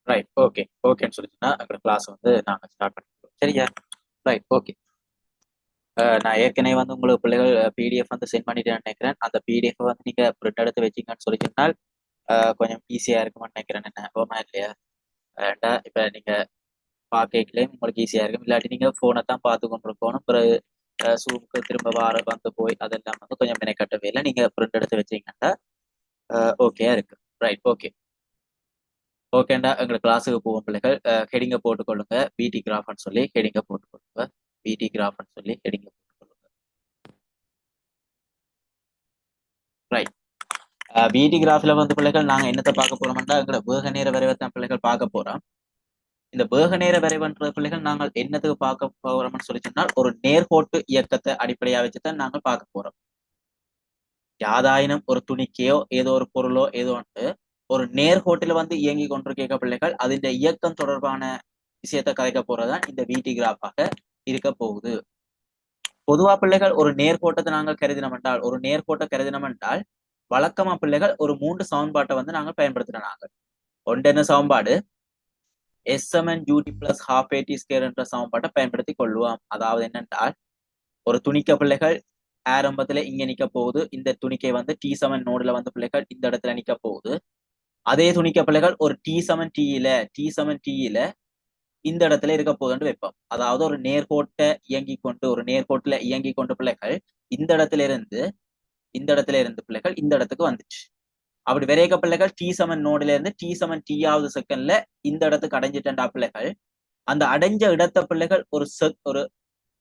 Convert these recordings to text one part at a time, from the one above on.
Right okay ஓகேன்னு சொல்லிச்சுன்னா எங்களோட கிளாஸ் வந்து நாங்கள் ஸ்டார்ட் பண்ணிக்கிறோம் சரியா. Right okay. நான் ஏற்கனவே வந்து உங்களுக்கு பிள்ளைகள் பிடிஎஃப் வந்து சென்ட் பண்ணிட்டேன்னு நினைக்கிறேன். அந்த பிடிஎஃப் வந்து நீங்க பிரிண்ட் எடுத்து வச்சிங்கன்னு சொல்லிச்சுனால் கொஞ்சம் ஈஸியா இருக்குமான்னு நினைக்கிறேன். என்ன ஓமா இல்லையா? இப்ப நீங்க பார்க்கலையும் உங்களுக்கு ஈஸியா இருக்கும். இல்லாட்டி நீங்க போனை தான் பார்த்து கொண்டு இருக்கணும். பிறகு சூமுக்கு திரும்ப வார வந்து போய் அதெல்லாம் வந்து கொஞ்சம் மெனக்கட்டவே இல்லை. நீங்க பிரிண்ட் எடுத்து வச்சீங்கன்னா ஓகேயா இருக்கு. Right okay. ஓகேண்டா எங்களுக்கு கிளாஸுக்கு போகும் பிள்ளைகள் ஹெடிங்க போட்டுக்கொள்ளுங்க. பிடி கிராஃப்னு சொல்லி ஹெடிங்க போட்டுக்கொள்ளுங்க. பிடி கிராஃப்னு சொல்லி ஹெடிங்க போட்டுக்கொள்ளுங்க. ரைட். பிடி கிராஃப்ல வந்து பிள்ளைகள் நாங்க என்னத்தை பார்க்க போறோம்னா எங்களோட வேக நேர வரைவைத்தான் பிள்ளைகள் பார்க்க போறோம். இந்த வேக நேர வரைவன்ற பிள்ளைகள் நாங்கள் என்னத்துக்கு பார்க்க போறோம்னு சொல்லி சொன்னால் ஒரு நேர்கோட்டு இயக்கத்தை அடிப்படையா வச்சுதான் நாங்கள் பார்க்க போறோம். யாதாயினும் ஒரு துணிக்கையோ ஏதோ ஒரு பொருளோ ஏதோ ஒன்று ஒரு நேர்கோட்டில வந்து இயங்கி கொண்டிருக்க பிள்ளைகள் அதிന്റെ இயக்கம் தொடர்பான விஷயத்தை கதைக்க போறதுதான் இந்த விடி கிராஃபாக இருக்க போகுது. பொதுவா பிள்ளைகள் ஒரு நேர்கோட்டத்தை நாங்கள் கருதினோம் என்றால் ஒரு நேர்கோட்டை கருதினோம் என்றால் வழக்கமா பிள்ளைகள் ஒரு 3 சமன்பாட்டை வந்து நாங்கள் பயன்படுத்தினாங்க. ஒன்று என்ன சமன்பாடு? SMN UT plus half AT square என்ற சமன்பாட்டை பயன்படுத்தி கொள்வோம். அதாவது என்னென்றால் ஒரு துணிக்க பிள்ளைகள் ஆரம்பத்துல இங்க நிக்க போகுது. இந்த துணிக்கை வந்து T7 நோடுல வந்து பிள்ளைகள் இந்த இடத்துல நிக்க போகுது. அதே துணிக்க பிள்ளைகள் ஒரு T7 Tல இந்த இடத்துல இருக்க போகுதுன்னு வைப்போம். அதாவது ஒரு நேர்கோட்டை இயங்கி கொண்டு ஒரு நேர்கோட்டுல இயங்கி கொண்டு பிள்ளைகள் இந்த இடத்துல இருந்து பிள்ளைகள் இந்த இடத்துக்கு வந்துச்சு. அப்படி விரைக பிள்ளைகள் T7 நோடுல இருந்து T7 T செகண்ட்ல இந்த இடத்துக்கு அடைஞ்சிட்டா பிள்ளைகள் அந்த அடைஞ்ச இடத்த பிள்ளைகள் ஒரு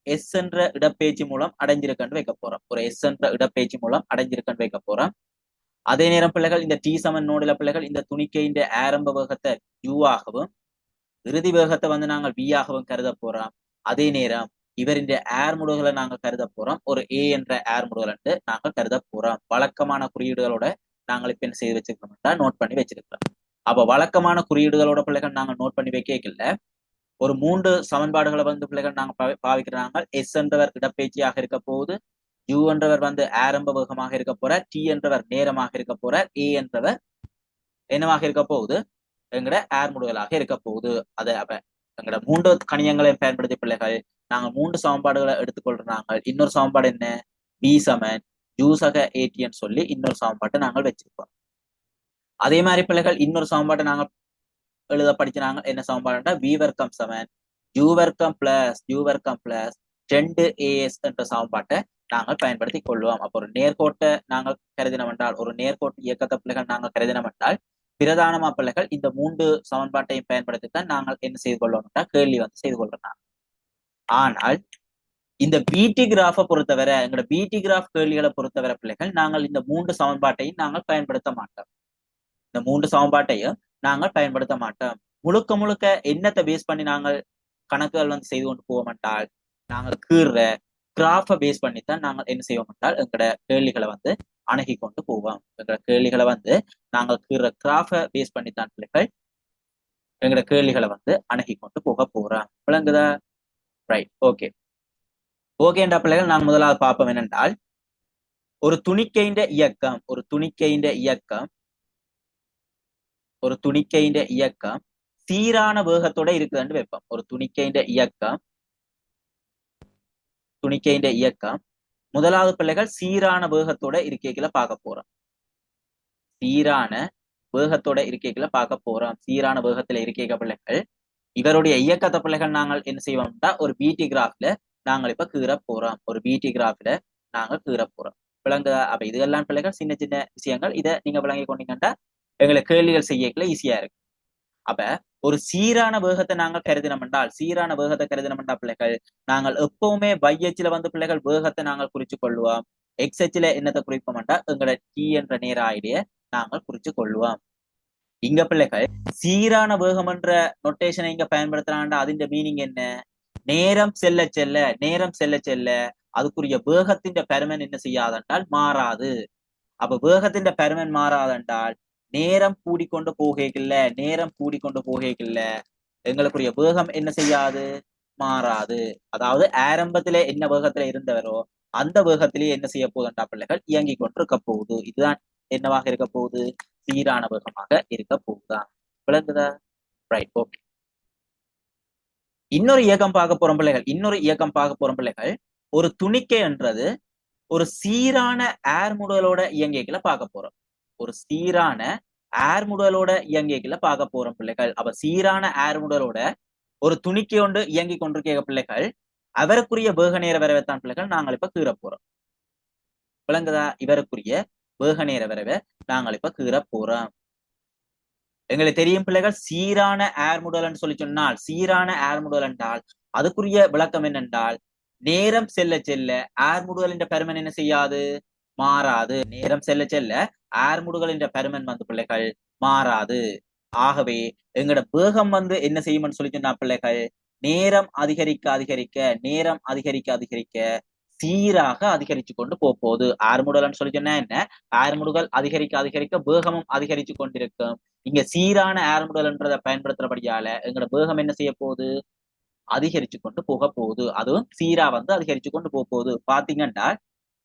எஸ் என்ற இடப்பெயர்ச்சி மூலம் அடைஞ்சிருக்கன்னு வைக்க போறோம். ஒரு எஸ் என்ற இடப்பெயர்ச்சி மூலம் அடைஞ்சிருக்கன்னு வைக்க போறோம். அதே நேரம் பிள்ளைகள் இந்த T7 நோடுல பிள்ளைகள் இந்த துணிக்கையின் ஆரம்ப வேகத்தை U ஆகவும் இறுதி வேகத்தை வந்து நாங்கள் V ஆகவும் கருத போறோம். அதே நேரம் இவரின் ஏர் முடுகளை நாங்கள் கருத போறோம். ஒரு A என்ற ஏர் முடுகள் என்று நாங்கள் கருத போறோம். வழக்கமான குறியீடுகளோட நாங்கள் இப்ப என்ன செய்து வச்சிருக்கோம்னா நோட் பண்ணி வச்சிருக்கிறோம். அப்ப வழக்கமான குறியீடுகளோட பிள்ளைகள் நாங்கள் நோட் பண்ணி வைக்கல ஒரு 3 சமன்பாடுகளை வந்து பிள்ளைகள் நாங்கள் பாவிக்கிறாங்க. எஸ் என்றவர் இடப்பெயர்ச்சியாக இருக்க போகுது. U என்றவர் வந்து ஆரம்ப வேகமாக இருக்க போற. T என்றவர் நேரமாக இருக்க போற. A என்றவர் என்னவாக இருக்க போகுது? எங்கட ஏர் முடுகலாக இருக்க போகுது. அதை அப்ப எங்கட 3 கணியங்களை பயன்படுத்தி பிள்ளைகள் நாங்க 3 சமன்பாடுகளை எடுத்துக்கொள்றாங்க. இன்னொரு சமன்பாடு என்ன? B சமன் U சக ATன்னு சொல்லி இன்னொரு சமன்பாட்டை நாங்கள் வச்சிருப்போம். அதே மாதிரி பிள்ளைகள் இன்னொரு சமன்பாட்டை நாங்கள் எழுத படிக்கிறாங்க. என்ன சமன்பாடுனா V வர்க்கம் சமன் U வர்க்கம் பிளஸ் 2AS என்ற சமன்பாட்டை நாங்கள் பயன்படுத்தி கொள்வோம். அப்போ ஒரு நேர்கோட்டை நாங்கள் கருதினோம் என்றால் ஒரு நேர்கோட்டு இயக்கத்தை பிள்ளைகள் நாங்கள் கருதினோம் என்றால் பிரதானமா பிள்ளைகள் இந்த 3 சமன்பாட்டையும் பயன்படுத்தித்தான் நாங்கள் என்ன செய்து கொள்ளணும் கேள்வி வந்து செய்து கொள்றோம். ஆனால் இந்த பிடி கிராஃபை பொறுத்தவரை எங்களோட பிடி கிராஃப் கேள்விகளை பொறுத்தவரை பிள்ளைகள் நாங்கள் இந்த 3 சமன்பாட்டையும் நாங்கள் பயன்படுத்த மாட்டோம். இந்த 3 சமன்பாட்டையும் நாங்கள் பயன்படுத்த மாட்டோம். முழுக்க முழுக்க என்னத்தை பேஸ் பண்ணி நாங்கள் கணக்குகள் வந்து செய்து கொண்டு போவோம் என்றால் நாங்கள் கீற கிராஃபை பேஸ் பண்ணித்தான் நாங்கள் என்ன செய்வோம் என்றால் எங்களோட கேள்விகளை வந்து அணுகி கொண்டு போவோம். எங்களோட கேள்விகளை வந்து நாங்கள் கீற கிராஃபை பேஸ் பண்ணித்தான் பிள்ளைகள் எங்களோட கேள்விகளை வந்து அணுகி கொண்டு போக போறோம். விளங்குதா? Right okay. ஓகேண்டா பிள்ளைகள் நாங்கள் முதலாவது பார்ப்போம் என்னென்றால் ஒரு துணிக்கையின் இயக்கம் சீரான வேகத்தோட இருக்குதுன்னு வைப்போம். ஒரு துணிக்கையின் இயக்கம் முதலாவது பிள்ளைகள் சீரான வேகத்தோட இருக்கைகளை பார்க்க போறோம். சீரான வேகத்துல இருக்கைக பிள்ளைகள் இவருடைய இயக்கத்தை பிள்ளைகள் நாங்கள் என்ன செய்வோம்னா ஒரு பிடி கிராஃப்ல நாங்கள் இப்ப கீற போறோம். விளங்குதா? அப்ப இதெல்லாம் பிள்ளைகள் சின்ன சின்ன விஷயங்கள். இதை நீங்க விளங்கி கொண்டீங்கன்னா எங்களை கேள்விகள் செய்யக்கல ஈஸியா இருக்கு. அப்ப ஒரு சீரான வேகத்தை நாங்கள் கருதினோம் என்றால் பிள்ளைகள் நாங்கள் எப்பவுமே வையச்சில வந்து பிள்ளைகள் வேகத்தை நாங்கள் குறிச்சு கொள்வோம். எக்ஸ்எச்ல என்னத்தை குறிப்போம் என்றால் எங்களோட T என்ற நேர ஆயிடைய நாங்கள் குறிச்சு கொள்வோம். இங்க பிள்ளைகள் சீரான வேகம் என்ற நொட்டேஷனை இங்க பயன்படுத்துறாண்டா அதிന്റെ மீனிங் என்ன? நேரம் செல்ல செல்ல அதுக்குரிய வேகத்தின் பெருமன் என்ன செய்யாதென்றால் மாறாது. அப்ப வேகத்தின் பெருமன் மாறாதென்றால் நேரம் கூடிக்கொண்டு போகல எங்களுக்குரிய வேகம் என்ன செய்யாது? மாறாது. அதாவது ஆரம்பத்திலே என்ன வேகத்துல இருந்தவரோ அந்த வேகத்திலேயே என்ன செய்ய போகுதுன்றா பிள்ளைகள் இயங்கி கொண்டிருக்க போகுது. இதுதான் என்னவாக இருக்க போகுது? சீரான வேகமாக இருக்க போகுதா? விளங்குதா? Right, okay. இன்னொரு இயக்கம் பார்க்க போறோம் பிள்ளைகள். ஒரு துணிக்கை என்றது ஒரு சீரான ஏர் முடலோட இயங்கிகளை பார்க்க போறோம். ஒரு சீரான ஏர் முடலோட இயங்கிகளை பார்க்க போறோம் பிள்ளைகள். அப்ப சீரான ஏர் முடலோட ஒரு துணிக்கை ஒன்று இயங்கி கொண்டிருக்க பிள்ளைகள், அவருக்குரிய வேக நேர வரைவைத்தான் பிள்ளைகள் நாங்கள் இப்ப கீற போறோம். விளங்குதா? இவருக்குரிய வேக நேர வரைவை நாங்கள் இப்ப கீற போறோம். எங்களுக்கு தெரியும் பிள்ளைகள், சீரான ஏர் முடல் சொல்லி சொன்னால், சீரான ஏர் முடல் என்றால் அதுக்குரிய விளக்கம் என்னென்றால், நேரம் செல்ல செல்ல ஏர் முடுகல் என்ற பெருமன் என்ன செய்யாது, மாறாது. நேரம் செல்ல செல்ல ஏர் முடுகல் என்ற பெருமன் வந்து பிள்ளைகள் மாறாது. ஆகவே எங்களோட வேகம் வந்து என்ன செய்யும்னு சொல்லி சொன்னா பிள்ளைகள், நேரம் அதிகரிக்க அதிகரிக்க நேரம் அதிகரிக்க அதிகரிக்க சீராக அதிகரிச்சு கொண்டு போகுது. ஏர் முடுகல்னு சொல்லி சொன்னா என்ன, ஏர் முடுகல் அதிகரிக்க அதிகரிக்க வேகமும் அதிகரிச்சு கொண்டிருக்கும். இங்க சீரான ஏர் முடுகல்ன்றதை பயன்படுத்துறபடியால எங்களோட வேகம் என்ன செய்ய போகுது, அதிகரிச்சு கொண்டு போக போகுது. அதுவும் சீரா வந்து அதிகரிச்சு கொண்டு போக போகுது. பாத்தீங்கன்னா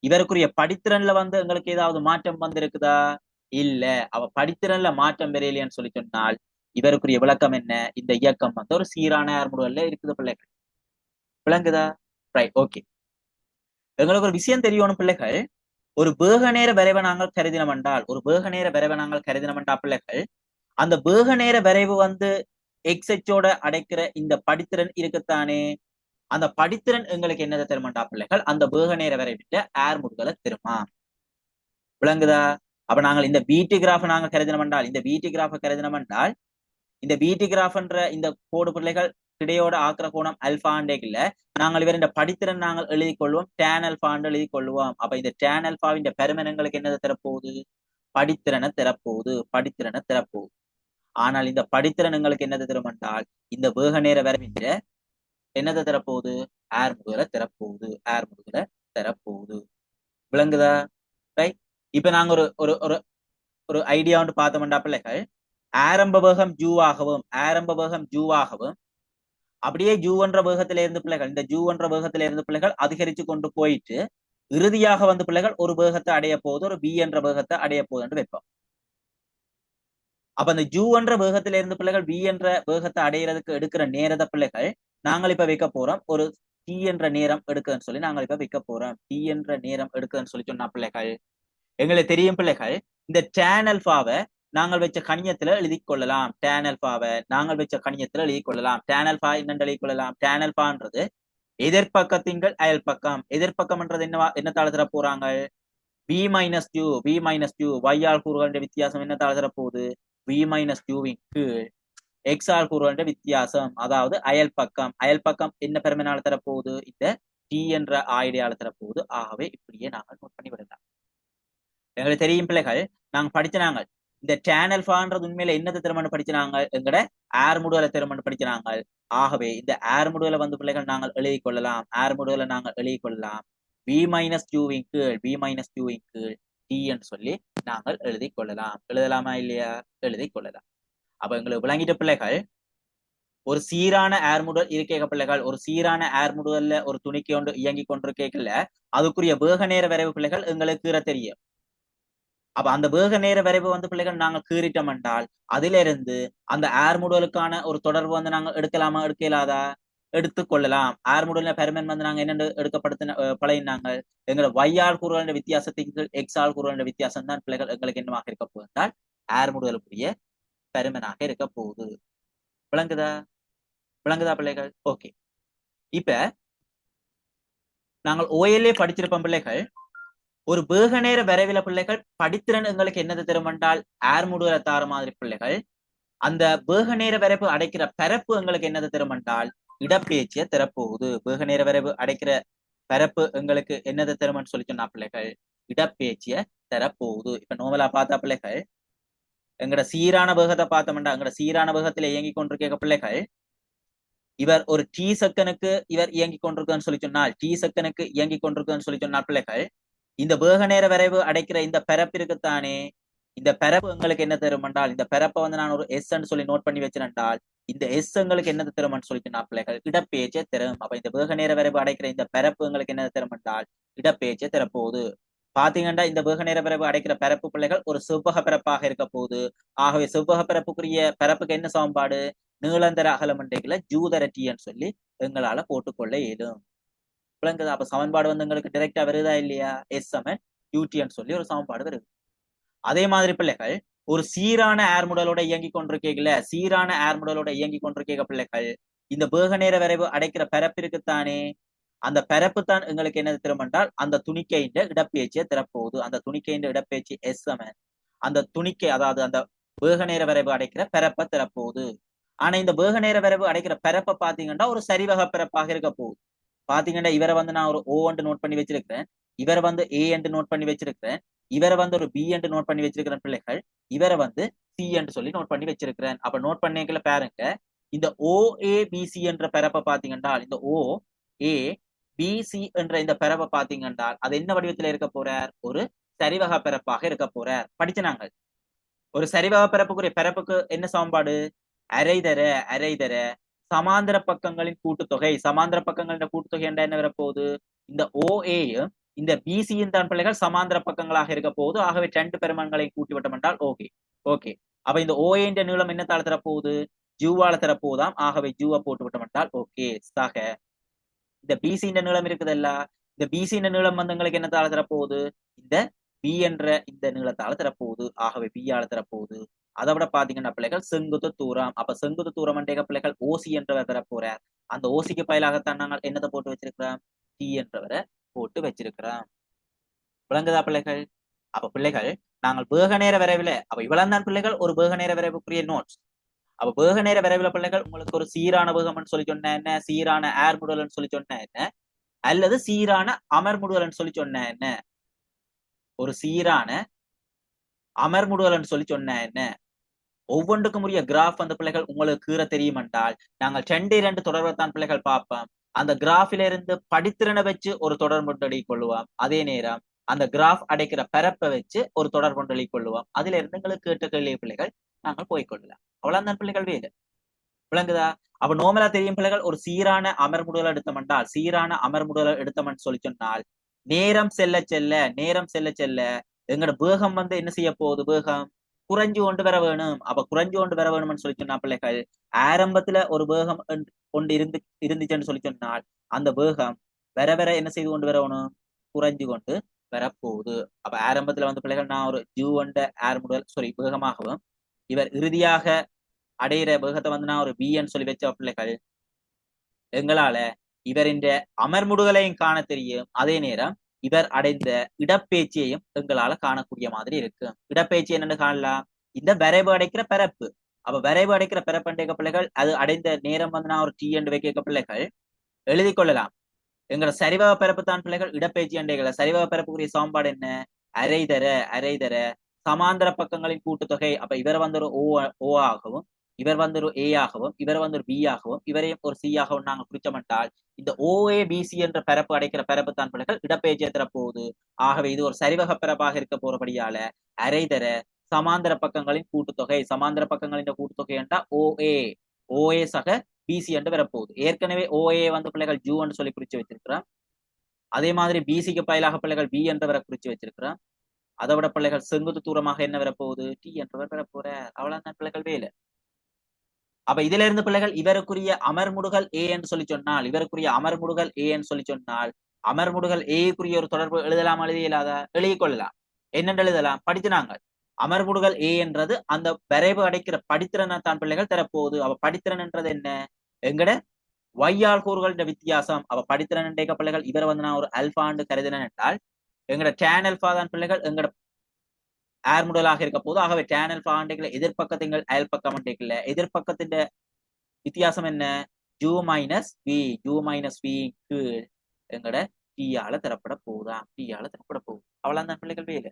இவருக்குரிய படித்திறன்ல வந்து எங்களுக்கு ஏதாவது மாற்றம் வந்து இருக்குதா, இல்ல. அவ படித்திறன்ல மாற்றம் வரையிலைன்னு சொல்லி சொன்னால் இவருக்குரிய விளக்கம் என்ன, இந்த இயக்கம் வந்து ஒரு சீரான ஏர்முடுகல்ல இருக்குது பிள்ளைகள். விளங்குதா? Right, okay. எங்களுக்கு ஒரு விஷயம் தெரியணும் பிள்ளைகள், ஒரு வேக நேர வரைவை நாங்கள் கருதினம் என்றால், பிள்ளைகள், அந்த வேக நேர வரைவு வந்து எக்ஸோட அடைக்கிற இந்த படித்திறன் இருக்குத்தானே, அந்த படித்திறன் எங்களுக்கு என்னதை தருமாண்டா பிள்ளைகள், அந்த வேக நேர வரைவிட்ட ஏர் முடுகலை தருமா. விளங்குதா? அப்ப நாங்கள் இந்த பிடி கிராஃப் நாங்கள் கருதினம் என்றால், இந்த பிடி கிராஃப்ன்ற இந்த கோடு பிள்ளைகள் கிடையோட ஆக்கிற கோணம் அல்பாண்டேக்குல நாங்கள் இவர் இந்த படித்திறன் நாங்கள் எழுதி கொள்வோம், டேன் அல்பாண்டு எழுதி கொள்வோம். அப்ப இந்த டேன் அல்பாவின் பெருமனங்களுக்கு என்னதை தரப்போகுது, படித்திறனை தரப்போகுது. ஆனால் இந்த படித்திறன் எங்களுக்கு என்னது தரும் என்றால், இந்த வேக நேர வரைவின்ற என்னதை தரப்போகுது, ஏர் முடுகலை தரப்போகுது. விளங்குதா? ரைட். இப்ப நாங்க ஒரு ஒரு ஒரு ஒரு ஐடியா வந்து பார்த்தோம்டா பிள்ளைகள், ஆரம்ப வேகம் ஜூவாகவும் அப்படியே ஜூ என்ற வேகத்தில இருந்து பிள்ளைகள், இந்த ஜூ என்ற வேகத்தில இருந்து பிள்ளைகள் அதிகரிச்சு கொண்டு போயிட்டு இறுதியாக வந்து பிள்ளைகள் ஒரு வேகத்தை அடைய போகுது, ஒரு பி என்ற வேகத்தை அடைய போகுதுன்னு வைப்போம். அப்ப அந்த ஜூ என்ற வேகத்தில இருந்து பிள்ளைகள் பி என்ற வேகத்தை அடையிறதுக்கு எடுக்கிற நேரத்தை பிள்ளைகள் நாங்கள் இப்ப வைக்க போறோம், ஒரு டி என்ற நேரம் எடுக்குதுன்னு சொல்லி நாங்கள் இப்ப வைக்க போறோம். டி என்ற நேரம் எடுக்குதுன்னு சொல்லி சொன்னா பிள்ளைகள், எங்களுக்கு தெரியும் பிள்ளைகள், இந்த டேன் அல்பாவை நாங்கள் வச்ச கணியத்துல எழுதி கொள்ளலாம். டேன் அல்பாவை நாங்கள் வச்ச கணியத்துல எழுதி கொள்ளலாம். டேன் அல்பா என்னென்று எழுதி கொள்ளலாம், டேன் அல்பான்றது எதிர்பக்கத்தின்கள் அயல் பக்கம். எதிர்பக்கம்ன்றது என்ன தாழ தர போறாங்க, பி மைனஸ் கியூ. வையால் கூறுகின்ற வித்தியாசம் என்ன தாழ தர போகுது, பி மைனஸ் கியூவின் கீழ் எக்ஸ் ஆல் கூறுகின்ற வித்தியாசம், அதாவது அயல் பக்கம் என்ன பெருமனால தரப்போகுது, இந்த டி என்ற ஆயுடையால தரப்போகுது. ஆகவே இப்படியே நாங்கள் நோட் பண்ணி விடலாம். எங்களுக்கு தெரியும் பிள்ளைகள், நாங்க படிச்சினாங்க இந்த டேன் அல்பான்றது உண்மையில என்னது திருமணம் படிச்சினாங்க, எங்கட ஏர் முடுகலை திருமணம் படிச்சினாங்க. ஆகவே இந்த ஏர் முடுகலை வந்து பிள்ளைகள் நாங்கள் எழுதி கொள்ளலாம், பி மைனஸ் கியூவின் கீழ் டி என்று சொல்லி நாங்கள் எழுதி கொள்ளலாம். எழுதலாமா இல்லையா? எழுதி கொள்ளலாம். அப்ப எங்களுக்கு விளங்கிட்ட பிள்ளைகள், ஒரு சீரான ஏர் முடுகல் இருக்க பிள்ளைகள், ஒரு சீரான ஏர் முடுகல்ல ஒரு துணிக்கை ஒன்று இயங்கி கொண்டிருக்கல அதுக்குரிய வேக நேர வரைவு பிள்ளைகள் எங்களுக்கு தெரியும். அப்ப அந்த வேக நேர வரைவு வந்து பிள்ளைகள் நாங்கள் கீறிட்டோம் என்றால் அதிலிருந்து அந்த ஏர் முடுகலுக்கான ஒரு தொடர்பு வந்து நாங்கள் எடுக்கலாமா, எடுக்கலாதா? எடுத்துக்கொள்ளலாம். ஏர் முடுகல பெருமன் வந்து நாங்க என்ன எடுக்கப்படுத்தின பழையினாங்க, எங்களோட வையால் கூறுகின்ற வித்தியாசத்துக்கு எக்ஸ் ஆல் கூறுகின்ற வித்தியாசம் தான் பிள்ளைகள் எங்களுக்கு என்னவாக இருக்க போகுது என்றால் ஏர் முடுகலுக்குரிய பெருமனாக இருக்க போகுது. விளங்குதா பிள்ளைகள்? ஓகே. இப்ப நாங்கள் ஓஎல்ஏ படிச்சிருப்போம் பிள்ளைகள், ஒரு வேக நேர வரைவில பிள்ளைகள் படித்திறன் எங்களுக்கு என்னது தரும் என்றால் ஏர் முடுகலை தார மாதிரி பிள்ளைகள், அந்த வேக நேர வரைவு அடைக்கிற பரப்பு எங்களுக்கு என்னது தரும் என்றால் இடப்பெயர்ச்சியை தரப்போகுது. வேக நேர வரைவு அடைக்கிற பரப்பு எங்களுக்கு என்னது தரும்னு சொல்லி சொன்னா பிள்ளைகள் இடப்பெயர்ச்சியை தரப்போகுது. இப்ப நோவலா பார்த்தா பிள்ளைகள், எங்கட சீரான வேகத்தை பார்த்தோம்னா எங்கட சீரான வேகத்துல இயங்கி கொண்டிருக்க பிள்ளைகள், இவர் ஒரு டி செகனுக்கு இவர் இயங்கி கொண்டிருக்குன்னு சொல்லி சொன்னால் பிள்ளைகள், இந்த வேக நேர வரைவு அடைக்கிற இந்த பரப்பு இருக்குத்தானே, இந்த பரப்பு எங்களுக்கு என்ன தரும் என்றால், இந்த பரப்பை வந்து நான் ஒரு எஸ் சொல்லி நோட் பண்ணி வச்சிருந்தால் இந்த எஸ் எங்களுக்கு என்ன தரும்னு சொல்லி சொன்னா பிள்ளைகள் இடப்பெயர்ச்சியை தரும். அப்ப இந்த வேக நேர வரைவு அடைக்கிற இந்த பரப்பு எங்களுக்கு என்ன தரும் என்றால் இடப்பெயர்ச்சியை தரப்போகுது. பாத்தீங்கன்னா இந்த வேக நேர வரைவு அடைக்கிற பரப்பு பிள்ளைகள் ஒரு செவ்வக பரப்பாக இருக்க போகுது. ஆகவே செவ்வக பரப்புக்குரிய பரப்புக்கு என்ன சமன்பாடு, நீளந்தர அகலமண்டைகளை ஜூதர டீன்னு சொல்லி எங்களால போட்டுக்கொள்ள இயலும். விளங்குதா? அப்ப சமன்பாடு வந்து எங்களுக்கு டைரக்டா வருதா இல்லையா? எஸ் சமன் யூடின்னு சொல்லி ஒரு சமன்பாடு வருது. அதே மாதிரி பிள்ளைகள் ஒரு சீரான ஏர்முடலோட இயங்கி கொண்டிருக்கீங்கள, சீரான ஏர்முடலோட இயங்கி கொண்டிருக்க பிள்ளைகள் இந்த வேகநேர வரைவு அடைக்கிற பரப்பு இருக்குத்தானே, அந்த பரப்பு தான் எங்களுக்கு என்ன திறமென்றால் அந்த துணிக்கையின் இடப்பெயர்ச்சியை திறப்போகுது. அந்த துணிக்கையின் இடப்பெயர்ச்சி எஸ் சமன் அந்த துணிக்கை, அதாவது அந்த வேகநேர வரைவு அடைக்கிற பரப்பை திறப்போகுது. ஆனா இந்த வேகநேர வரைவு அடைக்கிற பரப்பை பாத்தீங்கன்னா ஒரு சரிவக பரப்பாக இருக்க போகுது. பாத்தீங்கன்னா இவரை வந்து நான் ஒரு ஓ என்று நோட் பண்ணி வச்சிருக்கிறேன், இவரை வந்து ஏ என்று நோட் பண்ணி வச்சிருக்கிறேன், இவரை வந்து ஒரு பி என்று நோட் பண்ணி வச்சிருக்கிறேன் பிள்ளைகள், இவரை வந்து சி என்று சொல்லி நோட் பண்ணி வச்சிருக்கிறேன். அப்ப நோட் பண்ணிக்கல பாருங்க, இந்த OABC என்ற பரப்பை பாத்தீங்கன்னா இந்த OABC என்ற இந்த பரப்பை பாத்தீங்கன்னா அது என்ன வடிவத்தில் இருக்க போறார்? ஒரு சரிவக பரப்பாக இருக்க போறார். படிச்சு நாங்கள் ஒரு சரிவக பரப்புக்குரிய பரப்புக்கு என்ன சமன்பாடு? அரைதர அரைதர சமாந்தர பக்கங்களின் கூட்டுத்தொகை. சமாந்தர பக்கங்களின் கூட்டுத்தொகை என்ன வரப்போகுது? இந்த OAயும் இந்த BCயும் தான் பிள்ளைகள் சமாந்தர பக்கங்களாக இருக்க போகுது. ஆகவே 2 பெருமன்களை கூட்டி விட்டோம் என்றால் ஓகே ஓகே. அப்ப இந்த OA நீளம் என்ன தாழ தரப்போகுது? ஜூவால தரப்போதாம். ஆகவே ஜூவை போட்டு விட்டோம் என்றால் ஓகே. சாக இந்த BC நீளம் இருக்குதல்ல, இந்த BC நீளம் வந்து எங்களுக்கு என்ன தாழ தரப்போகுது? இந்த B என்ற இந்த நீளத்தால தரப்போகுது. ஆகவே B ஆல தரப்போகுது. அதை விட பாத்தீங்கன்னா பிள்ளைகள் செங்குத்து தூரம். அப்ப செங்குத்து தூரம் என்ற பிள்ளைகள் OC என்றவர் தரப்போறார். அந்த OCக்கு பதிலாகத்தான் நாங்கள் என்னத்தை போட்டு வச்சிருக்கிறோம்? T என்றவரை போட்டு வச்சிருக்கிறோம். விளங்குதா பிள்ளைகள்? அப்ப பிள்ளைகள் நாங்கள் வேகநேர விரைவில், அப்ப இவ்வளவு தான் பிள்ளைகள் ஒரு வேகநேர விரைவுக்குரிய நோட்ஸ். அப்ப வேகநேர விரைவில் பிள்ளைகள் உங்களுக்கு ஒரு சீரான வேகம்னு சொல்லி சொன்ன என்ன, சீரான ஏர் முடுவல்னு சொல்லி சொன்ன என்ன, அல்லது சீரான அமர்முடுவல்னு சொல்லி சொன்ன என்ன, ஒரு சீரான அமர்முடுவல்னு சொல்லி சொன்ன என்ன, ஒவ்வொன்றுக்கும் உரிய கிராஃப் அந்த பிள்ளைகள் உங்களுக்கு கீற தெரியும் என்றால் நாங்கள் 2 தொடர்பை தான் பிள்ளைகள் பார்ப்போம். அந்த கிராஃபில இருந்து படித்திறனை வச்சு ஒரு தொடர்பு கொள்ளுவோம். அதே நேரம் அந்த கிராஃப் அடைக்கிற பரப்பை வச்சு ஒரு தொடர்பு கொள்ளுவோம். அதுல இருந்து எங்களுக்கு கேட்ட கேள்வி பிள்ளைகள் நாங்கள் போய்கொள்ளலாம். அவ்வளவுதான் பிள்ளைகள் வேலை. விளங்குதா? அப்ப நோமலா தெரியும் பிள்ளைகள் ஒரு சீரான அமர்முடுதல் எடுத்தமென்றால், சீரான அமர்முடுதல் எடுத்தமென்னு சொல்லி சொன்னால் நேரம் செல்ல செல்ல நேரம் செல்ல செல்ல எங்களோட வேகம் வந்து என்ன செய்ய போகுது? வேகம் குறைஞ்சு கொண்டு வர வேணும். அப்ப குறைஞ்சு கொண்டு வர வேணும்னு சொல்லி சொன்னா பிள்ளைகள் ஆரம்பத்துல ஒரு வேகம் கொண்டு இருந்துச்சுன்னு சொல்லி சொன்னால் அந்த வேகம் வர வர என்ன செய்து கொண்டு வரணும்? குறைஞ்சு கொண்டு வரப்போகுது. அப்ப ஆரம்பத்துல வந்து பிள்ளைகள் நான் ஒரு ஜூ கொண்ட ஏர் முதல் வேகமாகவும் இவர் இறுதியாக அடையிற வேகத்தை வந்து நான் ஒரு பின்னு சொல்லி வச்ச பிள்ளைகள் எங்களால இவரின் அமர்முடுகளையும் காண தெரியும். அதே நேரம் இவர் அடைந்த இடப்பெயர்ச்சியையும் எங்களால காணக்கூடிய மாதிரி இருக்கு. இடப்பெயர்ச்சி என்னன்னு காணலாம்? இந்த வரைவு அடைக்கிற பரப்பு. அப்ப வரைவு அடைக்கிற பரப்பு பிள்ளைகள் அது அடைந்த நேரம் வந்து நான் ஒரு T என்று வைக்க பிள்ளைகள் எழுதி கொள்ளலாம். எங்களோட சரிவக பரப்பு தான் பிள்ளைகள் இடப்பெயர்ச்சி அண்டைகளை. சரிவக பரப்புக்குரிய சமன்பாடு என்ன? அரைதர அரைதர சமாந்தர பக்கங்களின் கூட்டுத்தொகை. அப்ப இவர் வந்து ஒரு O ஆகவும், இவர் வந்து ஒரு A ஆகவும், இவர் வந்து ஒரு B ஆகவும், இவரையும் ஒரு C ஆகவும் நாங்கள் குறிச்சமென்றால் இந்த OABC என்ற பரப்பு அடைக்கிற பரப்பு தான் பிள்ளைகள் இடப்பெயர்ச்சியை தரப்போகுது. ஆகவே இது ஒரு சரிவக பரப்பாக இருக்க போறபடியால அரைதர சமாந்தர பக்கங்களின் கூட்டுத்தொகை. சமாந்தர பக்கங்களின் கூட்டுத்தொகை என்றா OA சக BC என்று வரப்போகுது. ஏற்கனவே OA வந்து பிள்ளைகள் ஜூ என்று சொல்லி குறிச்சு வச்சிருக்கிறோம். அதே மாதிரி BCக்கு பதிலாக பிள்ளைகள் B என்றவரை குறிச்சு வச்சிருக்கிறோம். அதை விட பிள்ளைகள் செங்குத்து தூரமாக என்ன வரப்போகுது? T என்றவர் வரப்போற. அவ்வளவுதான் பிள்ளைகள் வேலை. அப்ப இதுல இருந்து பிள்ளைகள் இவருக்குரிய அமர்முடுகள் A என்று சொல்லி சொன்னால், இவருக்குரிய அமர்முடுகள் A என்று சொல்லி சொன்னால் அமர்முடுகள் ஏக்குரிய ஒரு தொடர்பு எழுதலாம், எழுதியலாத எழுதிக் கொள்ளலாம். என்னென்று எழுதலாம்? படித்து நாங்கள் அமர்முடுகள் A என்றது அந்த வரைவு அடைக்கிற படித்திறனை தான் பிள்ளைகள் தரப்போகுது. அவ படித்திறன் என்றது என்ன? எங்கட வையாள் கூறுகள் வித்தியாசம். அவ படித்திறன் என்ற பிள்ளைகள் இவர் வந்து நான் ஒரு அல்பாண்டு கருதினேன் என்றால் எங்கட டேன் அல்பா தான் பிள்ளைகள் எங்கட ஏர் முடலாக இருக்க போது. ஆகவே டேன் அல்பா ஆண்டைகளை எதிர்பக்கத்தின் அயல் பக்கம் அண்டைகள்ல எதிர்பக்கத்தின் வித்தியாசம் என்ன? ஜூ மைனஸ் வி. ஜூ மைனஸ் வி கீழ் எங்கட டீயால தரப்பட போகுதா? டீயால தரப்பட போகுது. அவ்வளவுதான் பிள்ளைகள் வேலை.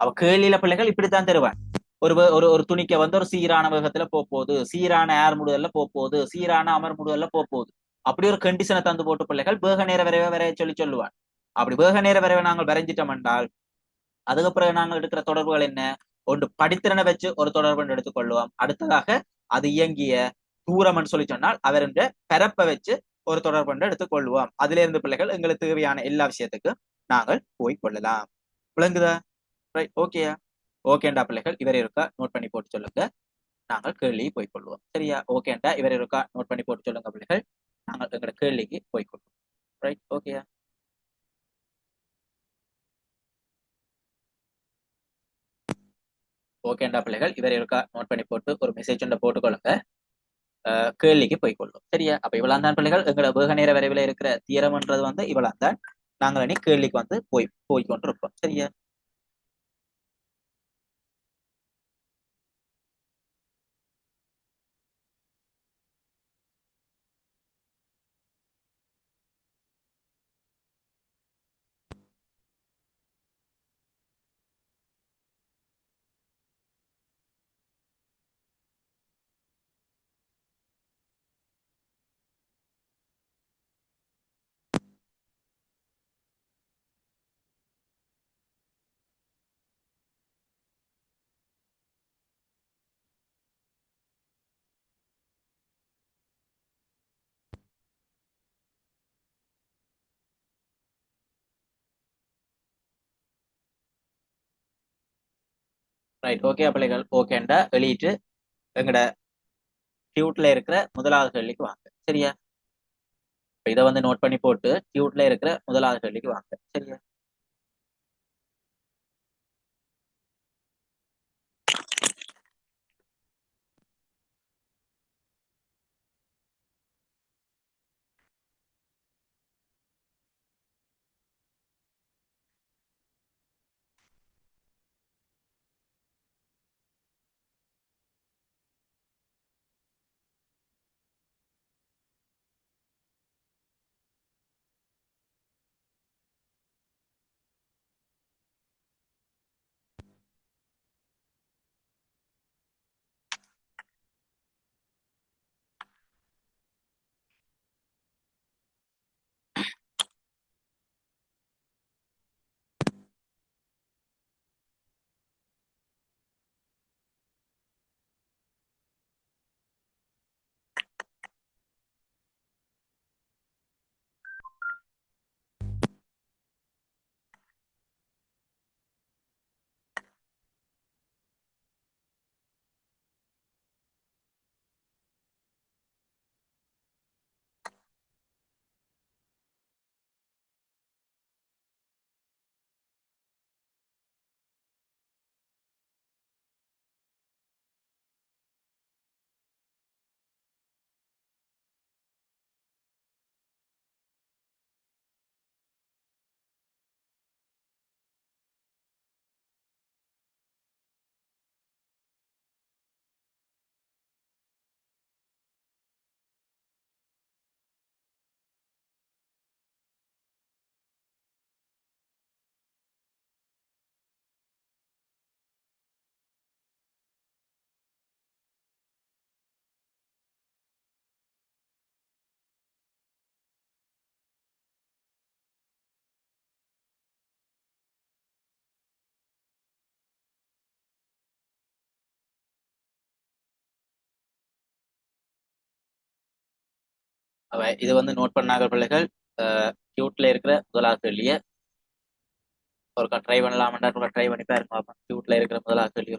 அவ கேள்வியில பிள்ளைகள் இப்படித்தான் தருவான். ஒரு ஒரு துணிக்க வந்து ஒரு சீரான வேகத்துல போகுது, சீரான ஏர் முடுதல்ல போகுது, சீரான அமர் முடுதல்ல போகுது. அப்படி ஒரு கண்டிஷனை தந்து போட்டு பிள்ளைகள் வேக நேர விரைவை வரைய சொல்லுவான். அப்படி வேக நேர விரைவை நாங்கள் வரைஞ்சிட்டோம் என்றால் அதுக்கு பிறகு நாங்கள் எடுக்கிற தொடர்புகள் என்ன? ஒன்று படித்திறனை வச்சு ஒரு தொடர்பு எடுத்துக்கொள்வோம். அடுத்ததாக அது இயங்கிய தூரம் சொல்லி சொன்னால் அவருடைய பரப்பை வச்சு ஒரு தொடர்பு எடுத்துக்கொள்வோம். அதுல இருந்து பிள்ளைகள் எங்களுக்கு தேவையான எல்லா விஷயத்துக்கும் நாங்கள் போய் கொள்ளலாம். விளங்குதா? ரைட், ஓகேயா? ஓகேண்டா பிள்ளைகள், இவரை இருக்கா நோட் பண்ணி போட்டு சொல்லுங்க. நாங்கள் கேள்விக்கு போய்க்கொள்வோம். சரியா? ஓகேண்டா இவரை இருக்கா நோட் பண்ணி போட்டு சொல்லுங்க பிள்ளைகள். நாங்கள் எங்களோட கேள்விக்கு போய்க்கொள்வோம். ரைட்? ஓகேயா? ஓகேண்டா பிள்ளைகள் இவரை இருக்கா நோட் பண்ணி போட்டு ஒரு மெசேஜ் ஒன்றை போட்டுக்கொள்ளுங்க. கேள்விக்கு போய்க்கொள்வோம். சரியா? அப்ப இவ்வளவு தான் பிள்ளைகள் எங்களோட வேக நேர வரைவில் இருக்கிற தியரம்ன்றது வந்து இவ்வளவு தான். நாங்கள் இனி கேள்விக்கு வந்து போய்கொண்டிருப்போம். சரியா? ரைட். ஓகே பிள்ளைகள். ஓகேண்டா எழுதிட்டு எங்களோட டியூட்ல இருக்கிற முதலாவது கேள்விக்கு வாங்க. சரியா? இதை வந்து நோட் பண்ணி போட்டு டியூட்ல இருக்கிற முதலாவது கேள்விக்கு வாங்க. சரியா? இது வந்து நோட் பண்ணாத பிள்ளைகள் டியூட்ல இருக்கிற முதலாவது கேள்வியை ஒருக்கா ட்ரை பண்ணலாம்டா ட்ரை பண்ணி பாருங்க பாப்போம். டியூட்ல இருக்கிற முதலாவது கேள்வி.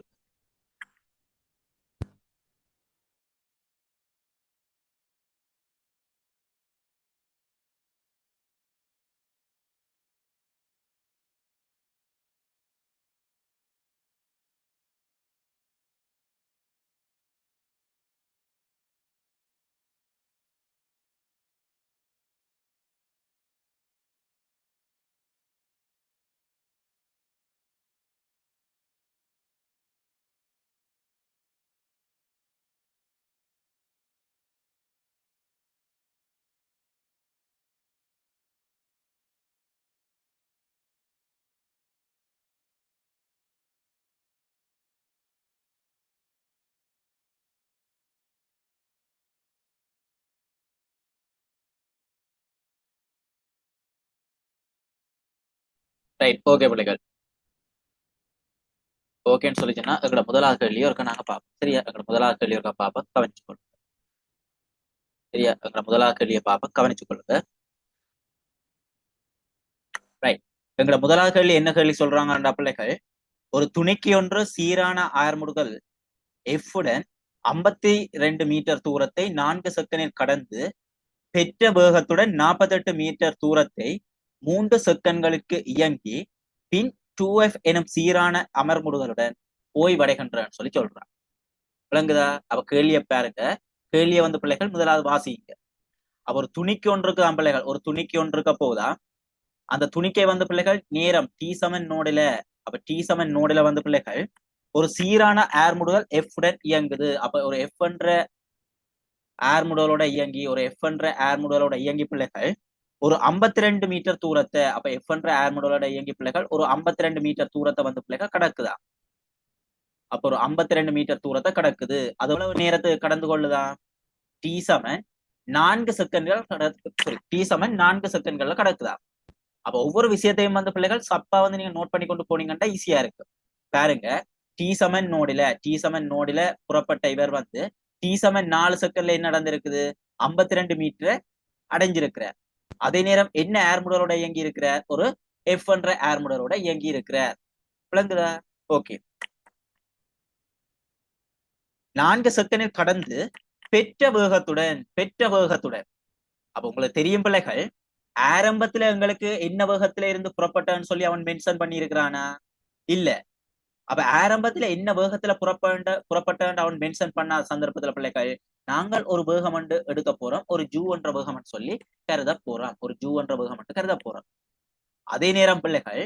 ரைட். ஓகே பிள்ளைகள். ஓகேன்னு சொல்லிச்சுன்னா எங்களோட முதலாவது கேள்வியும் இருக்க நாங்க பார்ப்போம். சரியா? எங்களோட முதலாவது கேள்வி இருக்க பார்ப்போம், கவனிச்சுக்கொள்ளுங்க. சரியா? எங்களோட முதலாவது கேள்வியை பார்ப்போம், கவனிச்சுக்கொள்ளுங்க. ரைட். எங்களோட முதலாவது கேள்வி என்ன கேள்வி சொல்றாங்கடா பிள்ளைகள்? ஒரு துணைக்கு ஒன்று சீரான ஆர்முடுகள் எஃப் உடன் 52 மீட்டர் தூரத்தை 4 செகண்டில் கடந்து பெற்ற வேகத்துடன் 48 மீட்டர் தூரத்தை 3 செகண்ட்களுக்கு இயங்கி பின் 2F எனும் சீரான அமர்முடுகளுடன் ஓய்வடைகின்றன்னு சொல்லி சொல்றான். விளங்குதா? அப்ப கேள்விய பாருங்க. கேள்விய வந்து பிள்ளைகள் முதலாவது வாசிங்க. அப்ப ஒரு துணிக்கு ஒன்று இருக்குதான் பிள்ளைகள், ஒரு துணிக்கு ஒன்று இருக்க போதா, அந்த துணிக்கை வந்து பிள்ளைகள் நேரம் T7 நோடில, அப்ப T7 நோடில வந்து பிள்ளைகள் ஒரு சீரான ஏர்முடுதல் F உடன் இயங்குது. அப்ப ஒரு F என்ற ஏர்முடலோட இயங்கி, ஒரு F என்ற ஏர்முடலோட இயங்கி பிள்ளைகள் ஒரு 52 மீட்டர் தூரத்தை, அப்ப F என்ற ஏர்முடலோட இயங்கி பிள்ளைகள் ஒரு 52 மீட்டர் தூரத்தை வந்து பிள்ளைகள் கடக்குதா. அப்ப ஒரு 52 மீட்டர் தூரத்தை கடக்குது. அது எவ்வளவு நேரத்துக்கு கடந்து கொள்ளுதா? T7 4 செகண்ட்கள் T7 4 செகண்ட்கள்ல கடக்குதா. அப்ப ஒவ்வொரு விஷயத்தையும் வந்து பிள்ளைகள் சப்பா வந்து நீங்க நோட் பண்ணி கொண்டு போனீங்கன்னா ஈஸியா இருக்கு. பாருங்க, T7 நோடில புறப்பட்ட இவர் வந்து T7 4 செகண்ட்ல என்ன நடந்திருக்குது? 52 மீட்டர் அடைஞ்சிருக்கிறார். அதே நேரம் என்ன ஏர்முடலோட இயங்கி இருக்கிறார்? ஒரு F என்ற ஏர்முடலோட இயங்கி இருக்கிறார். விளங்குதா? ஓகே. 4 செகண்டில் கடந்து பெற்ற வேகத்துடன் அப்ப உங்களுக்கு தெரியும் பிள்ளைகள், ஆரம்பத்துல எங்களுக்கு என்ன வேகத்துல இருந்து புறப்பட்டான்னு சொல்லி அவன் மென்ஷன் பண்ணி இருக்கிறானா? இல்ல. அப்ப ஆரம்பத்துல என்ன வேகத்துல புறப்பட்டான்னு அவன் மென்ஷன் பண்ணாத சந்தர்ப்பத்துல பிள்ளைகள், நாங்கள் ஒரு வேகம் எடுக்க போறோம், ஒரு ஜூ என்ற வேகம் சொல்லி கருத போறோம், ஒரு ஜூ என்ற வேகம் கருத போறோம். அதே நேரம் பிள்ளைகள்,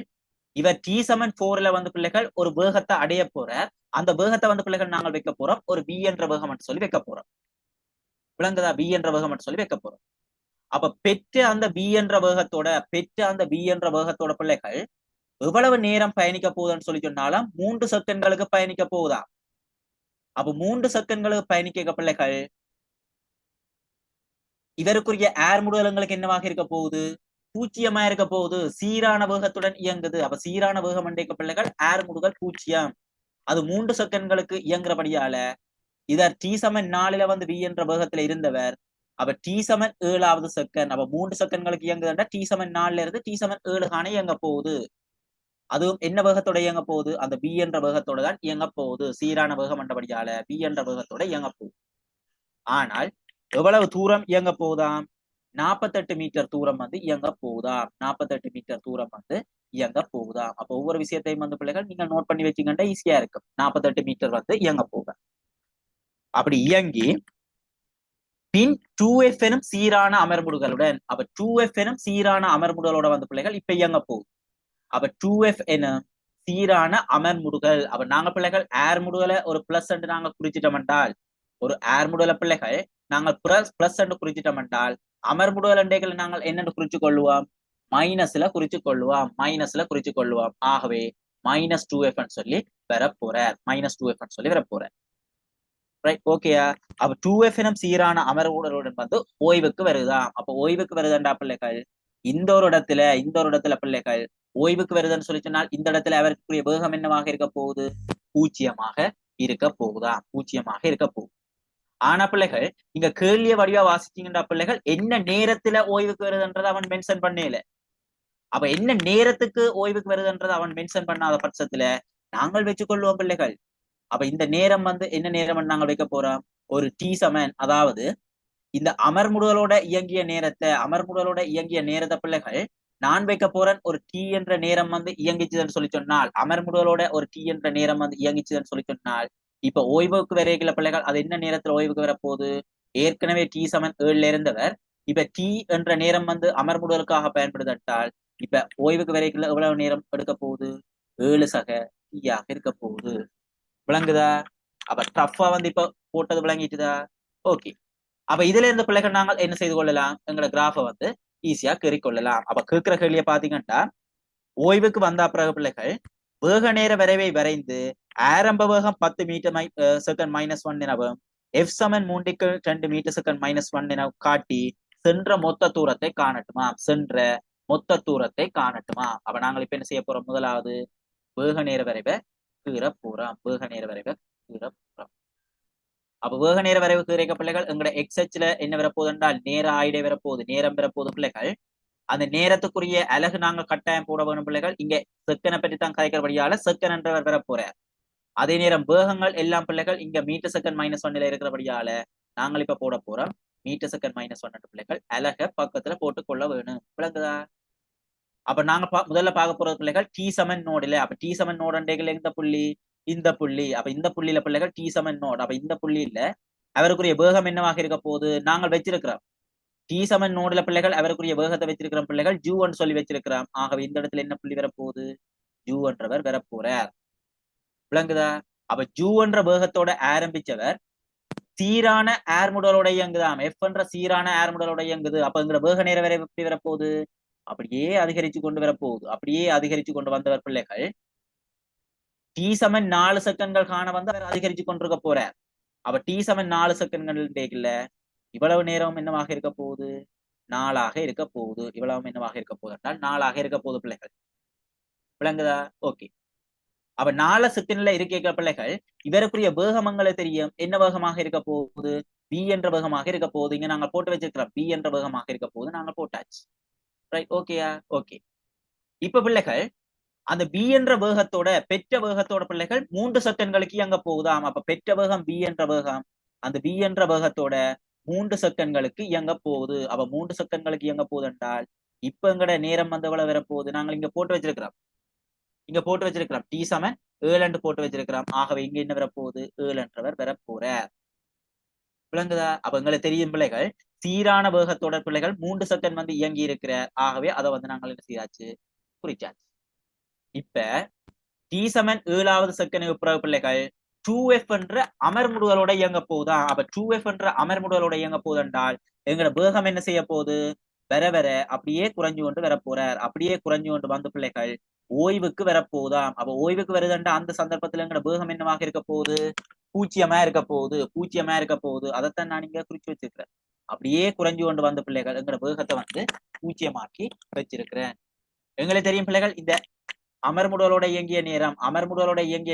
இவர் T7 வந்து பிள்ளைகள் ஒரு வேகத்தை அடைய போற, அந்த வேகத்தை வந்து பிள்ளைகள் நாங்கள் வைக்க போறோம், ஒரு B என்ற வேகம் சொல்லி வைக்க போறோம். விளங்குதா? B என்ற வேகம் சொல்லி வைக்க போறோம். அப்ப பெற்ற அந்த B என்ற வேகத்தோட பிள்ளைகள் எவ்வளவு நேரம் பயணிக்க போகுதுன்னு சொல்லி சொன்னாலும் 3 செகண்ட்களுக்கு பயணிக்க போகுதா. அப்ப 3 செகண்ட்களுக்கு பயணிக்க பிள்ளைகள் இவருக்குரிய ஏர்முடலங்களுக்கு என்னவாக இருக்க போகுது? பூச்சியமா இருக்க போகுது. சீரான வேகத்துடன் இயங்குது. அப்ப சீரான வேகம் என்ற பிள்ளைகள் ஏர்முடுதல் பூச்சியம். அது 3 செகண்ட்களுக்கு இயங்குறபடியால இதர் T7 4 வந்து V என்ற வேகத்துல இருந்தவர், அப்ப T7 7வது செகண்ட், அப்ப 3 செகண்ட்களுக்கு இயங்குதுன்னா T7 4 இருந்து T7 7 காண இயங்க போகுது. அதுவும் என்ன வேகத்தோட இயங்க போகுது? அந்த B என்ற வேகத்தோட தான் இயங்க போகுது. சீரான வேகம் என்றபடியால B என்ற வேகத்தோட இயங்க போகுது. ஆனால் எவ்வளவு தூரம் இயங்க போகுதாம்? 48 மீட்டர் தூரம் வந்து இயங்க போகுதாம். 48 மீட்டர் தூரம் வந்து இயங்க போகுதாம். அப்ப ஒவ்வொரு விஷயத்தையும் வந்து பிள்ளைகள் நீங்க நோட் பண்ணி வச்சீங்கன்னா ஈஸியா இருக்கும். 48 மீட்டர் வந்து இயங்க போகுது. அப்படி இயங்கி பின் 2F எனும் சீரான அமர்முடுகளுடன், அப்ப 2F எனும் சீரான அமர்முடுகளோட வந்து பிள்ளைகள் இப்ப இயங்க போகுது. அப்ப 2F எனும் சீரான அமர்முடுகள், அப்ப நாங்க பிள்ளைகள் ஏர்முடுகளை ஒரு பிளஸ் என்று நாங்க குறிச்சிட்டோம் என்றால், ஒரு ஏர்முடுல பிள்ளைகள் நாங்கள் பிளஸ் என்று குறிச்சிட்டோம் என்றால், அமர்முடுகள் எண்டைகளை நாங்கள் என்னென்று குறிச்சு கொள்ளுவோம்? மைனஸ்ல குறிச்சு கொள்ளுவோம். ஆகவே -2F சொல்லி வரப்போறார். -2F சொல்லி வரப்போறார். ரைட், ஓகேயா? அப்ப 2F எனும் சீரான அமர்வுடன் வந்து ஓய்வுக்கு வருதாம். அப்ப ஓய்வுக்கு வருதுண்டா பிள்ளைகள், இந்த ஒரு இடத்துல பிள்ளைகள் ஓய்வுக்கு வருதுன்னு சொல்லி சொன்னால், இந்த இடத்துல அவருக்குரிய வேகம் என்னவாக இருக்க போகுது? பூஜ்ஜியமாக இருக்க போகுது. ஆனா பிள்ளைகள், இங்க கேள்விய வடிவா வாசிச்சீங்கடா பிள்ளைகள், என்ன நேரத்துல ஓய்வுக்கு வருதுன்றதை அவன் மென்ஷன் பண்ணல. அப்ப என்ன நேரத்துக்கு ஓய்வுக்கு வருதுன்றதை அவன் மென்ஷன் பண்ணாத பட்சத்துல நாங்கள் வச்சுக்கொள்வோம் பிள்ளைகள். அப்ப இந்த நேரம் வந்து என்ன நேரம் நாங்கள் வைக்க போறோம்? ஒரு T7, அதாவது இந்த அமர்முடுகளோட இயங்கிய நேரத்தை பிள்ளைகள் நான் வைக்க போறேன் ஒரு T என்ற நேரம் வந்து இயங்கிச்சுன்னு சொல்லி சொன்னால், அமர்முடுகளோட ஒரு T என்ற நேரம் வந்து இயங்கிச்சுன்னு சொல்லி சொன்னால், இப்ப ஓய்வுக்கு வரைகிற பிள்ளைகள் அது என்ன நேரத்துல ஓய்வுக்கு வர போகுது? ஏற்கனவே T7 7ல இருந்தவர் இப்ப T என்ற நேரம் வந்து அமர்முடுகளுக்காக பயன்படுத்தட்டால், இப்ப ஓய்வுக்கு வரைக்குள்ள எவ்வளவு நேரம் எடுக்க போகுது? 7 சக T இருக்க போகுது. விளங்குதா? அப்ப டஃபா வந்து இப்ப போட்டது விளங்கிட்டுதா? ஓகே. அப்ப இதுல இருந்து பிள்ளைகள் நாங்கள் என்ன செய்து கொள்ளலாம்? எங்களோட கிராஃபை வந்து ஈஸியா கொள்ளலாம். அப்ப கேட்கிற கேள்வியை பாத்தீங்கன்னா, ஓய்வுக்கு வந்த பிறகு பிள்ளைகள் வேக நேர வரைவை வரைந்து ஆரம்ப வேகம் 10 மீட்டர் செகண்ட் -1 எனவும் F சமன் 3 மீட்டர் செகண்ட் -1 என காட்டி சென்ற மொத்த தூரத்தை காணட்டுமா. அப்ப நாங்கள் இப்ப என்ன செய்ய போறோம்? முதலாவது வேக நேர வரைவை கீற போறோம். அப்ப வேக நேர வரைவு கீரைக்க பிள்ளைகள் எங்கட எக்ஸ்ல என்ன வரப்போகுது என்றால் நேர ஆயிடை வரப்போகுது, நேரம் வரப்போகுது பிள்ளைகள். அந்த நேரத்துக்குரிய அழகு நாங்க கட்டாயம் போட வேணும் பிள்ளைகள். இங்க செக்கனை பற்றி தான் கதைக்கிறபடியால செக்கன் என்றவர் வரப்போறார். அதே நேரம் வேகங்கள் எல்லாம் பிள்ளைகள் இங்க மீட்டர் செகண்ட் -1 இருக்கிறபடியால நாங்கள் இப்ப போட போறோம் மீட்டர் செகண்ட் -1 பிள்ளைகள் அழக பக்கத்துல போட்டுக்கொள்ள வேணும். விளங்குதா? அப்ப நாங்க முதல்ல பார்க்க போறது பிள்ளைகள் T7 நோடுல. அப்ப T7 நோடுல எந்த புள்ளி? இந்த புள்ளி. அப்ப இந்த புள்ளியில பிள்ளைகள் T7 நோடு. அப்ப இந்த புள்ளியில அவருக்குரிய வேகம் என்னவாக இருக்க போகுது? நாங்கள் வச்சிருக்கிறோம் T7 நோடுல பிள்ளைகள் அவருக்குரிய வேகத்தை வச்சிருக்கிற பிள்ளைகள் ஜூன்னு சொல்லி வச்சிருக்கிறோம். ஆகவே இந்த இடத்துல என்ன புள்ளி வரப்போகுது? ஜூ என்றவர் வரப்போறார். விளங்குதா? அப்ப ஜூ என்ற வேகத்தோட ஆரம்பிச்சவர் சீரான ஏர்முடலோட இயங்குதாம். எஃப் என்ற சீரான ஏர்முடலோட இயங்குது. அப்ப எங்கிற வேக நேர வரை எப்படி வரப்போகுது? அப்படியே அதிகரிச்சு கொண்டு வரப்போகுது. அப்படியே அதிகரிச்சு கொண்டு வந்தவர் பிள்ளைகள் T7 4 செகண்ட்கள் காண வந்து அவர் அதிகரிச்சு கொண்டிருக்க போறார். அப்ப T7 4 செகண்ட்கள் இவ்வளவு நேரம் என்னவாக இருக்க போகுது? 4ஆக இருக்க போகுது. இவ்வளவு என்னவாக இருக்க போகுது என்றால் 4ஆக இருக்க போகுது பிள்ளைகள். விளங்குதா? ஓகே. அப்ப 4 செகண்ட்ல இருக்க பிள்ளைகள் இவருக்குரிய வேகமங்களை தெரியும். என்ன வேகமாக இருக்க போகுது? B என்ற வேகமாக இருக்க போகுது. இங்க நாங்க போட்டு வச்சிருக்கிறோம் B என்ற வேகமாக இருக்க போகுது. நாங்க போட்டாச்சு. ரைட், ஓகேயா? ஓகே. இப்ப பிள்ளைகள் அந்த B என்ற வேகத்தோட பெற்ற வேகத்தோட பிள்ளைகள் 3 செகண்ட்களுக்கு அங்க போகுதாம். அப்ப பெற்ற வேகம் B என்ற வேகம் அந்த B என்ற வேகத்தோட 3 செகண்ட்களுக்கு இயங்க போகுது. அப்ப 3 செகண்ட்களுக்கு இயங்க போகுது என்றால் இப்ப எங்கட நேரம் வந்து எவ்வளவு வரப்போகுது? நாங்கள் இங்க போட்டு வச்சிருக்கிறோம். இங்க போட்டு வச்சிருக்கிறோம் T7 7 போட்டு வச்சிருக்கிறோம். ஆகவே இங்க என்ன வரப்போகுது? 7 என்றவர் வரப்போறார். விளங்குதா? அப்ப எங்களுக்கு தெரியும் பிள்ளைகள் சீரான வேகத்தோட பிள்ளைகள் 3 செகண்ட் வந்து இயங்கி இருக்கிறார். ஆகவே அதை வந்து நாங்கள் என்ன செய்யாச்சு? குறிச்சாச்சு. இப்ப T7 7வது செகண்ட் பிறகு பிள்ளைகள் 2F என்ற அமர்முடுதலோட இயங்க போகுதா? அப்ப 2F என்ற அமர்முடுதலோட இயங்க போகுது என்றால் எங்களோட வேகம் என்ன செய்ய போகுது? வர வர அப்படியே குறைஞ்சு கொண்டு வரப்போறார். அப்படியே குறைஞ்சு கொண்டு வந்த பிள்ளைகள் ஓய்வுக்கு வரப்போகுதாம். அப்ப ஓய்வுக்கு வருதுன்ற அந்த சந்தர்ப்பத்துல எங்களோட வேகம் என்னவாக இருக்க போகுது? பூஜ்ஜியமா இருக்க போகுது. பூஜ்ஜியமா இருக்க போகுது. அதைத்தான் நான் இங்க குறிச்சு வச்சிருக்கிறேன். அப்படியே குறைஞ்சு கொண்டு வந்த பிள்ளைகள் எங்களோட வேகத்தை வந்து பூஜ்ஜியமாக்கி வச்சிருக்கிறேன். எங்களுக்கு தெரியும் பிள்ளைகள் இந்த அமர்முடலோட இயங்கிய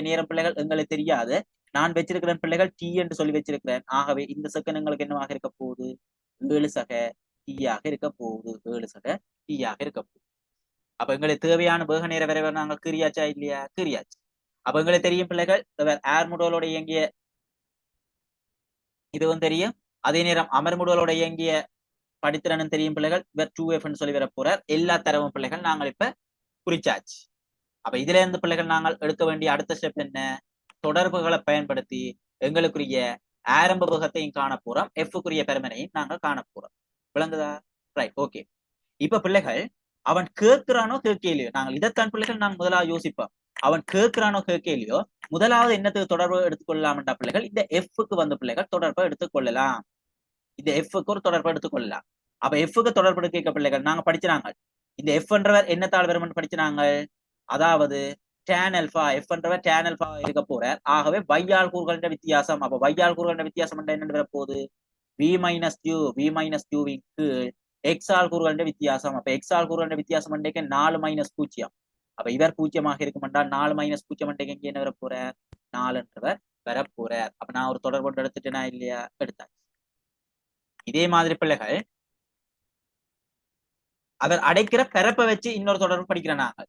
நேரம் பிள்ளைகள் எங்களுக்கு தெரியாது. நான் வச்சிருக்கிறேன் பிள்ளைகள் T என்று சொல்லி வச்சிருக்கிறேன். ஆகவே இந்த செகண்ட் எங்களுக்கு என்னவாக இருக்க போகுது? 7 சக T ஆக இருக்க போகுது. 7 சக T ஆக இருக்க போகுது. அப்ப எங்களுக்கு தேவையான வேக நேர வரைவை நாங்கள் கிரியாச்சா இல்லையா? கிரியாச்சு. அப்ப எங்களுக்கு தெரியும் பிள்ளைகள் ஏர்முடலோட இயங்கிய இதுவும் தெரியும். அதே நேரம் அமர்முடலோட இயங்கிய படித்திறனும் தெரியும் பிள்ளைகள். இவர் 2F சொல்லி வர போறார். எல்லா தரவும் பிள்ளைகள் நாங்கள் இப்ப குறிச்சாச்சு. அப்ப இதுல இருந்து பிள்ளைகள் நாங்கள் எடுக்க வேண்டிய அடுத்த ஸ்டெப் என்ன? தொடர்புகளை பயன்படுத்தி எங்களுக்குரிய ஆரம்ப வேகத்தையும் காண போறோம். எஃப்க்குரிய பெருமனையும் நாங்கள் காண போறோம். விளங்குதா? Right, okay. இப்ப பிள்ளைகள் அவன் கேட்கிறானோ கேட்கலையோ, நாங்கள் இதைத்தான் பிள்ளைகள் நாங்கள் முதலாவது யோசிப்போம். அவன் கேட்கிறானோ கேட்கலையோ முதலாவது என்னத்துக்கு தொடர்பு எடுத்துக்கொள்ளலாம்டா பிள்ளைகள்? இந்த எஃப்க்கு வந்து பிள்ளைகள் தொடர்பை எடுத்துக்கொள்ளலாம். இந்த எஃப்க்கு ஒரு தொடர்பை எடுத்துக்கொள்ளலாம். அப்ப எஃப்க்கு தொடர்பு எடுக்க பிள்ளைகள் நாங்க படிச்சாங்க. இந்த எஃப் என்றவர் என்னத்தால் வரும்னு படிச்சாங்க. அதாவது tan alpha f என்றவர் tan alpha இருக்க போறார். ஆகவே வையால் கூறுகளின் வித்தியாசம். அப்ப வையால் கூறுகளின் வித்தியாசம் என்னன்னு வரப்போகுது? v minus u வின் கீழ் x ஆல் கூறுகளின் வித்தியாசம். அப்ப x ஆல் கூறுகளின் வித்தியாசம் அண்டைக்கு 4 மைனஸ் 0. அப்ப இவர் 0ஆக இருக்கும் என்றால் 4 மைனஸ் 0 அண்டைக்கு இங்க என்ன வரப்போறார்? 4 என்றவர் வரப்போறார். அப்ப நான் ஒரு தொடர்பு எடுத்துட்டேனா இல்லையா? எடுத்தாச்சு. இதே மாதிரி பிள்ளைகள் அவர் அடைக்கிற பிறப்பை வச்சு இன்னொரு தொடர்பு படிக்கிறேன் நாங்கள்.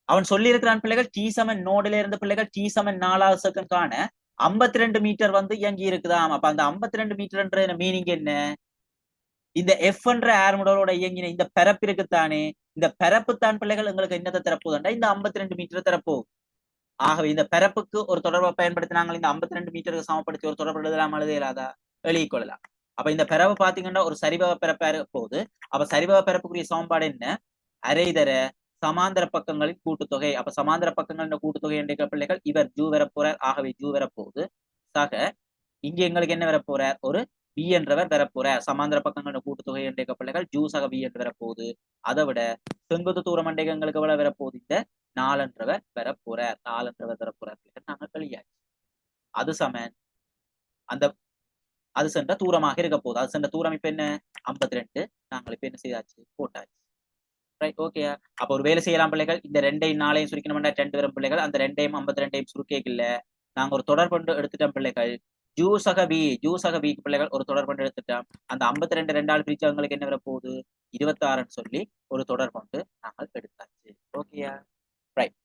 அவன் சொல்லி இருக்கிறான் பிள்ளைகள் T7 நோடுல இருந்த பிள்ளைகள் T7 4வது செகண்ட் காண 52 மீட்டர் வந்து இயங்கி இருக்குதாம். அப்ப அந்த 52 மீட்டர்ன்ற மீனிங் என்ன? இந்த F என்ற ஏர்முடலோட இயங்கின இந்த பரப்பு இருக்குத்தானே, இந்த பரப்பு தான் பிள்ளைகள் எங்களுக்கு என்னத்தை தரப்போகுதுண்டா? இந்த 52 மீட்டர் தரப்போகுது. ஆகவே இந்த பரப்புக்கு ஒரு தொடர்பை பயன்படுத்தி நாங்கள் இந்த 52 மீட்டருக்கு சமப்படுத்தி ஒரு தொடர்பு எழுதலாம், எழுதலாதா? எழுதிக் கொள்ளலாம். அப்ப இந்த பரப்பு பாத்தீங்கன்னா ஒரு சரிபக பரப்பா போகுது. அப்ப சரிபக பரப்புக்குரிய சமன்பாடு என்ன? அரைதர சமாந்தர பக்கங்களின் கூட்டுத்தொகை. அப்ப சமாந்தர பக்கங்களின் கூட்டுத்தொகை என்ற பிள்ளைகள் இவர் ஜூ வரப்போறார். ஆகவே ஜூ வரப்போகுது. சக இங்க எங்களுக்கு என்ன வரப்போறார்? ஒரு B என்றவர் வரப்போறார். சமாந்தர பக்கங்களின் கூட்டுத்தொகை என்ற பிள்ளைகள் ஜூ சக B என்று வரப்போகுது. அதை விட செங்குத்து தூரம் அண்டைக்கு எங்களுக்கு எவ்வளவு வரப்போகுது? இந்த 4 என்றவர் வரப்போறார். 4 என்றவர் வரப்போறார். நாங்க கழியாச்சு. அது சமன் அந்த அது சென்ற தூரமாக இருக்க போகுது. அது சென்ற தூரம் இப்ப என்ன? 52. நாங்கள் இப்ப என்ன செய்தாச்சு? போட்டாச்சு. Right, okay. அப்ப ஒரு வேலை செய்யலாம் பிள்ளைகள். இந்த 2 4 சுருக்கணும்னா 2 வரும் பிள்ளைகள். அந்த 2 52 சுருக்கே இல்ல. நாங்க ஒரு தொடர்பு எடுத்துட்டோம் பிள்ளைகள். ஜூ சக பி பிள்ளைகள் ஒரு தொடர்பு எடுத்துட்டோம். அந்த 52 2ஆல் பிரிச்சு அவங்களுக்கு என்ன வர போகுது? 26 சொல்லி ஒரு தொடர்பு நாங்கள் எடுத்தாச்சு. ஓகேயா? ரைட்.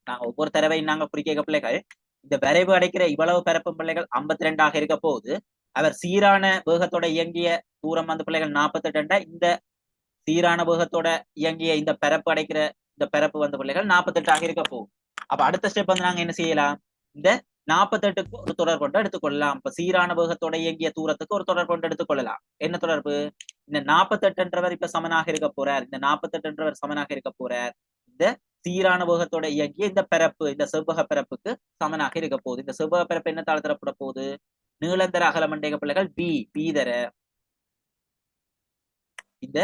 நாங்க ஒவ்வொரு தடவையும் நாங்க குறிக்க பிள்ளைகள் இந்த வரைவு அடைக்கிற இவ்வளவு பரப்பு பிள்ளைகள் 52 இருக்க போகுது. அவர் சீரான வேகத்தோட இயங்கிய தூரம் வந்து பிள்ளைகள் 48. இந்த சீரான வேகத்தோட இயங்கிய இந்த பரப்பு அடைக்கிற இந்த பரப்பு வந்து பிள்ளைகள் 48 இருக்க போகும். அப்ப அடுத்த ஸ்டெப் வந்து நாங்க என்ன செய்யலாம்? இந்த 48க்கு ஒரு தொடர் கொண்டு எடுத்துக்கொள்ளலாம். இப்ப சீரான வேகத்தோட இயங்கிய தூரத்துக்கு ஒரு தொடர் கொண்டு எடுத்துக்கொள்ளலாம். என்ன தொடர்பு? இந்த 48 இப்ப சமனாக இருக்க போறார். இந்த 48 சமனாக இருக்க போறார் இந்த சீரான வேகத்தோட இயங்கிய இந்த பரப்பு, இந்த செவ்வக பரப்புக்கு சமனாக இருக்க போகுது. இந்த செவ்வக பரப்பு என்ன தாழ் தரப்பட போகுது? நீளந்தர அகலமண்டேக பிள்ளைகள் பி தர இந்த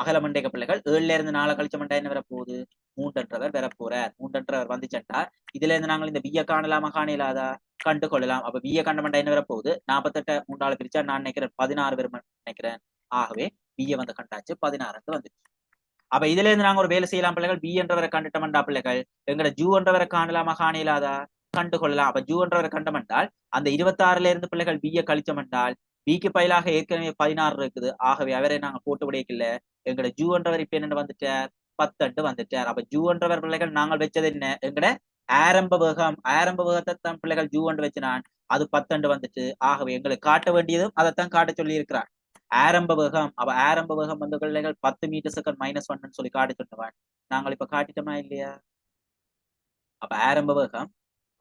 அகலமண்டேக பிள்ளைகள் 7ல இருந்து 4 கழிச்ச மண்டா என்ன வரப்போகுது? 3 வரப்போறார். 3 வந்துச்சண்டா இதுல இருந்து நாங்கள் இந்த பிய காணலாமா காணலாதா கண்டு கொள்ளலாம். அப்ப பிய கண்ட மண்டா என்ன வரப்போகுது? 48 3 பிரிச்சா நான் நினைக்கிறேன் 16 வரும் நினைக்கிறேன். ஆகவே பிய வந்து கண்டாச்சு 16 வந்துச்சு. அப்ப இதுல இருந்து நாங்க ஒரு வேலை செய்யலாம் பிள்ளைகள். பி என்றவரை கண்டுட்டோம்டா பிள்ளைகள் எங்கட ஜூ என்றவரை காணலாமா காணலாதா கண்டு கொள்ளலாம். அப்ப ஜூ என்றவரை கண்டமென்றால் அந்த 26ல இருந்து பிள்ளைகள் பிய கழிச்சமென்றால் பிக்கு பயிலாக ஏற்கனவே 16 இருக்குது. ஆகவே அவரை நாங்க போட்டு விடைக்கல. எங்கட ஜூ என்றவர் இப்ப என்ன வந்துட்டார்? 10 வந்துட்டார். அப்ப ஜூ என்றவர் பிள்ளைகள் நாங்கள் வச்சது என்ன? எங்கட ஆரம்ப வேகத்தை தான் பிள்ளைகள் ஜூ என்று வச்சினான். அது 10 வந்துட்டு. ஆகவே எங்களுக்கு காட்ட வேண்டியதும் அதைத்தான் காட்ட சொல்லி இருக்கிறான். ஆரம்ப வேகம். அப்ப ஆரம்ப வேகம் வந்து பிள்ளைகள் 10 மீட்டர் செகண்ட் -1 சொல்லி காட்டி சொன்னவன். நாங்கள் இப்ப காட்டிட்டோமா இல்லையா? அப்ப ஆரம்ப வேகம்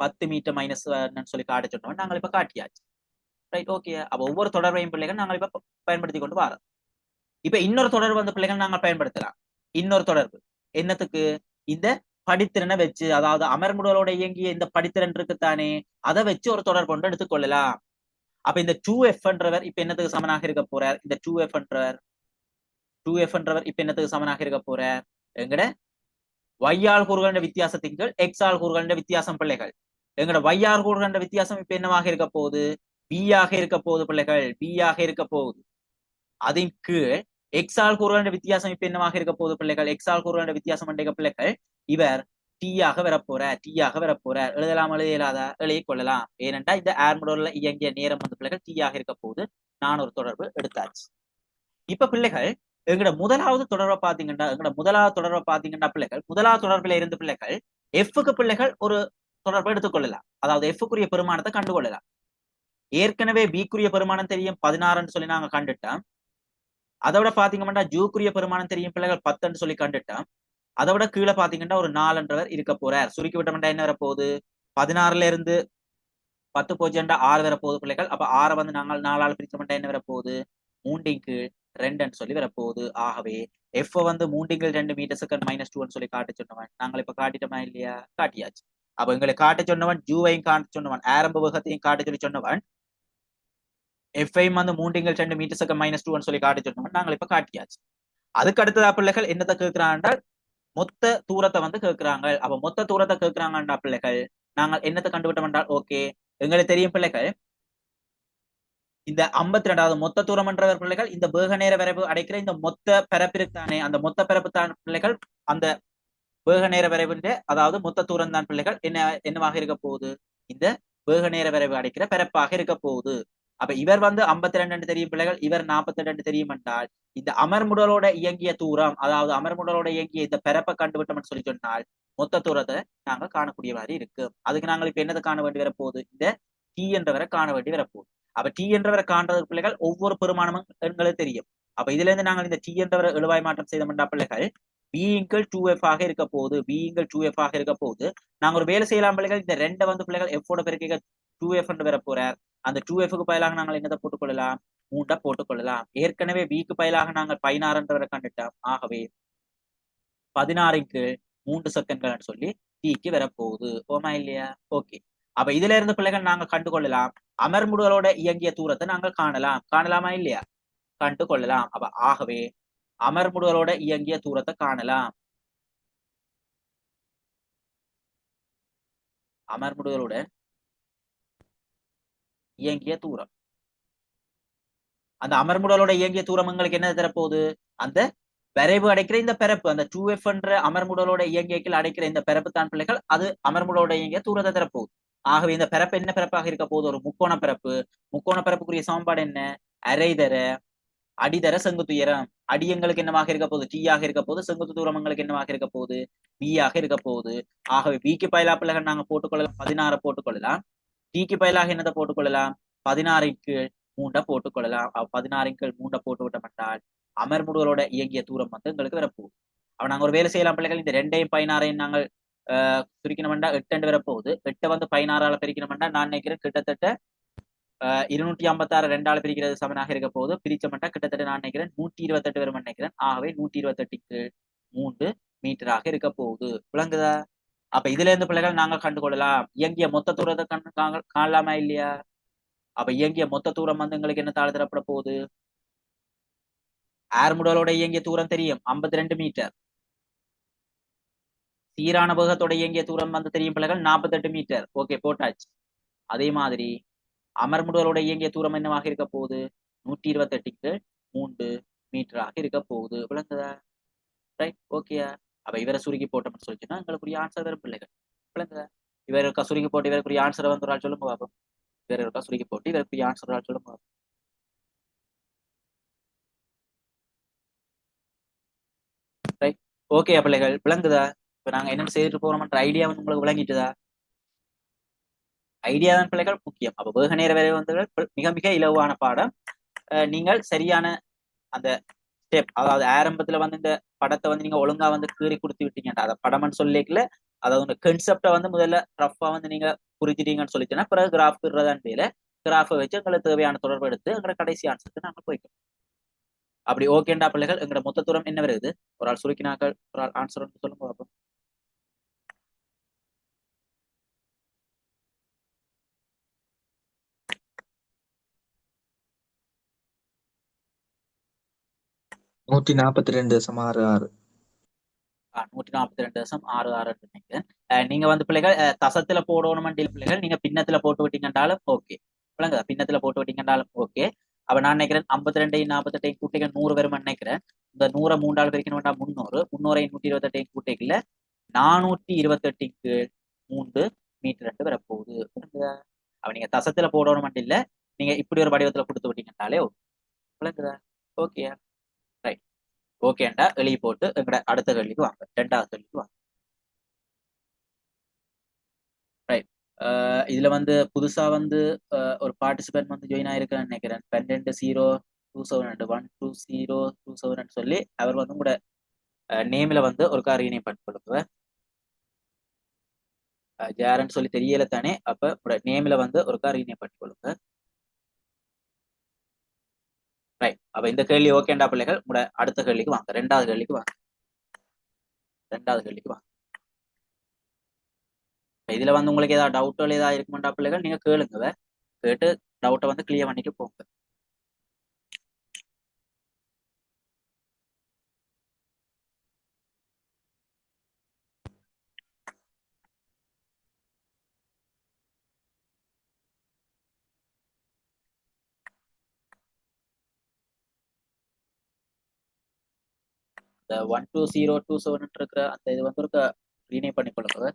10 மீட்டர் -1 சொல்லி காட்ட சொன்னவன் நாங்கள் இப்ப காட்டியாச்சு. Right, okay. அப்ப ஒவ்வொரு தொடர்பையும் பிள்ளைகள் நாங்கள் இப்ப பயன்படுத்தி கொண்டு வரோம். இப்ப இன்னொரு தொடர்பு வந்து பிள்ளைகள் நாங்கள் பயன்படுத்தலாம். இன்னொரு தொடர்பு என்னத்துக்கு? இந்த படித்திறனை வச்சு, அதாவது அமர்முடலோட இயங்கிய இந்த படித்திறன் இருக்குத்தானே, அதை வச்சு ஒரு தொடர்பு கொண்டு எடுத்துக்கொள்ளலாம். அப்ப இந்த 2F என்றவர் இப்ப என்னத்துக்கு சமனாக இருக்க போறார்? இந்த 2F என்றவர் இப்ப என்னத்துக்கு சமனாக இருக்க போறார்? எங்கட வையாள் கூறுகின்ற வித்தியாசத்தின் கீழ் எக்ஸால் கூறுகின்ற வித்தியாசம் பிள்ளைகள். எங்கட வையாள் கூறுகின்ற வித்தியாசம் இப்ப என்னவாக இருக்க போகுது? B ஆக இருக்க போகுது பிள்ளைகள். B ஆக இருக்க போகுது. அதன் கீழ் எக்ஸால் கூறுகின்ற வித்தியாசம் இப்ப என்னவாக இருக்க போகுது பிள்ளைகள்? எக்ஸால் கூறுகின்ற வித்தியாசம் என்ற பிள்ளைகள் இவர் T ஆக வரப்போறார். எழுதலாம் எழுதியலாதா? எழுதிக் கொள்ளலாம். ஏனென்றா இந்த ஆர்முடோல இயங்கிய நேரம் வந்து பிள்ளைகள் T ஆக இருக்க போகுது. நான் ஒரு தொடர்பு எடுத்தாச்சு. இப்ப பிள்ளைகள் எங்கட முதலாவது தொடர்பை பாத்தீங்கன்னா பிள்ளைகள் முதலாவது தொடர்பில இருந்து பிள்ளைகள் எஃப்க்கு பிள்ளைகள் ஒரு தொடர்பை எடுத்துக்கொள்ளலாம். அதாவது எஃப்க்குரிய பெருமானத்தை கண்டுகொள்ளலாம். ஏற்கனவே பிக்குரிய பெருமானம் தெரியும் 16 சொல்லி நாங்க கண்டுட்டோம். அதை விட பாத்தீங்கன்னா ஜூக்குரிய பெருமானம் தெரியும் பிள்ளைகள் 10 சொல்லி கண்டுட்டோம். அதை விட கீழே பாத்தீங்கன்னா ஒரு 4 இருக்க போறார். சுருக்கி விட்டோம்னா என்ன வரப்போகுது? 16ல இருந்து 10 போச்சு 6 வரப்போகுது பிள்ளைகள். அப்ப 6 வந்து நாங்கள் 4ஆல் பிரிச்சோம்னா என்ன வரப்போகுது? 3 2 சொல்லி வரப்போகுது. ஆகவே எஃப் வந்து 3 மீட்டர் செகண்ட் -2 சொல்லி காட்ட சொன்னவன். நாங்கள் இப்ப காட்டிட்டோமா இல்லையா? காட்டியாச்சு. அப்ப எங்களை காட்ட சொன்னவன் ஜூவையும் காட்ட சொன்னவன், ஆரம்ப வேகத்தையும் காட்ட சொல்லி சொன்னவன், எஃப்ஐயும் வந்து 3 மீட்டர் செகண்ட் -2 சொல்லி காட்ட சொன்னவன். நாங்கள் இப்ப காட்டியாச்சு. அதுக்கு அடுத்ததா பிள்ளைகள் என்னத்தை கேட்கிறான் என்றால் மொத்த தூரத்தை வந்து கேட்கிறாங்க. அப்ப மொத்த தூரத்தை கேட்கிறாங்கடா பிள்ளைகள் நாங்கள் என்னத்தை கண்டுவிட்டோம் என்றால், ஓகே எங்களுக்கு தெரியும் பிள்ளைகள் இந்த 52வது மொத்த தூரம் என்றவர் பிள்ளைகள் இந்த வேக நேர வரைவு அடைக்கிற இந்த மொத்த பரப்பிற்கு தானே, அந்த மொத்த பரப்பு தான் பிள்ளைகள் அந்த வேக நேர வரைவுன்ற அதாவது மொத்த தூரம் தான் பிள்ளைகள் என்னவாக இருக்க போகுது? இந்த வேக நேர வரைவு அடைக்கிற பரப்பாக இருக்க போகுது. அப்ப இவர் வந்து 52 தெரியும் பிள்ளைகள், இவர் 42 தெரியும் என்றால் இந்த அமர்முடலோட இயங்கிய தூரம், அதாவது அமர்முடலோட இயங்கிய இந்த பரப்பை கண்டுவிட்டோம்னு சொல்லி சொன்னால் மொத்த தூரத்தை நாங்க காணக்கூடிய மாதிரி இருக்கு. அதுக்கு நாங்கள் இப்ப என்னதை காண வேண்டி வரப்போகுது? இந்த T என்றவரை காண வேண்டி வரப்போகுது. அப்ப T என்றவரை காண்றது பிள்ளைகள் ஒவ்வொரு பெருமானமும் எங்களுக்கு தெரியும். அப்ப இதுல இருந்து நாங்கள் இந்த T என்றவரை எழுவாய் மாற்றம் செய்தோம்னா பிள்ளைகள் B = 2F ஆக இருக்க போகுது. B = 2F ஆக இருக்க போகுது. நாங்க ஒரு வேலை செய்யலாம் பிள்ளைகள். இந்த 2 வந்து பிள்ளைகள் F ஓட பெருக்க 2F என்று வர போறார். அந்த 2Fக்கு பதிலாக நாங்கள் என்னதை போட்டுக்கொள்ளலாம்? 3 போட்டுக்கொள்ளலாம். ஏற்கனவே Bக்கு பதிலாக நாங்கள் 16 என்றவரை கண்டுட்டோம். ஆகவே 16க்கு 3 செகண்ட்கள் சொல்லி Tக்கு வரப்போகுது. ஓமா இல்லையா? ஓகே. அப்ப இதுல இருந்து பிள்ளைகள் நாங்க கண்டுகொள்ளலாம் அமர்முடலோட இயங்கிய தூரத்தை நாங்கள் காணலாமா இல்லையா? கண்டு கொள்ளலாம். அப்ப ஆகவே அமர்முடலோட இயங்கிய தூரத்தை காணலாம். அமர்முடலோட இயங்கிய தூரம், அந்த அமர்முடலோட இயங்கிய தூரம் உங்களுக்கு என்ன தரப்போகுது? அந்த வரைவு அடைக்கிற இந்த பரப்பு, அந்த 2F என்ற அமர்முடலோட இயங்கியத்தில் அடைக்கிற இந்த பரப்பு தான் பிள்ளைகள் அது அமர்முடலோட இயங்கிய தூரத்தை தரப்போகுது. ஆகவே இந்த பரப்பு என்ன பரப்பாக இருக்க போகுது? ஒரு முக்கோண பரப்பு. முக்கோண பரப்புக்குரிய சமன்பாடு என்ன? அரை தர அடிதர செங்குத்து உயரம் அடி எங்களுக்கு என்னவாக இருக்க போகுது டி ஆக இருக்க போகுது செங்குத்து தூரம் எங்களுக்கு என்னவாக இருக்க போகுது பி ஆக இருக்க போகுது ஆகவே பிக்கு பயிலா பிள்ளைகள் நாங்க போட்டுக்கொள்ளலாம் 16 போட்டுக்கொள்ளலாம் டிக்கு பயிலாக என்னதை போட்டுக்கொள்ளலாம் 16 கீழ் 3 போட்டுக்கொள்ளலாம் 16 கீழ் 3 போட்டு விட்டோம் என்றால் அமர்முடுகளோட இயங்கிய தூரம் வந்து எங்களுக்கு வரப்போகுது அப்ப நாங்க ஒரு வேலை செய்யலாம் பிள்ளைகள் இந்த 2ஐயும் 16ஐயும் நாங்கள் பிரிக்கணும்டா 8 வரப்போகுது 8 வந்து 16ஆல பிரிக்கணும்டா நான் நினைக்கிறேன் கிட்டத்தட்ட 256 2ஆல பிரிக்கிறது சமனாக இருக்க போது பிரிச்சமண்டா கிட்டத்தட்ட நான் நினைக்கிறேன் 128 வரும் நினைக்கிறேன் ஆகவே 128க்கு 3 மீட்டராக இருக்க போகுது விளங்குதா அப்ப இதுல இருந்து பிள்ளைகள் நாங்கள் கண்டுகொள்ளலாம் இயங்கிய மொத்த தூரத்தை காணலாமா இல்லையா அப்ப இயங்கிய மொத்த தூரம் வந்து எங்களுக்கு என்ன தாழ் தரப்பட போகுது ஆர்முடலோட இயங்கிய தூரம் தெரியும் 52 மீட்டர் சீரான வேகத்தோட இயங்கிய தூரம் வந்து தெரியும் பிள்ளைகள் 48 மீட்டர் ஓகே போட்டாச்சு அதே மாதிரி அமர்முடுகளோட இயங்கிய தூரம் என்னவாக இருக்க போகுது 128க்கு 3 மீட்டராக இருக்க போகுது விளங்குதா ரைட் ஓகேயா அப்ப இவரை சுருக்கி போட்டோம்னு சொல்லிச்சுன்னா எங்களுக்குரிய ஆன்சர் வரும் பிள்ளைகள் விளங்குதா இவர் இருக்கா சுருக்கி போட்டு இவருக்குரிய ஆன்சர் வந்து ஒரு ஆள் சொல்லுங்க பாப்போம் இவர் இருக்கா சுருக்கி போட்டு இவருக்குரிய ஆன்சர் ஒரு ஆள் சொல்லுங்க பாப்போம் ரைட் ஓகே பிள்ளைகள் விளங்குதா இப்ப நாங்க என்ன செய்துட்டு போறோம்ன்ற ஐடியா வந்து உங்களுக்கு விளங்கிட்டுதா ஐடியா தான் பிள்ளைகள் முக்கியம் அப்ப வேக நேர வரை வந்து மிக மிக இலவான பாடம் நீங்கள் சரியான அந்த ஸ்டெப் அதாவது ஆரம்பத்துல வந்து இந்த படத்தை வந்து நீங்க ஒழுங்கா வந்து கீறி கொடுத்து விட்டீங்க அதை படம்னு சொல்லிக்கல அதாவது கன்செப்டை வந்து முதல்ல ரஃபா வந்து நீங்க புரிஞ்சிட்டீங்கன்னு சொல்லிச்சுன்னா பிறகு கிராஃப் கீறதான் வேலை கிராஃபை வச்சு எங்களுக்கு தேவையான தொடர்பு எடுத்து எங்களை கடைசி ஆன்சருக்கு நாங்க போய்க்கணும் அப்படி ஓகேண்டா பிள்ளைகள் எங்களோட மொத்த தூரம் என்ன வருது ஒரு ஆள் சுருக்கினாக்கள் ஒரு ஆள் ஆன்சர் சொல்லுங்க பார்ப்போம் 142.66. 142.66 நினைக்கிறேன் நீங்க வந்து பிள்ளைகள் தசத்துல போடணும்னு பிள்ளைகள் நீங்க பின்னத்துல போட்டு விட்டீங்கன்றாலும் ஓகே பிள்ளைங்க பின்னத்துல போட்டு விட்டீங்கன்றாலும் ஓகே அப்ப நான் நினைக்கிறேன் 52 48 கூட்டிகள் 100 வரும் நினைக்கிறேன் இந்த 100 3ஆல் பிரிக்கணும்னா 300 300 128 கூட்டிக்கல 428க்கு 3 மீட்டர் வரப்போகுது அப்ப நீங்க தசத்துல போடணும் இல்ல நீங்க இப்படி ஒரு வடிவத்துல கொடுத்து விட்டீங்கன்னாலே விளங்குதா ஓகே ரைட் ஓகேண்டா எழுதி போட்டு எங்கட அடுத்த கேள்விக்கு வாங்க 2வது கேள்விக்கு வாங்க ரைட் இதுல வந்து புதுசா வந்து ஒரு பார்ட்டிசிபென்ட் வந்து ஜாயின் ஆயிருக்கான்னு நினைக்கிறேன் 12/0/2002 சொல்லி அவர் வந்து உங்களோட நேம்ல வந்து ஒரு ரீநேம் பண்ணி கொடுக்குவ ஜாரன்னு சொல்லி தெரியல தானே அப்ப உங்களோட நேம்ல வந்து ஒரு ரீநேம் பண்ணி கொடுங்க ரைட் அப்ப இந்த கேள்வி ஓகேண்டா பிள்ளைகள் உங்களோட அடுத்த கேள்விக்கு வாங்க 2வது கேள்விக்கு வாங்க 2வது கேள்விக்கு வாங்க இதுல வந்து உங்களுக்கு ஏதாவது டவுட்டோ ஏதாவது இருக்குமாண்டா பிள்ளைகள் நீங்க கேளுங்க கேட்டு டவுட்டை வந்து கிளியர் பண்ணிட்டு போங்க இந்த 12027 இருக்கிற அந்த இது வந்து ஒரு ரீநேம் பண்ணி கொடுங்க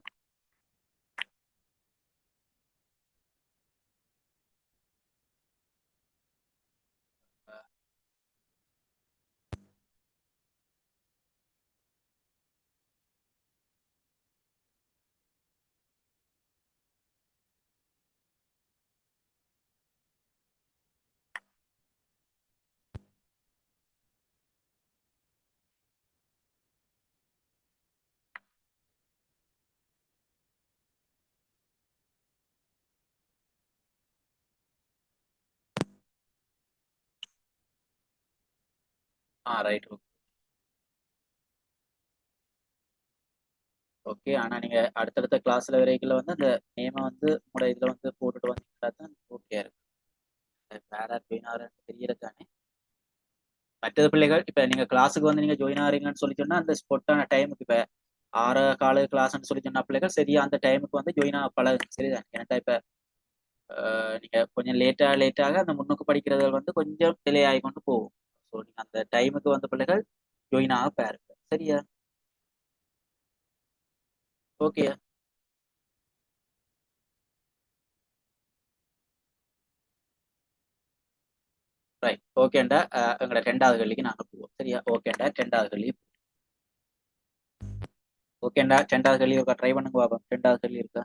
ரைட் ஓகே ஆனா நீங்க அடுத்தடுத்த கிளாஸ்ல வரைக்கும் வந்து அந்த நேமை வந்து உங்களோட இதுல வந்து போட்டுட்டு வந்தீங்கன்னா தான் ஓகே இருக்கு வேற ஜாயின் ஆகிறேன்னு தெரியல தானே மற்றது பிள்ளைகள் இப்ப நீங்க கிளாஸுக்கு வந்து நீங்க ஜாயின் ஆறீங்கன்னு சொல்லி சொன்னா அந்த ஸ்பொட்டான டைமுக்கு இப்ப 6 கால கிளாஸ்ன்னு சொல்லி சொன்ன பிள்ளைகள் சரியா அந்த டைமுக்கு வந்து ஜாயின் ஆக பழகுங்க சரிதான் ஏன்னா இப்ப நீங்க கொஞ்சம் லேட்டாக அந்த முன்னுக்கு படிக்கிறது வந்து கொஞ்சம் டிலே ஆகி கொண்டு போகும் ஸோ நீங்க அந்த டைமுக்கு வந்து பிள்ளைகள் ஜாயின் ஆக பாருங்க சரியா ஓகே ரைட் ஓகேண்டா. எங்களோட 2வது கேள்விக்கு நாங்க போவோம். சரியா? ஓகேண்டா. 2வது கேள்வி. ஓகேண்டா. 2வது கேள்வி இருக்கா? ட்ரை பண்ணுங்க பாப்போம். 2வது கேள்வி இருக்கா?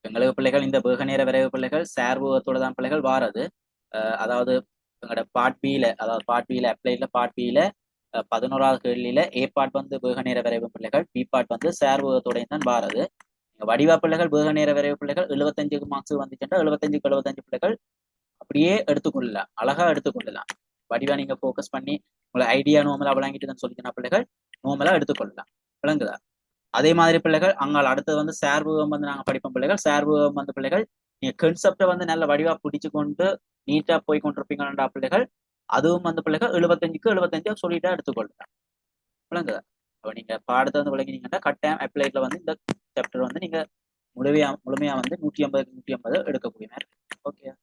எங்களுக்கு பிள்ளைகள் இந்த வேக நேர விரைவு பிள்ளைகள் சார்புவத்தோட தான் பிள்ளைகள் வாரது. அதாவது எங்களோட பார்ட் பியில, அதாவது பார்ட் பியில அப்ளைல பார்ட் பியில 11வது கேள்வியில ஏ பார்ட் வந்து வேக நேர விரைவு பிள்ளைகள், பி பார்ட் வந்து சார்புவத்தோடையும் தான் வாரது. வடிவா பிள்ளைகள் வேக நேர விரைவு பிள்ளைகள் 75 மார்க்ஸ் வந்துச்சுன்னா 75க்கு 75 பிள்ளைகள் அப்படியே எடுத்துக்கொள்ளலாம், அழகா எடுத்துக்கொள்ளலாம். வடிவா நீங்க ஃபோக்கஸ் பண்ணி உங்களை ஐடியா நோமலா விளங்கிட்டுன்னு சொல்லிச்சுன்னா பிள்ளைகள் நோமலா எடுத்துக்கொள்ளலாம். விளங்குதா? அதே மாதிரி பிள்ளைகள் அங்கால அடுத்தது வந்து சார்புவம் வந்து நாங்க படிப்போம் பிள்ளைகள். சார்புவம் வந்து பிள்ளைகள் நீங்க கான்செப்டை வந்து நல்ல வடிவா பிடிச்சு கொண்டு நீட்டா போய் கொண்டிருப்பீங்களா பிள்ளைகள், அதுவும் வந்து பிள்ளைகள் 75க்கு 75 சொல்லிட்டா எடுத்துக்கொள்ளலாம். விளங்குதா? அப்ப நீங்க பாடத்தை வந்து விளங்கினீங்கன்னா கட்டாயம் அப்ளைட்ல வந்து இந்த சாப்டர் வந்து நீங்க முழுமையா வந்து 150க்கு 150 எடுக்கக்கூடிய மாதிரி இருக்கு. ஓகே.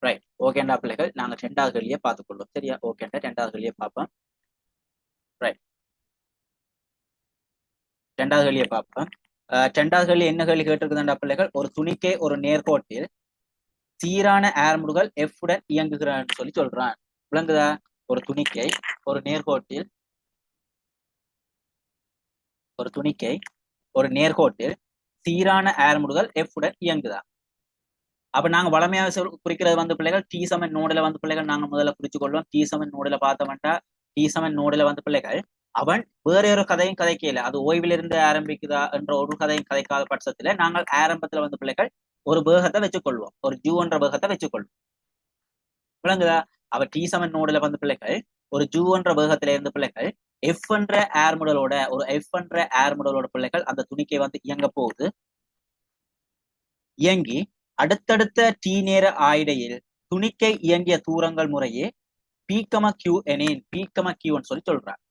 ரைட் ஓகேண்டா பிள்ளைகள், நாங்க 2வது கேள்வியை பார்த்துக்கொள்வோம். சரியா? ஓகேண்டா. 2வது கேள்வியை பார்ப்போம். ரைட் 2வது கேள்வியை பார்ப்போம். 2வது கேள்வி என்ன கேள்வி கேட்டிருக்குதுண்டா பிள்ளைகள், ஒரு துணிக்கை ஒரு நேர்கோட்டில் சீரான ஆர்முடுகள் எஃப் உடன் இயங்குகிறான்னு சொல்லி சொல்றான். விளங்குதா? ஒரு துணிக்கை ஒரு நேர்கோட்டில் ஒரு துணிக்கை ஒரு நேர்கோட்டில் சீரான ஆர்முடுகள் எஃப் உடன் இயங்குதா. அப்ப நாங்க வளமையாக குறிக்கிறது வந்து பிள்ளைகள் டி சமன் நோடுல வந்து பிள்ளைகள் நாங்க முதல்ல குறிச்சு கொள்வோம். டி சமன் நோடுல பார்த்தோம்டா, டி சமன் நோடுல வந்து பிள்ளைகள் அவன் வேற ஒரு கதையும் கதைக்கல, அது ஓய்விலிருந்து ஆரம்பிக்குதா என்ற ஒரு கதையும் கதைக்காத பட்சத்துல நாங்கள் ஆரம்பத்துல வந்து பிள்ளைகள் ஒரு வேகத்தை வச்சுக்கொள்வோம், ஒரு ஜூ என்ற வேகத்தை வச்சுக்கொள்வோம். விளங்குதா? அவ டி சமன் நோடுல வந்து பிள்ளைகள் ஒரு ஜூ என்ற வேகத்தில இருந்து பிள்ளைகள் எஃப் என்ற ஏர்முடலோட ஒரு எஃப் என்ற ஏர்முடலோட பிள்ளைகள் அந்த துணிக்கை வந்து இயங்க போகுது. இயங்கி அடுத்தடுத்த டி நேர ஆயிடையில் துணிக்கை இயங்கிய தூரங்கள் முறையே பீக்கம கியூ எனின் பீக்கம கியூன்னு சொல்லி சொல்றாங்க.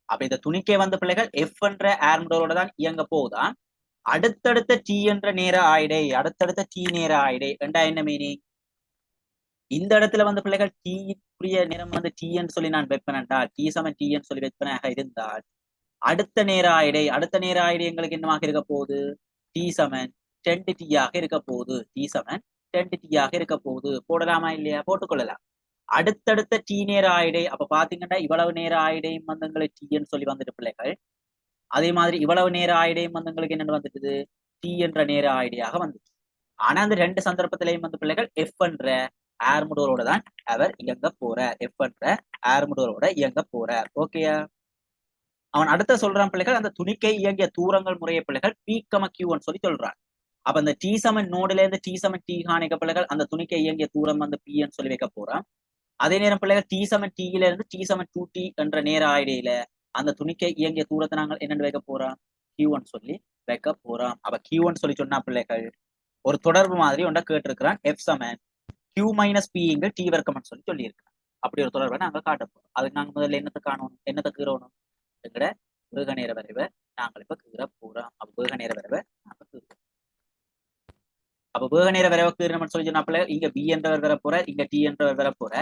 அப்ப இந்த துணிக்கை வந்து பிள்ளைகள் எஃப் என்ற ஏர்முடலோட தான் இயங்க போகுதான். அடுத்தடுத்த டி என்ற நேர ஆயிடை, அடுத்தடுத்த டி நேர ஆயிடை என்றா என்ன மீனிங்? இந்த இடத்துல வந்து பிள்ளைகள் டி புரிய நேரம் வந்து டின்னு சொல்லி நான் வைப்பேன்டா, டி சமன் டின்னு சொல்லி வைப்பனாக இருந்தால் அடுத்த நேர ஆயிடை எங்களுக்கு என்னமாக இருக்க போகுது? டி சமன் 10 டி இருக்க போகுது. டி சமன் 10 டி இருக்க போகுது. போடலாமா இல்லையா? போட்டுக்கொள்ளலாம். அடுத்தடுத்த டி நேர ஆயிடை, அப்ப பாத்தீங்கன்னா இவ்வளவு நேர ஆயிடையும் வந்து எங்களுக்கு டின்னு சொல்லி வந்துட்டு பிள்ளைகள், அதே மாதிரி இவ்வளவு நேர ஆயிடையும் வந்து எங்களுக்கு என்னென்னு வந்துட்டுது? டி என்ற நேர ஆயிடையாக வந்துச்சு. ஆனா அந்த 2 சந்தர்ப்பத்திலையும் வந்து பிள்ளைகள் எஃப் என்ற ஏர்முடோரோட தான் அவர் இயங்க போறார். எஃப் என்ற ஏர்முடோரோட இயங்க போறார். ஓகேயா? அவன் அடுத்த சொல்றான் பிள்ளைகள் அந்த துணிக்கை இயங்கிய தூரங்கள் முறைய பிள்ளைகள் பி கம கியூன்னு சொல்லி சொல்றான். அப்ப அந்த டி சமன் நோடுல இருந்து டி சமன் டி காணிக்க பிள்ளைகள் அந்த துணிக்கை இயங்கிய தூரம் வந்து பின்னு சொல்லி வைக்க போறான். அதே நேரம் பிள்ளைகள் டி சமன் டியில இருந்து டி சமன் 2t என்ற நேர ஆயிடையில அந்த துணிக்கை இயங்கிய தூரத்தை நாங்கள் என்னென்னு வைக்க போறோம்? கியூன்னு சொல்லி வைக்க போறோம். அப்ப கியூன்னு சொல்லி சொன்னா பிள்ளைகள் ஒரு தொடர்பு மாதிரி ஒன்றை கேட்டிருக்கிறான். எஃப் சமன் கியூ மைனஸ் பி இங்கு டி வர்க்கம்னு சொல்லி இருக்கிறான். அப்படி ஒரு தொடர்பை நாங்க காட்ட போறோம். அதுக்கு நாங்க முதல்ல என்னத்தை காணணும், என்னத்தை கீறணும்? எங்கட வேக நேர வரைவை நாங்கள் இப்ப கீற போறோம். அப்ப வேக நேர வரைவை நாங்க கீறோம். அப்ப வேக நேர வரைவை கீறணும்னு சொல்லி சொன்னா பிள்ளைகள் இங்க பி என்றவர் வர போற, இங்க டி என்றவர் வர போற.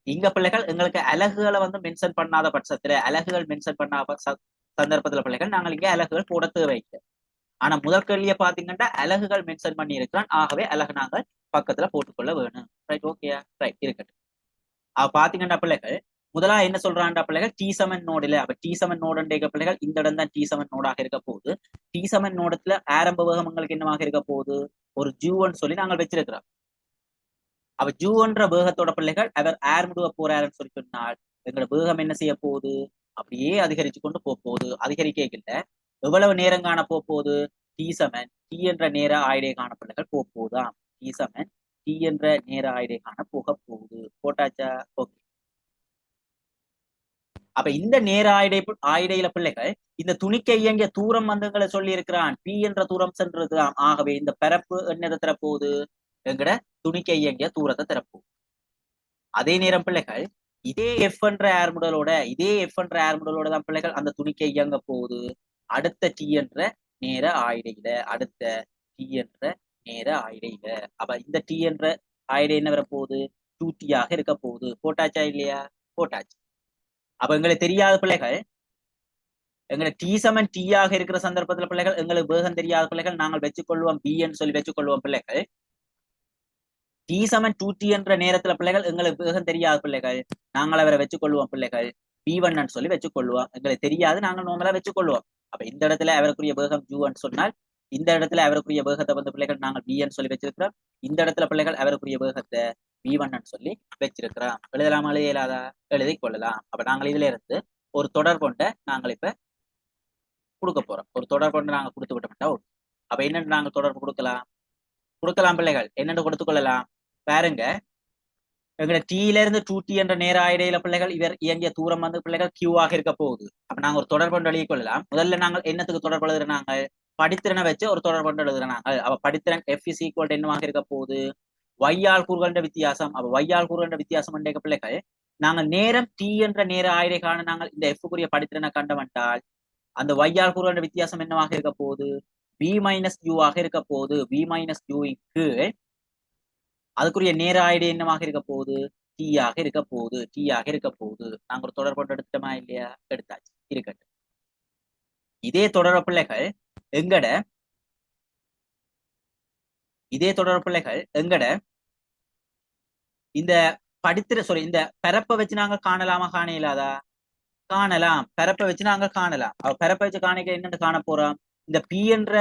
இங்க பிள்ளைகள் எங்களுக்கு அலகுகளை வந்து மென்ஷன் பண்ணாத பட்சத்துல, அலகுகள் மென்ஷன் பண்ணாத சந்தர்ப்பத்துல பிள்ளைகள் நாங்கள் இங்க அலகுகள் போட தேவையில்லை. ஆனா முதல் கேள்வியை பாத்தீங்கன்னா அலகுகள் மென்ஷன் பண்ணி இருக்கிறான். ஆகவே அலகு நாங்கள் பக்கத்துல போட்டுக்கொள்ள வேணும். ரைட் ஓகேயா? ரைட் இருக்கட்டும். அவ பாத்தீங்கன்னா பிள்ளைகள் முதலா என்ன சொல்றான்டா பிள்ளைகள் டி சமன் நோடுல, அப்ப டி சமன் நோடுன்ற பிள்ளைகள் இந்த இடம் தான் டி சமன் நோடாக இருக்க போகுது. டி சமன் நோடத்துல ஆரம்ப வேகம் எங்களுக்கு என்னவாக இருக்க போகுது? ஒரு ஜூன்னு சொல்லி நாங்கள் வச்சிருக்கிறோம். அவ ஜூன்ற வேகத்தோட பிள்ளைகள் அவர் ஏர்முடுவ போறாருன்னு சொல்லி சொன்னால் எங்களோட வேகம் என்ன செய்ய போகுது? அப்படியே அதிகரிச்சு கொண்டு போகுது. அதிகரிக்கல எவ்வளவு நேரம் காண போகுது? டி சமன் டி என்ற நேர ஆயிடை காண பிள்ளைகள் போகுதாம். டி சமன் டி என்ற நேர ஆயிடை காண போக போகுது. போட்டாச்சா? ஓகே. அப்ப இந்த நேர ஆயிடையில பிள்ளைகள் இந்த துணிக்கை இயங்கிய தூரம் வந்து சொல்லி இருக்கிறான். பி என்ற தூரம் சென்றிருக்கிறான். ஆகவே இந்த பரப்பு என்னதை தரப்போகுது? எங்கட துணிக்கை இயங்கிய தூரத்தை தரப்போகுது. அதே நேரம் பிள்ளைகள் இதே எஃப் என்ற ஏர்முடலோட தான் பிள்ளைகள் அந்த துணிக்கை இயங்க போகுது அடுத்த டி என்ற நேர ஆயிடையில, அடுத்த டி என்ற நேர ஆயிடையில. அப்ப இந்த டி என்ற ஆயிடை என்ன வரப்போகுது? 2t ஆக இருக்க போகுது. போட்டாச்சா இல்லையா? போட்டாச்சு. அப்ப எங்களுக்கு தெரியாத பிள்ளைகள், எங்களுக்கு டி சமன் டி ஆக இருக்கிற சந்தர்ப்பத்துல பிள்ளைகள், எங்களுக்கு வேகம் தெரியாத பிள்ளைகள் நாங்கள் வச்சுக்கொள்வோம் பி என்று சொல்லி வச்சுக்கொள்வோம் பிள்ளைகள். டி சமன் 2t என்ற நேரத்துல பிள்ளைகள், எங்களுக்கு வேகம் தெரியாத பிள்ளைகள், நாங்கள் அவரை வச்சுக்கொள்வோம் பிள்ளைகள் b1 சொல்லி வச்சுக்கொள்வோம். எங்களுக்கு தெரியாது, நாங்கள் நார்மலா வச்சுக்கொள்வோம். அப்ப இந்த இடத்துல அவருக்குரிய வேகம் u சொன்னால், இந்த இடத்துல அவருக்குரிய வேகத்தை வந்து பிள்ளைகள் நாங்கள் b சொல்லி வச்சிருக்கிறோம். இந்த இடத்துல பிள்ளைகள் அவருக்குரிய வேகத்தை b1 சொல்லி வச்சிருக்கிறோம். எழுதலாமா எழுதியலாதா? எழுதி கொள்ளலாம். அப்ப நாங்கள் இதுல இருந்து ஒரு தொடர் கொண்ட நாங்கள் இப்ப கொடுக்க போறோம். ஒரு தொடர் கொண்டு நாங்கள் கொடுத்து விட்டோம்டா. அப்ப என்னென்னு நாங்கள் தொடர்பு கொடுக்கலாம் பிள்ளைகள், என்னென்னு கொடுத்துக் கொள்ளலாம் பாருங்க. எங்க டீல இருந்து 2t என்ற நேர இடையில பிள்ளைகள் இவர் இயங்கிய தூரம் வந்து பிள்ளைகள் q ஆக இருக்க போகுது. அப்ப நாங்க ஒரு தொடர் கொண்டு எழுதிக் கொள்ளலாம். முதல்ல நாங்கள் என்னத்துக்கு தொடர்பு எழுதுறாங்க? படித்திறனை வச்சு ஒரு தொடர் கொண்டு எழுதுறாங்க. அப்ப படித்திறன் f is equal to என்னவாக இருக்க போகுது? y ஆல் கூறுகின்ற வித்தியாசம். அப்ப y ஆல் கூறுகின்ற வித்தியாசம் என்ற பிள்ளைகள், நாங்கள் நேரம் t என்ற நேர ஆயிடை காண நாங்கள் இந்த f குரிய படித்திறனை கண்டவென்றால், அந்த y ஆல் கூறுகின்ற வித்தியாசம் என்னவாக இருக்க போகுது? b மைனஸ் u ஆக இருக்க போகுது. b மைனஸ் u க்கு அதுக்குரிய நேர ஆயிடை என்னவாக இருக்க போகுது? டி ஆக இருக்க போகுது. டி ஆக இருக்க போகுது. நாங்க ஒரு தொடர் கொண்டு எடுத்துட்டோமா இல்லையா? எடுத்தாச்சு. இருக்கட்டும். இதே தொடர் பிள்ளைகள் எங்கட இந்த இந்த பரப்பை வச்சு நாங்க காணலாமா காண இயலாதா? காணலாம். பரப்பை வச்சு நாங்க காணலாம். பரப்பை வச்சு காணிக்க என்னன்னு காண போறோம்? இந்த பி என்ற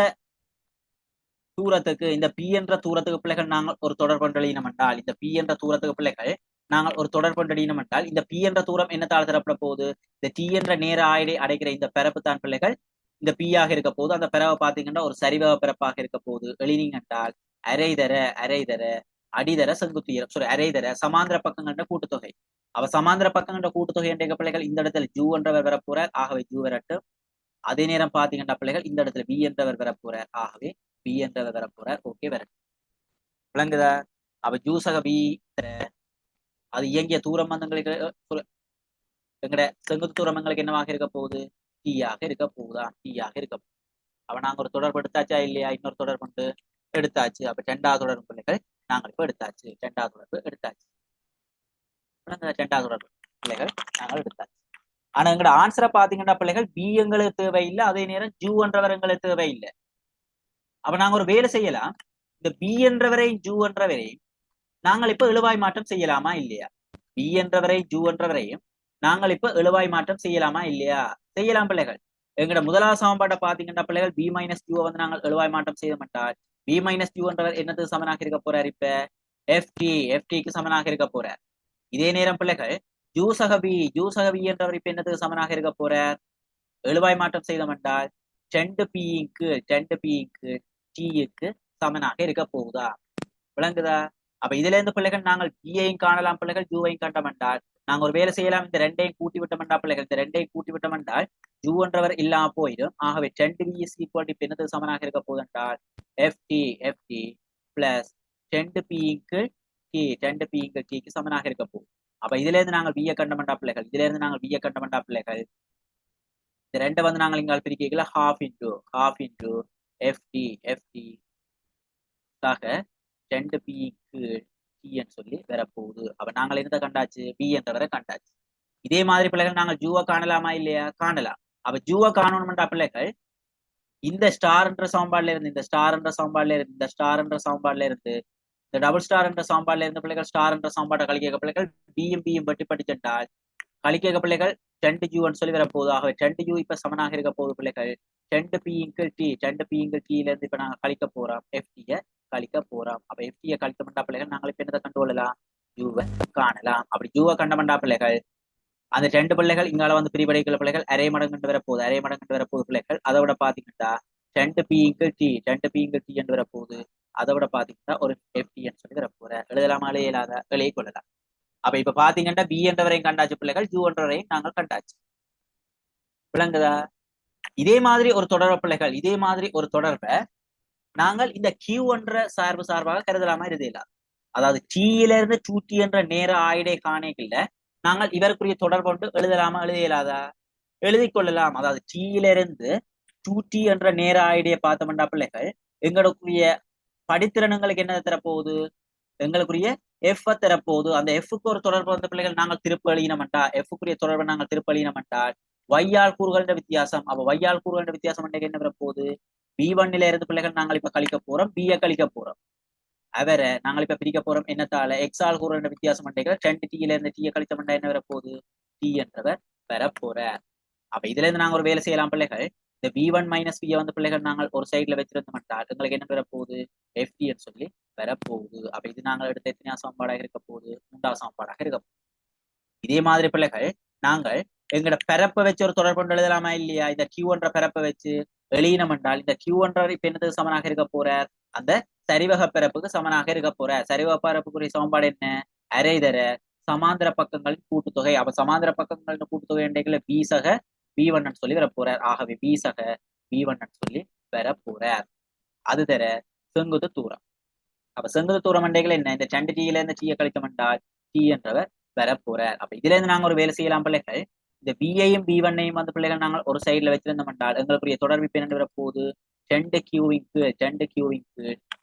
தூரத்துக்கு, இந்த பி என்ற தூரத்துக்கு பிள்ளைகள் நாங்கள் ஒரு தொடர் கொண்டு எழுதினோம் என்றால், இந்த பி என்ற தூரத்துக்கு பிள்ளைகள் நாங்கள் ஒரு தொடர் கொண்டு எழுதினோம் என்றால், இந்த பி என்ற தூரம் என்னத்தால் தரப்பட போகுது? இந்த டி என்ற நேர ஆயிடை அடைக்கிற இந்த பரப்பு தான் பிள்ளைகள் இந்த பி ஆக இருக்க போகுது. அந்த பரவை பாத்தீங்கன்னா ஒரு சரிவக பரப்பாக இருக்க போகுது. எழுதினீங்க என்றால் அரைதர அடிதர செங்குத்துயரம், அரைதர சமாந்திர பக்கங்கள்ட கூட்டுத்தொகை. அவ சமாந்திர பக்கங்கள்ட கூட்டுத்தொகை என்ற பிள்ளைகள் இந்த இடத்துல ஜூ என்றவர் வரப்போறார். ஆகவே ஜூ வரட்டும். அதே நேரம் பாத்தீங்கன்னா பிள்ளைகள் இந்த இடத்துல பி என்றவர் வரப்போறார். ஆகவே பி என்றவர் வரப்போறார். ஓகே, வரட்டும். விளங்குதா? அப்ப ஜூசக பி அது இயங்கிய தூரம் வந்து எங்கட செங்குத்து தூரம் எங்களுக்கு என்னவாக இருக்க போகுது? டி ஆக இருக்க போகுதா? டி ஆக இருக்க போகுது. அப்ப நாங்க ஒரு தொடர்பு எடுத்தாச்சா இல்லையா? இன்னொரு தொடர்பு கொண்டு எடுத்தாச்சு. அப்ப 2வது தொடர்பு பிள்ளைகள் நாங்கள் இப்ப எடுத்தாச்சு. 2வது தொடர்பு எடுத்தாச்சு. 2வது தொடர்பு பிள்ளைகள் நாங்கள் எடுத்தாச்சு. ஆனா எங்கட ஆன்சரை பாத்தீங்கன்னா பிள்ளைகள் பி எங்களுக்கு தேவையில்லை, அதே நேரம் ஜூ என்றவர் எங்களுக்கு தேவையில்லை. அப்ப நாங்க ஒரு வேலை செய்யலாம். இந்த பி என்றவரையும் ஜூ என்றவரையும் நாங்கள் இப்ப எழுவாய் மாற்றம் செய்யலாமா இல்லையா? பி என்றவரை ஜூ என்றவரையும் நாங்கள் இப்ப எழுவாய் மாற்றம் செய்யலாமா இல்லையா? செய்யலாம் பிள்ளைகள். எங்கட முதலாவது சமன்பாட்டை பாத்தீங்கன்னா பிள்ளைகள் பி மைனஸ் ஜூ வந்து நாங்கள் எழுவாய் மாற்றம் செய்ய மாட்டால், பி மைனஸ் ஜூ என்றவர் என்னத்துக்கு சமனாக இருக்க போறார்? இப்ப எஃப்டிக்கு சமனாக இருக்க போறார். இதே நேரம் பிள்ளைகள் ஜூசகபி என்றவர் இப்ப என்னத்துக்கு சமனாக இருக்க போறார்? எழுவாய் மாற்றம் செய்தோம்னால் 2p டீக்கு சமனாக இருக்க போகுதா? விளங்குதா? அப்ப இதுல இருந்து பிள்ளைகள் நாங்கள் பியையும் காணலாம் பிள்ளைகள், ஜூவையும் கண்டமென்றால் நாங்க ஒரு வேலை செய்யலாம். இந்த 2ஐயும் கூட்டி விட்டோம்டா பிள்ளைகள், இந்த 2ஐயும் கூட்டி விட்டோம்னால் ஜூ என்றவர் இல்லாம போயிடும். ஆகவே 2v is equal to என்னத்துக்கு சமனாக இருக்க போகுது என்றால் ft பிளஸ் 2p க்கு சமனாக இருக்க போகுது. அப்ப இதுல இருந்து நாங்கள் பிய கண்டமெண்டா பிள்ளைகள், இந்த 2 வந்து நாங்கள் இங்க பிரிக்கல half into ft ஆக 2p க்கு சொல்லி வரப்போகுது. அப்ப நாங்கள் என்னதை கண்டாச்சு? பி என்றவரை கண்டாச்சு. இதே மாதிரி பிள்ளைகள் நாங்கள் ஜூவை காணலாமா இல்லையா? காணலாம். அப்ப ஜூவை காணணும்டா பிள்ளைகள் இந்த ஸ்டார் என்ற சமன்பாடுல இருந்து, இந்த ஸ்டார் என்ற சமன்பாடுல இருந்து இந்த டபுள் ஸ்டார் என்ற சமன்பாடுல இருந்து பிள்ளைகள் ஸ்டார் என்ற சமன்பாட்டை கழிக்க பிள்ளைகள் பியும் பட்டி படிச்சுட்டால் கழிக்க பிள்ளைகள் 2u சொல்லி வரப்போகுது. ஆகவே 2u இப்ப சமனாக இருக்க போகுது பிள்ளைகள் 2p ல இருந்து இப்ப நாங்க கழிக்க போறோம், ft கழிக்க போறோம். அப்ப ft கழித்தமண்டா பிள்ளைகள் நாங்கள் இப்ப என்னதை கண்டுகொள்ளலாம்? ஜூவை காணலாம். அப்படி ஜூவை கண்டமண்டா பிள்ளைகள் அந்த 2 பிள்ளைகள் இங்கால வந்து பிரிவடைக்குள்ள பிள்ளைகள் அரை மடங்கு வரப்போகுது பிள்ளைகள். அதை விட பாத்தீங்கன்னா 2p என்று வரப்போகுது. அதை விட பாத்தீங்கன்னா ஒரு ft சொல்லி வரப்போற. எழுதலாமா இல்லாத எழுதி கொள்ளலாம். அப்ப இப்ப பாத்தீங்கன்னா பி என்றவரையும் கண்டாச்சு பிள்ளைகள், ஜூ என்றவரையும் நாங்கள் கண்டாச்சு. விளங்குதா? இதே மாதிரி ஒரு தொடர்பு பிள்ளைகள், இதே மாதிரி ஒரு தொடர்பை நாங்கள் இந்த கியூ என்ற சார்பாக கருதலாமா இருதலாம். அதாவது டீயில இருந்து 2t என்ற நேர ஆயிடை காணைகள்ல நாங்கள் இவருக்குரிய தொடர்பு கொண்டு எழுதலாமா எழுதியலாதா? எழுதி கொள்ளலாம். அதாவது டீயில இருந்து 2t என்ற நேர ஆயிடையை பார்த்தோம்டா பிள்ளைகள் எங்களுக்குரிய படித்திறன் எங்களுக்கு என்ன தரப்போகுது, எங்களுக்குரிய எஃப் தரப்போகுது. அந்த எஃப்க்கு ஒரு தொடர்பு வந்த பிள்ளைகள் நாங்கள் திருப்ப எழுதினோம்டா, எஃப்க்குரிய தொடர்பை நாங்கள் திருப்ப எழுதினோம்டால் வையால் கூறுகளின் வித்தியாசம். அப்ப வையால் கூறுகளின் வித்தியாசம் என்ன வரப்போகுது, B1 இருந்து பிள்ளைகள் நாங்கள் இப்ப கழிக்க போறோம், B கழிக்க போறோம். அவரை நாங்கள் இப்ப பிரிக்க போறோம் என்னத்தால, எக்ஸால் கூறுகளின் வித்தியாசம் பண்ணீங்க 2T இருந்து T கழிச்சோம்டா என்ன வரப்போகுது, T என்றவர் வரப்போற. அப்ப இதுல இருந்து நாங்க ஒரு வேலை செய்யலாம் பிள்ளைகள். இந்த V1 மைனஸ் V வந்து பிள்ளைகள் நாங்கள் ஒரு சைட்ல வச்சிருந்தோம்ட்டால் எங்களுக்கு என்ன வரப்போகுது, FT சொல்லி வரப்போகுது. அப்ப இது நாங்கள் எடுத்த எத்தனையா சமன்பாடாக இருக்க போகுது, 3வது சமன்பாடாக இருக்க போகுது. இதே மாதிரி பிள்ளைகள் நாங்கள் எங்களோட பரப்பை வச்சு ஒரு தொடர்பு கொண்டு எழுதலாமா இல்லையா, இந்த Q என்ற பரப்பை வச்சு எழுதினோம் என்றால் இந்த Q என்ற இப்ப என்னதுக்கு சமனாக இருக்க போறார், அந்த சரிவக பரப்புக்கு சமனாக இருக்க போறார். சரிவக பரப்புக்குரிய சமன்பாடு என்ன, அரை தர சமாந்திர பக்கங்களின் கூட்டுத்தொகை. அப்ப சமாந்திர பக்கங்களின் கூட்டுத்தொகை எண்டைகளை B சக B1 சொல்லி வர போறார். ஆகவே B சக B1 சொல்லி வர போறார். அது தர செங்குத்து தூரம். அப்ப செங்குத்து தூரம் எண்டைகள் என்ன, இந்த 2Tல இருந்து T கழித்தோம் என்றால் T என்றவர் வர போறார். அப்ப இதுல இருந்து நாங்க ஒரு வேலை செய்யலாம் பிள்ளைகள். இந்த B-ஐயும் B1-ஐயும் வந்து பிள்ளைகள் நாங்கள் ஒரு சைட்ல வச்சிருந்தோம் என்றால் எங்களுக்குரிய தொடர்பு இப்ப என்ன வர போகுது, 2Q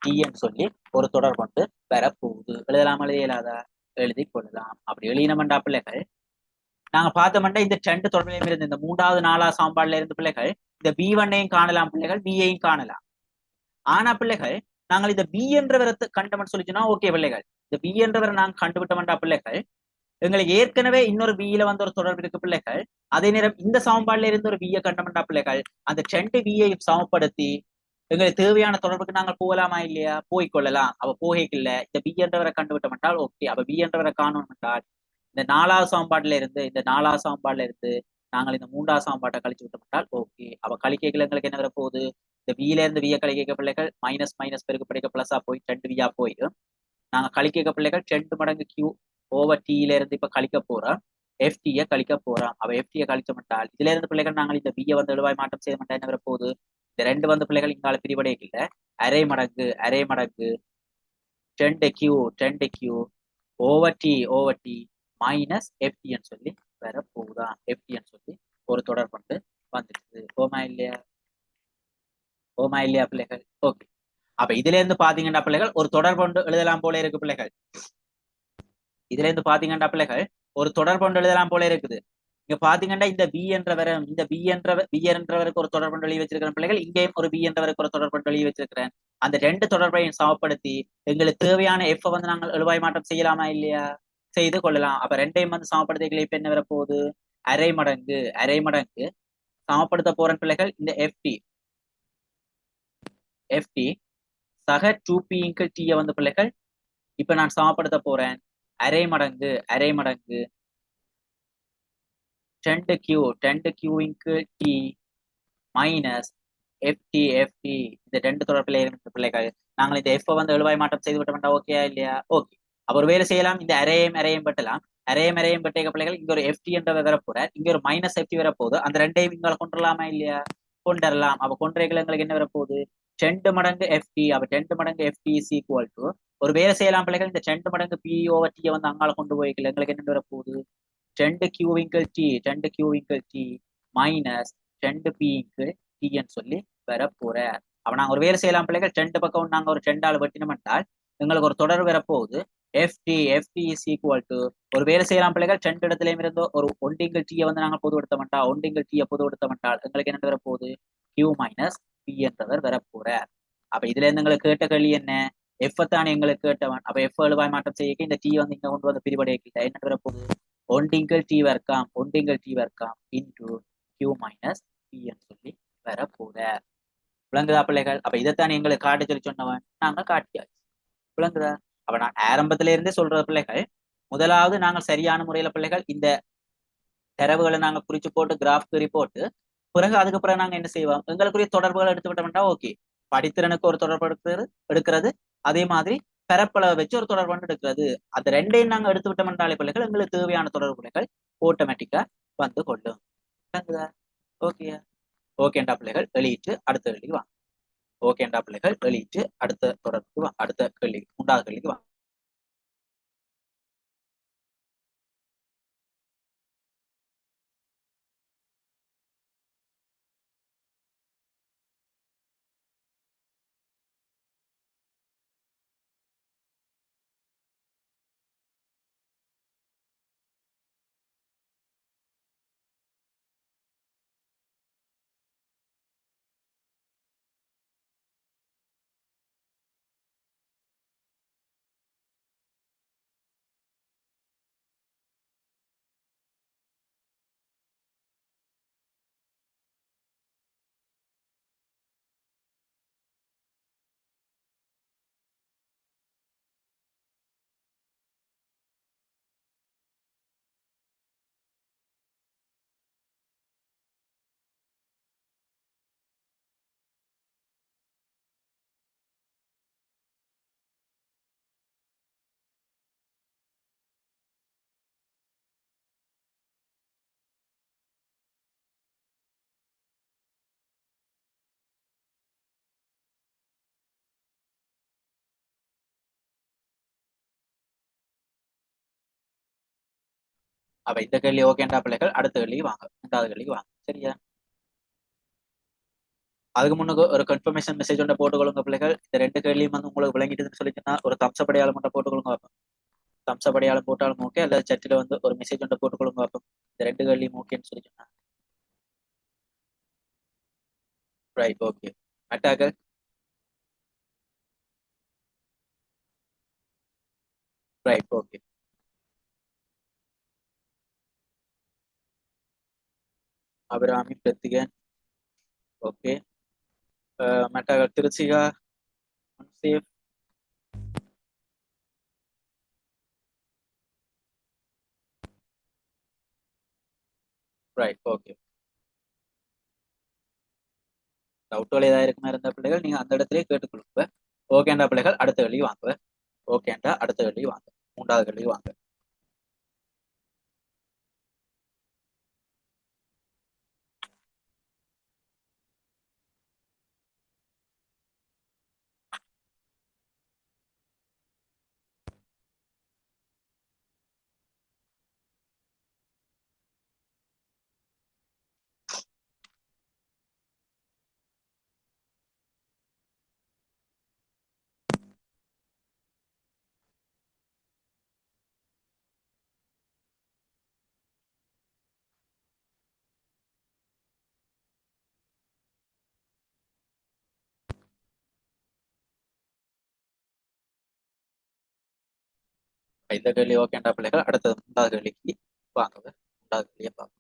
T சொல்லி ஒரு தொடர் கொண்டு வரப்போகுது. எழுதலாம் எழுதியலாதா, எழுதி கொள்ளலாம். அப்படி எழுதினோம்டா பிள்ளைகள் நாங்க பார்த்தோம்னா இந்த 2 தொடர்பிலையும் இருந்து இந்த 3வது 4வது சமன்பாடுல இருந்து பிள்ளைகள் இந்த B1-ஐயும் காணலாம் பிள்ளைகள், B-ஐயும் காணலாம். ஆனா பிள்ளைகள் நாங்கள் இந்த B என்றவரை கண்டோம்னு சொல்லிச்சுன்னா ஓகே பிள்ளைகள், இந்த B என்றவரை நாங்க கண்டுவிட்டோம்டா பிள்ளைகள் எங்களுக்கு ஏற்கனவே இன்னொரு B-ல வந்து ஒரு தொடர்பு இருக்கு பிள்ளைகள். அதே நேரம் இந்த சமன்பாடுல இருந்து ஒரு B-யை கண்டோம்டா பிள்ளைகள், அந்த 2 B-ஐயும் சமப்படுத்தி எங்களுக்கு தேவையான தொடர்புக்கு நாங்கள் போகலாமா இல்லையா, போய்கொள்ளலாம். அப்ப போகல இந்த B என்றவரை கண்டுவிட்டோம் என்றால் ஓகே. அப்ப B என்றவரை காணணும் என்றால் இந்த 4வது சமன்பாடுல இருந்து நாங்கள் இந்த 3வது சமன்பாட்டை கழிச்சு விட்டோம் என்றால் ஓகே. அப்ப கழிக்கைகள் எங்களுக்கு என்ன வர போகுது, இந்த B-ல இருந்து B கழிக்க பிள்ளைகள் மைனஸ் மைனஸ் பெருக்கு படிக்க பிளஸா போய் 2 B போயிடும். நாங்க கழிக்க பிள்ளைகள் 2 மடங்கு Q ஓவர் T-ல இருந்து இப்ப கழிக்க போறோம், FT கழிக்க போறோம். அவ FT கழிச்ச மாட்டால் இதுல இருந்து பிள்ளைகள் நாங்கள் இந்த B வந்து எழுவாய் மாற்றம் செய்ய மாட்டா என்ன வர போகுது, இந்த 2 வந்து பிள்ளைகள் இங்கால பிரிவடைய இல்ல, அரை மடங்கு 2Q over T minus FT சொல்லி வர போகுதான். FT சொல்லி ஒரு தொடர் கொண்டு வந்துருக்குது. ஓமா இல்லையா பிள்ளைகள், ஓகே. அப்ப இதுல இருந்து பாத்தீங்கன்னா பிள்ளைகள் ஒரு தொடர் கொண்டு எழுதலாம் போல இருக்கு பிள்ளைகள். இதுல இருந்து பாத்தீங்கன்னா பிள்ளைகள் ஒரு தொடர் கொண்டு எழுதலாம் போல இருக்குது. இங்க பாத்தீங்கன்னா இந்த B என்றவருக்கு ஒரு தொடர் கொண்டு எழுதி வச்சிருக்கிற பிள்ளைகள், இங்கேயும் ஒரு B என்றவருக்கு ஒரு தொடர் கொண்டு எழுதி வச்சிருக்கிறேன். அந்த 2 தொடர்பையும் சமப்படுத்தி எங்களுக்கு தேவையான F வந்து நாங்கள் எழுவாய் மாற்றம் செய்யலாமா இல்லையா, செய்து கொள்ளலாம். அப்ப 2ஐயும் வந்து சமப்படுத்திகளை இப்ப என்ன வரப்போகுது, அரை மடங்கு சமப்படுத்த போற பிள்ளைகள் இந்த FT சக 2P × T வந்து பிள்ளைகள் இப்ப நான் சமப்படுத்த போறேன். அரை மடங்கு 10Q × T மைனஸ் FT இந்த 2 தொடர்பில் இருந்த பிள்ளைகள் நாங்கள் இந்த F வந்து எழுவாய் மாற்றம் செய்து விட்டோம்டா ஓகே இல்லையா, ஓகே. அப்ப ஒரு வேலை செய்யலாம், இந்த அரையும் பட்டலாம். அரையும் பட்டிய பிள்ளைகள் இங்க ஒரு FT என்ற வரப்போற, இங்க ஒரு மைனஸ் FT வரப்போகுது. அந்த 2ஐயும் இங்க கொண்டுலாமா இல்லையா, கொண்டுடலாம். அப்ப கொன்றைகள் எங்களுக்கு என்ன வரப்போகுது, 2 மடங்கு FT. அப்ப 2 மடங்கு FT இஸ் ஈக்குவல் டு ஒரு வேலை செய்யலாம் பிள்ளைகள், இந்த 2 மடங்கு P ஓவர் T வந்து அங்கால கொண்டு போய்க்கல எங்களுக்கு என்ன வரப்போகுது, 2Q × T minus 2P × T சொல்லி வர போற. அப்ப நாங்க ஒரு வேலை செய்யலாம் பிள்ளைகள், 2 பக்கம் நாங்க ஒரு 2ஆல் வெட்டினோம் என்றால் எங்களுக்கு ஒரு தொடர் வரப்போகுது. FT இஸ் ஈக்குவல் டு ஒரு வேலை செய்யலாம் பிள்ளைகள், 2 இடத்துலயும் இருந்து ஒரு 1 × T வந்து நாங்க பொதுவெடுத்த மாட்டா, 1 × T பொதுவெடுத்த மாட்டால் எங்களுக்கு என்ன வரப்போகுது, Q மைனஸ் P என்றவர் வரப்போற. அப்ப இதுல இருந்து எங்களுக்கு கேட்ட கேள்வி என்ன, F தானே எங்களுக்கு கேட்டவன். அப்ப F எழுவாய் மாற்றம் செய்ய இந்த T வந்து இங்க கொண்டு வந்து பிரிவடைய என்ன வரப்போகுது, 1 × T வர்க்கம் இன்டு Q மைனஸ் P சொல்லி வரப்போற. விளங்குதா பிள்ளைகள். அப்ப இதைத்தான் எங்களுக்கு காட்ட சொல்லி சொன்னவன், நாங்க காட்டியாச்சு. விளங்குதா. அப்ப நான் ஆரம்பத்தில இருந்தே சொல்ற பிள்ளைகள், முதலாவது நாங்கள் சரியான முறையில பிள்ளைகள் இந்த தரவுகளை நாங்க குறிச்சு போட்டு கிராஃப்க்கு ரிப்போர்ட், பிறகு அதுக்கு பிறகு நாங்க என்ன செய்வோம், எங்களுக்குரிய தொடர்புகளை எடுத்து விட்டோம்னா ஓகே. படித்திறனுக்கு ஒரு தொடர்பு எடுக்கிறது, அதே மாதிரி பரப்பளவை வச்சு ஒரு தொடர்பு எடுக்கிறது. அந்த 2ஐயும் நாங்க எடுத்து விட்டோம்னாலே பிள்ளைகள் எங்களுக்கு தேவையான தொடர்புகள் ஆட்டோமேட்டிக்கா வந்து கொள்ளும். ஓகே ஓகேண்டா பிள்ளைகள், வெளியிட்டு அடுத்த கேள்விக்கு வாங்க. ஓகேண்டா பிள்ளைகள், வெளியிட்டு அடுத்த தொடர்புக்கு அடுத்த கேள்வி 3வது கேள்விக்கு வாங்க. அப்ப இந்த கேள்வி ஓகேண்டா பிள்ளைகள் அடுத்த கேள்வி வாங்க, 3வது கேள்வி வாங்க. சரியா? அதுக்கு முன்னுக்கு ஒரு கன்ஃபர்மேஷன் மெசேஜ் ஒன்று போட்டுக்கொள்ளுங்க பிள்ளைகள். இந்த 2 கேள்வியும் வந்து உங்களுக்கு விளங்கிட்டுன்னு சொல்லிச்சுன்னா ஒரு தம்சப் அடையாளம் மட்டும் போட்டுக்கொள்ளுங்க பார்ப்போம். தம்சப் அடையாளம் போட்டாலும் ஓகே, அல்லது சட்டில வந்து ஒரு மெசேஜ் ஒன்று போட்டுக்கொள்ளுங்க பார்ப்போம். இந்த 2 கேள்வியும் ஓகேன்னு சொல்லிச்சுன்னா ரைட், ஓகே. அட்டாக right, okay. Abirami Prathigan okay. மற்ற திருச்சிகா சேஃப் ரைட், ஓகே. டவுட்டுகள் ஏதாவது இருக்குமா இருந்த பிள்ளைகள் நீங்க அந்த இடத்திலே கேட்டுக்கொள்ளுங்க. ஓகேண்டா பிள்ளைகள் அடுத்த கேள்வி வாங்க. ஓகேண்டா அடுத்த கேள்வி வாங்க, 3வது கேள்வி வாங்க. இந்த கேள்வி ஓகேண்டா பிள்ளைகள் அடுத்தது 3வது கேள்விக்கு வாங்க. 3வது கேள்வியை பார்ப்போம்.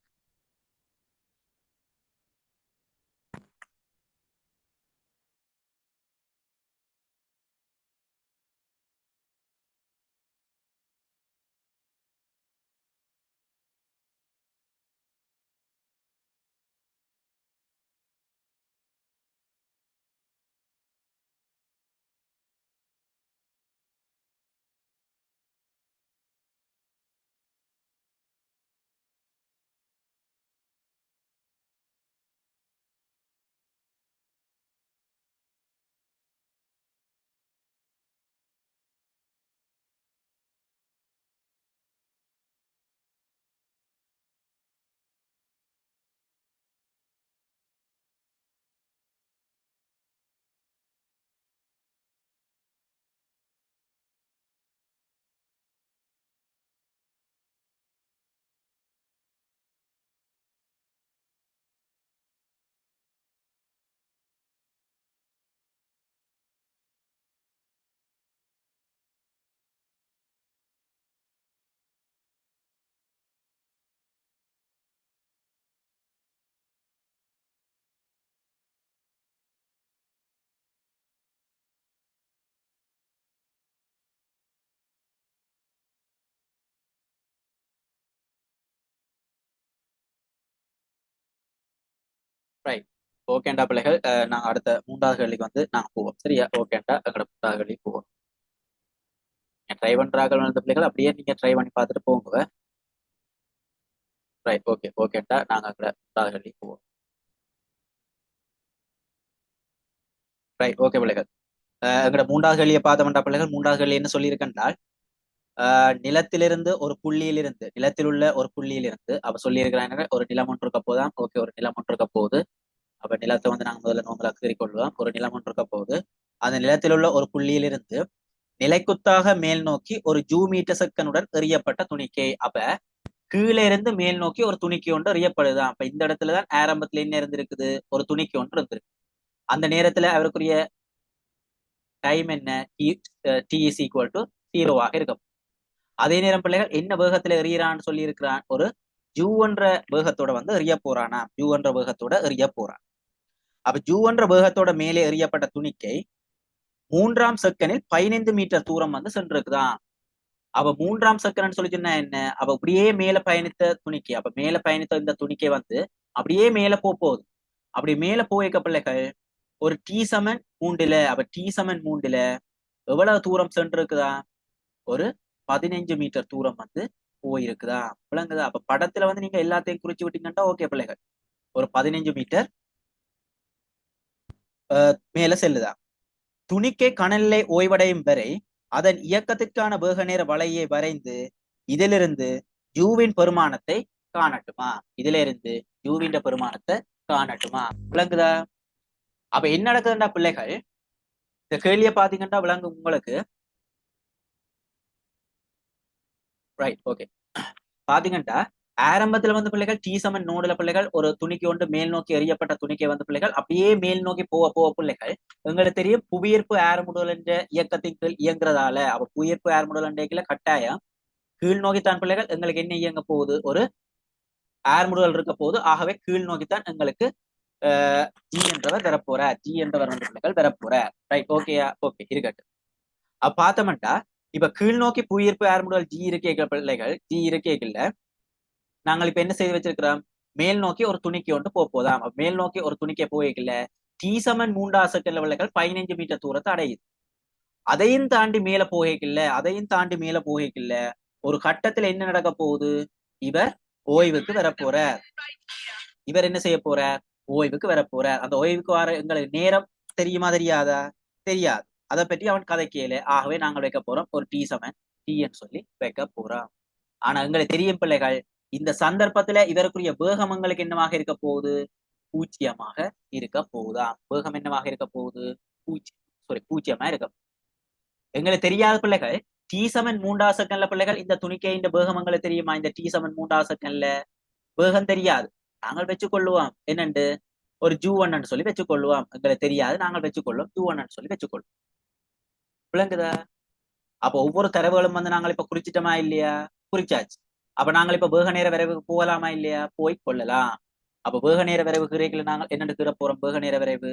ரைட், ஓகேண்டா பிள்ளைகள் நாங்க அடுத்த 3வது கேள்விக்கு வந்து நாங்க போவோம். சரியா? ஓகேண்டா எங்களோட 3வது கேள்விக்கு போவோம். ட்ரை பண்றார்கள் வந்த பிள்ளைகள் அப்படியே நீங்க ட்ரை பண்ணி பார்த்துட்டு போங்க. Right, okay. ஓகேண்டா நாங்க எங்களோட 3வது கேள்விக்கு போவோம். ரைட், ஓகே பிள்ளைகள். எங்களோட 3வது கேள்வியை பார்த்தோம்டா பிள்ளைகள். 3வது கேள்வி என்ன சொல்லியிருக்கேன்டால் நிலத்திலிருந்து ஒரு புள்ளியிலிருந்து நிலத்தில் உள்ள ஒரு புள்ளியிலிருந்து அப்ப சொல்லியிருக்கிறாங்க ஒரு நிலம் ஒன்று இருக்க போதாம். ஓகே, ஒரு நிலம் ஒன்று இருக்க போகுது. அப்ப நிலத்தை வந்து நாங்க முதல்ல நோம்பலாக கீறிக்கொள்வோம். ஒரு நிலம் ஒன்று இருக்க போகுது. அந்த நிலத்தில் உள்ள ஒரு புள்ளியிலிருந்து நிலைக்குத்தாக மேல் நோக்கி ஒரு ஜூமீட்டர் செகண்டுடன் எறியப்பட்ட துணிக்கை. அப்ப கீழே இருந்து மேல் நோக்கி ஒரு துணிக்கை ஒன்று எறியப்படுதான். அப்ப இந்த இடத்துலதான் ஆரம்பத்துல என்ன இருந்திருக்குது, ஒரு துணிக்கை ஒன்று இருந்திருக்கு. அந்த நேரத்துல அவருக்குரிய டைம் என்ன, டி இஸ் ஈக்குவல் டு 0 இருக்கும். அதே நேரம் பிள்ளைகள் என்ன வேகத்துல எறியறான்னு சொல்லி இருக்கிறான், ஒரு ஜூ என்ற வேகத்தோட வந்து எறிய போறானா, ஜூ என்ற வேகத்தோட எறிய போறான். அப்ப ஜூ என்ற வேகத்தோட மேலே எறியப்பட்ட துணிக்கை 3ஆம் செகண்டில் 15 மீட்டர் தூரம் வந்து சென்றிருக்குதான். அவ 3ஆம் செகண்ட் சொல்லி சொன்னா என்ன, அவ அப்படியே மேல பயணித்த துணிக்கை, அப்ப மேல பயணித்த இந்த துணிக்கை வந்து அப்படியே மேல போகுது. அப்படி மேல போய்க்க பிள்ளைகள் ஒரு T = 3 அப்ப T = 3 எவ்வளவு தூரம் சென்றிருக்குதா, ஒரு 15 மீட்டர் தூரம் வந்து போயிருக்குதா. விளங்குதா? அப்ப படத்துல வந்து நீங்க எல்லாத்தையும் குறிச்சு விட்டீங்கன்னா ஓகே பிள்ளைகள், ஒரு 15 மீட்டர் மேல செல்லுதா. துணிக்கை கனநிலை ஓய்வடையும் வரை அதன் இயக்கத்திற்கான வேக நேர வளையை வரைந்து இதிலிருந்து ஜூவின் பெருமானத்தை காணட்டுமா. இதுல இருந்து ஜூவின் பெருமானத்தை காணட்டுமா. விளங்குதா? அப்ப என்ன நடக்குதுண்டா பிள்ளைகள், இந்த கேள்வியை பாத்தீங்கன்னா விளங்கு உங்களுக்கு. Right, okay. பாத்தீங்கன்னா ஆரம்பத்துல வந்து பிள்ளைகள் டி சமன் நோடுல பிள்ளைகள் ஒரு துணிக்கு ஒன்று மேல் நோக்கி எறியப்பட்ட துணிக்கை வந்து பிள்ளைகள் அப்படியே மேல் நோக்கி போக போக பிள்ளைகள் எங்களுக்கு தெரியும் புவியீர்ப்பு ஏர்முடல் என்ற இயக்கத்தின் கீழ் இயங்குறதால, அப்ப புவியீர்ப்பு ஏர்முடல் என்ற கட்டாயம் கீழ் நோக்கித்தான் பிள்ளைகள் எங்களுக்கு என்ன இயங்க போகுது, ஒரு ஏர்முடல் இருக்க போகுது. ஆகவே கீழ் நோக்கித்தான் எங்களுக்கு ஜி என்றவர் வரப்போறார், ஜி என்றவர் வந்து பிள்ளைகள் வரப்போறார். ரைட், ஓகேயா? ஓகே, இருக்கட்டும். அப்ப பார்த்தோம்டா இப்ப கீழ் நோக்கி புவியீர்ப்பு ஏர்முடல் ஜி இருக்கே பிள்ளைகள், ஜி இருக்கேக்கல நாங்கள் இப்ப என்ன செய்து வச்சிருக்கிறோம், மேல் நோக்கி ஒரு துணிக்கு ஒன்று போதாம். மேல் நோக்கி ஒரு துணிக்கை போய்க்கல டி சமன் 3 செகண்ட் விலைகள் 15 மீட்டர் தூரத்தை அடையுது. அதையும் தாண்டி மேல போகல, அதையும் தாண்டி மேல போகல ஒரு கட்டத்துல என்ன நடக்க போகுது, இவர் ஓய்வுக்கு வரப்போற. இவர் என்ன செய்ய போற, ஓய்வுக்கு வரப்போற. அந்த ஓய்வுக்கு வர எங்களுக்கு நேரம் தெரியுமா தெரியாதா? தெரியாது. அதை பற்றி அவன் கதை கேளு. ஆகவே நாங்கள் வைக்க போறோம் ஒரு டி சமன் டின்னு சொல்லி வைக்க போறோம். ஆனா எங்களுக்கு தெரியும் பிள்ளைகள், இந்த சந்தர்ப்பத்துல இவருக்குரிய வேகம் எங்களுக்கு என்னவாக இருக்க போகுது, பூஜ்ஜியமாக இருக்க போகுதா. வேகம் என்னவாக இருக்க போகுது, பூஜ்ஜியமா இருக்க. எங்களுக்கு தெரியாத பிள்ளைகள் டி சமன் 3 செகண்ட்ல பிள்ளைகள் இந்த துணிக்கை இந்த வேகம் எங்களுக்கு தெரியுமா? இந்த டி சமன் 3 செகண்ட்ல வேகம் தெரியாது. நாங்கள் வச்சுக்கொள்ளுவோம் என்னண்டு ஒரு ஜூ ஒன்னு சொல்லி வச்சுக்கொள்ளுவோம். எங்களுக்கு தெரியாது, நாங்கள் வச்சுக்கொள்ளும் ஜூ ஒன்னு சொல்லி வச்சுக்கொள்ளும். விளங்குதா? அப்போ ஒவ்வொரு தரவுகளும் வந்து நாங்கள் இப்ப குறிச்சிட்டோமா இல்லையா? குறிச்சாச்சு. அப்ப நாங்கள் இப்ப வேக நேர விரைவுக்கு போகலாமா இல்லையா? போய் கொள்ளலாம். அப்ப வேக நேர விரைவு கிரைகளை நாங்கள் என்னென்னு கீற போறோம், வேக நேர விரைவு.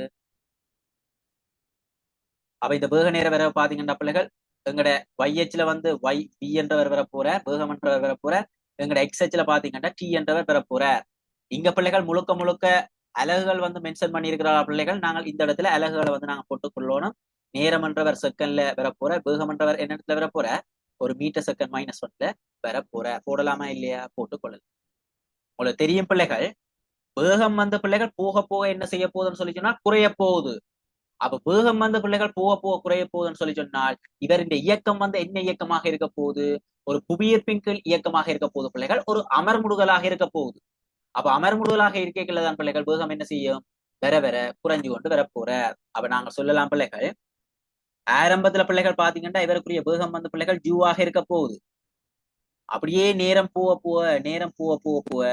அப்ப இந்த வேக நேர விரைவு பாத்தீங்கன்னா பிள்ளைகள் எங்கட YH வந்து y b என்றவர் வர போற, வேகம் என்றவர் வர போற. எங்கட XH பாத்தீங்கன்னா டி என்றவர் வர போற. இங்க பிள்ளைகள் முழுக்க முழுக்க அலகுகள் வந்து மென்ஷன் பண்ணியிருக்கிற பிள்ளைகள், நாங்கள் இந்த இடத்துல அலகுகளை வந்து நாங்கள் போட்டுக்கொள்ளணும். நேரம் என்றவர் செகண்ட்ல வர போற, வேகம் என்றவர் என்ன இடத்துல வர போற, ஒரு மீட்டர் செகண்ட் -1ல வர போற. போடலாமா இல்லையா? போட்டுக்கொள்ளலாம். உங்களுக்கு தெரியும் பிள்ளைகள், வேகம் வந்த பிள்ளைகள் போக போக என்ன செய்ய போகுதுன்னு சொல்லி சொன்னால் குறைய போகுது. அப்ப வேகம் வந்த பிள்ளைகள் போக போக குறைய போகுதுன்னு சொல்லி சொன்னால் இவர் இந்த இயக்கம் வந்து என்ன இயக்கமாக இருக்க போகுது, ஒரு புவியீர்ப்பின் கீழ் இயக்கமாக இருக்க போகுது பிள்ளைகள், ஒரு அமர்முடுதலாக இருக்க போகுது. அப்ப அமர்முடுதலாக இருக்கதான் பிள்ளைகள் வேகம் என்ன செய்யும், வர வர குறைஞ்சு கொண்டு வர போற. அப்ப நாங்க சொல்லலாம் பிள்ளைகள், ஆரம்பத்துல பிள்ளைகள் பாத்தீங்கன்னா இவருக்குரிய வேகம் வந்து பிள்ளைகள் ஜூவாக இருக்க போகுது. அப்படியே நேரம் போக போக நேரம் போக போக போக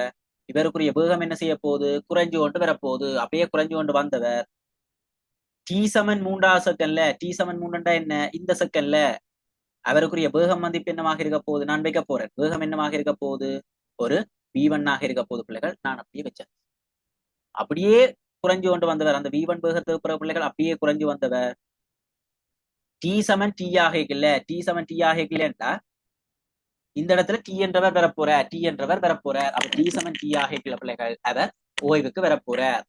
இவருக்குரிய வேகம் என்ன செய்ய போகுது, குறைஞ்சு கொண்டு வரப்போகுது. அப்படியே குறைஞ்சு கொண்டு வந்தவர் டி சமன் 3 செகண்ட்ல, டி சமன் 3 என்ன, இந்த செகண்ட்ல அவருக்குரிய வேகம் மதிப்பு என்னவாக இருக்க போகுது, நான் வைக்க போறேன். வேகம் என்னவாக இருக்க போகுது, ஒரு V1 ஆக இருக்க போகுது பிள்ளைகள். நான் அப்படியே வச்சேன். அப்படியே குறைஞ்சு கொண்டு வந்தவர் அந்த V1 வேகத்துக்கு பிள்ளைகள் அப்படியே குறைஞ்சு வந்தவர் டி சமன் டி ஆக இல்ல, டி சமன் டி ஆக இல்லைன்றா இந்த இடத்துல டி என்றவர் வரப்போற, டி என்றவர் வரப்போற. அப்ப டி சமன் டி ஆக பிள்ளைகள் அவர் ஓய்வுக்கு வரப்போறார்.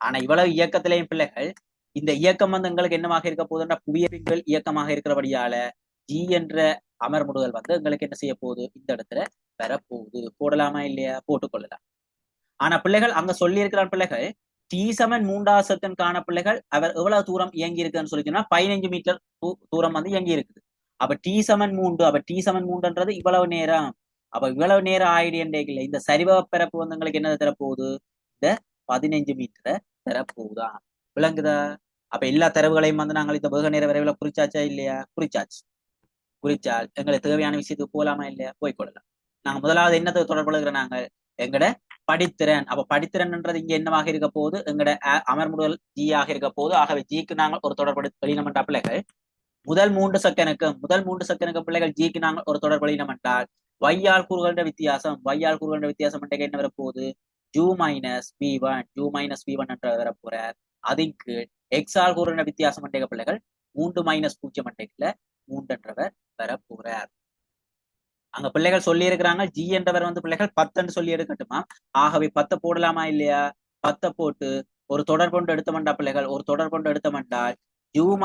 ஆனா இவ்வளவு இயக்கத்திலையும் பிள்ளைகள் இந்த இயக்கம் வந்து எங்களுக்கு என்னவாக இருக்க போகுதுன்னா புவியீர்ப்பின் இயக்கமாக இருக்கிறபடியால ஜி என்ற அமர்முடுதல் வந்து எங்களுக்கு என்ன செய்ய போகுது, இந்த இடத்துல வரப்போகுது. போடலாமா இல்லையா? போட்டுக்கொள்ளலாம். ஆனா பிள்ளைகள் அங்க சொல்லி இருக்கிற பிள்ளைகள் டி சமன் 3 செகண்ட் காண பிள்ளைகள் அவர் எவ்வளவு தூரம் இயங்கி இருக்குன்னு சொல்லிச்சுன்னா 15 மீட்டர் தூரம் வந்து இயங்கி இருக்குது. அப்ப டி சமன் 3, அப்ப டி சமன் 3ன்றது இவ்வளவு நேரம். அப்ப இவ்வளவு நேரம் ஆயிடு இல்லை, இந்த சரிவ பரப்பு வந்து எங்களுக்கு என்ன தரப்போகுது, இந்த 15 மீட்டரை தரப்போகுதா. விளங்குதா? அப்ப எல்லா தரவுகளையும் வந்து நாங்கள் இந்த வேக நேர விரைவில் குறிச்சாச்சா இல்லையா? குறிச்சாச்சு. குறிச்சால் எங்களுக்கு தேவையான விஷயத்துக்கு போகலாமா இல்லையா? போய்கொள்ளலாம். நாங்க முதலாவது என்னத்தை தொடர்புகிற நாங்கள் எங்கட படித்திறன். அப்ப படித்திறன்ன்றது இங்க என்னவாக இருக்க போகுது, எங்கட அமர்முடல் ஜி ஆக இருக்க போகுது. ஆகவே ஜிக்கு நாங்கள் ஒரு தொடர்பு பிள்ளைகள் முதல் 3 செகண்டுக்கு பிள்ளைகள் ஜிக்கு நாங்கள் ஒரு தொடர்பு என்றால் வையால் கூறுகின்ற வித்தியாசம், வையால் கூறுகின்ற வித்தியாசம் என்ன வரப்போகுது, ஜூ மைனஸ் V1 என்ற வரப்போறார். அதன் கீழ் எக்ஸால் கூறுகின்ற வித்தியாசம் பிள்ளைகள் 3 - 0 3 என்றவர் வரப்போறார். அங்க பிள்ளைகள் சொல்லி இருக்கிறாங்க ஜி என்றவர் வந்து பிள்ளைகள் 10 சொல்லி எடுக்கட்டுமா. ஆகவே 10 போடலாமா இல்லையா? 10 போட்டு ஒரு தொடர் கொண்டு எடுத்தமண்டா பிள்ளைகள், ஒரு தொடர் கொண்டு எடுத்தமண்டால் U -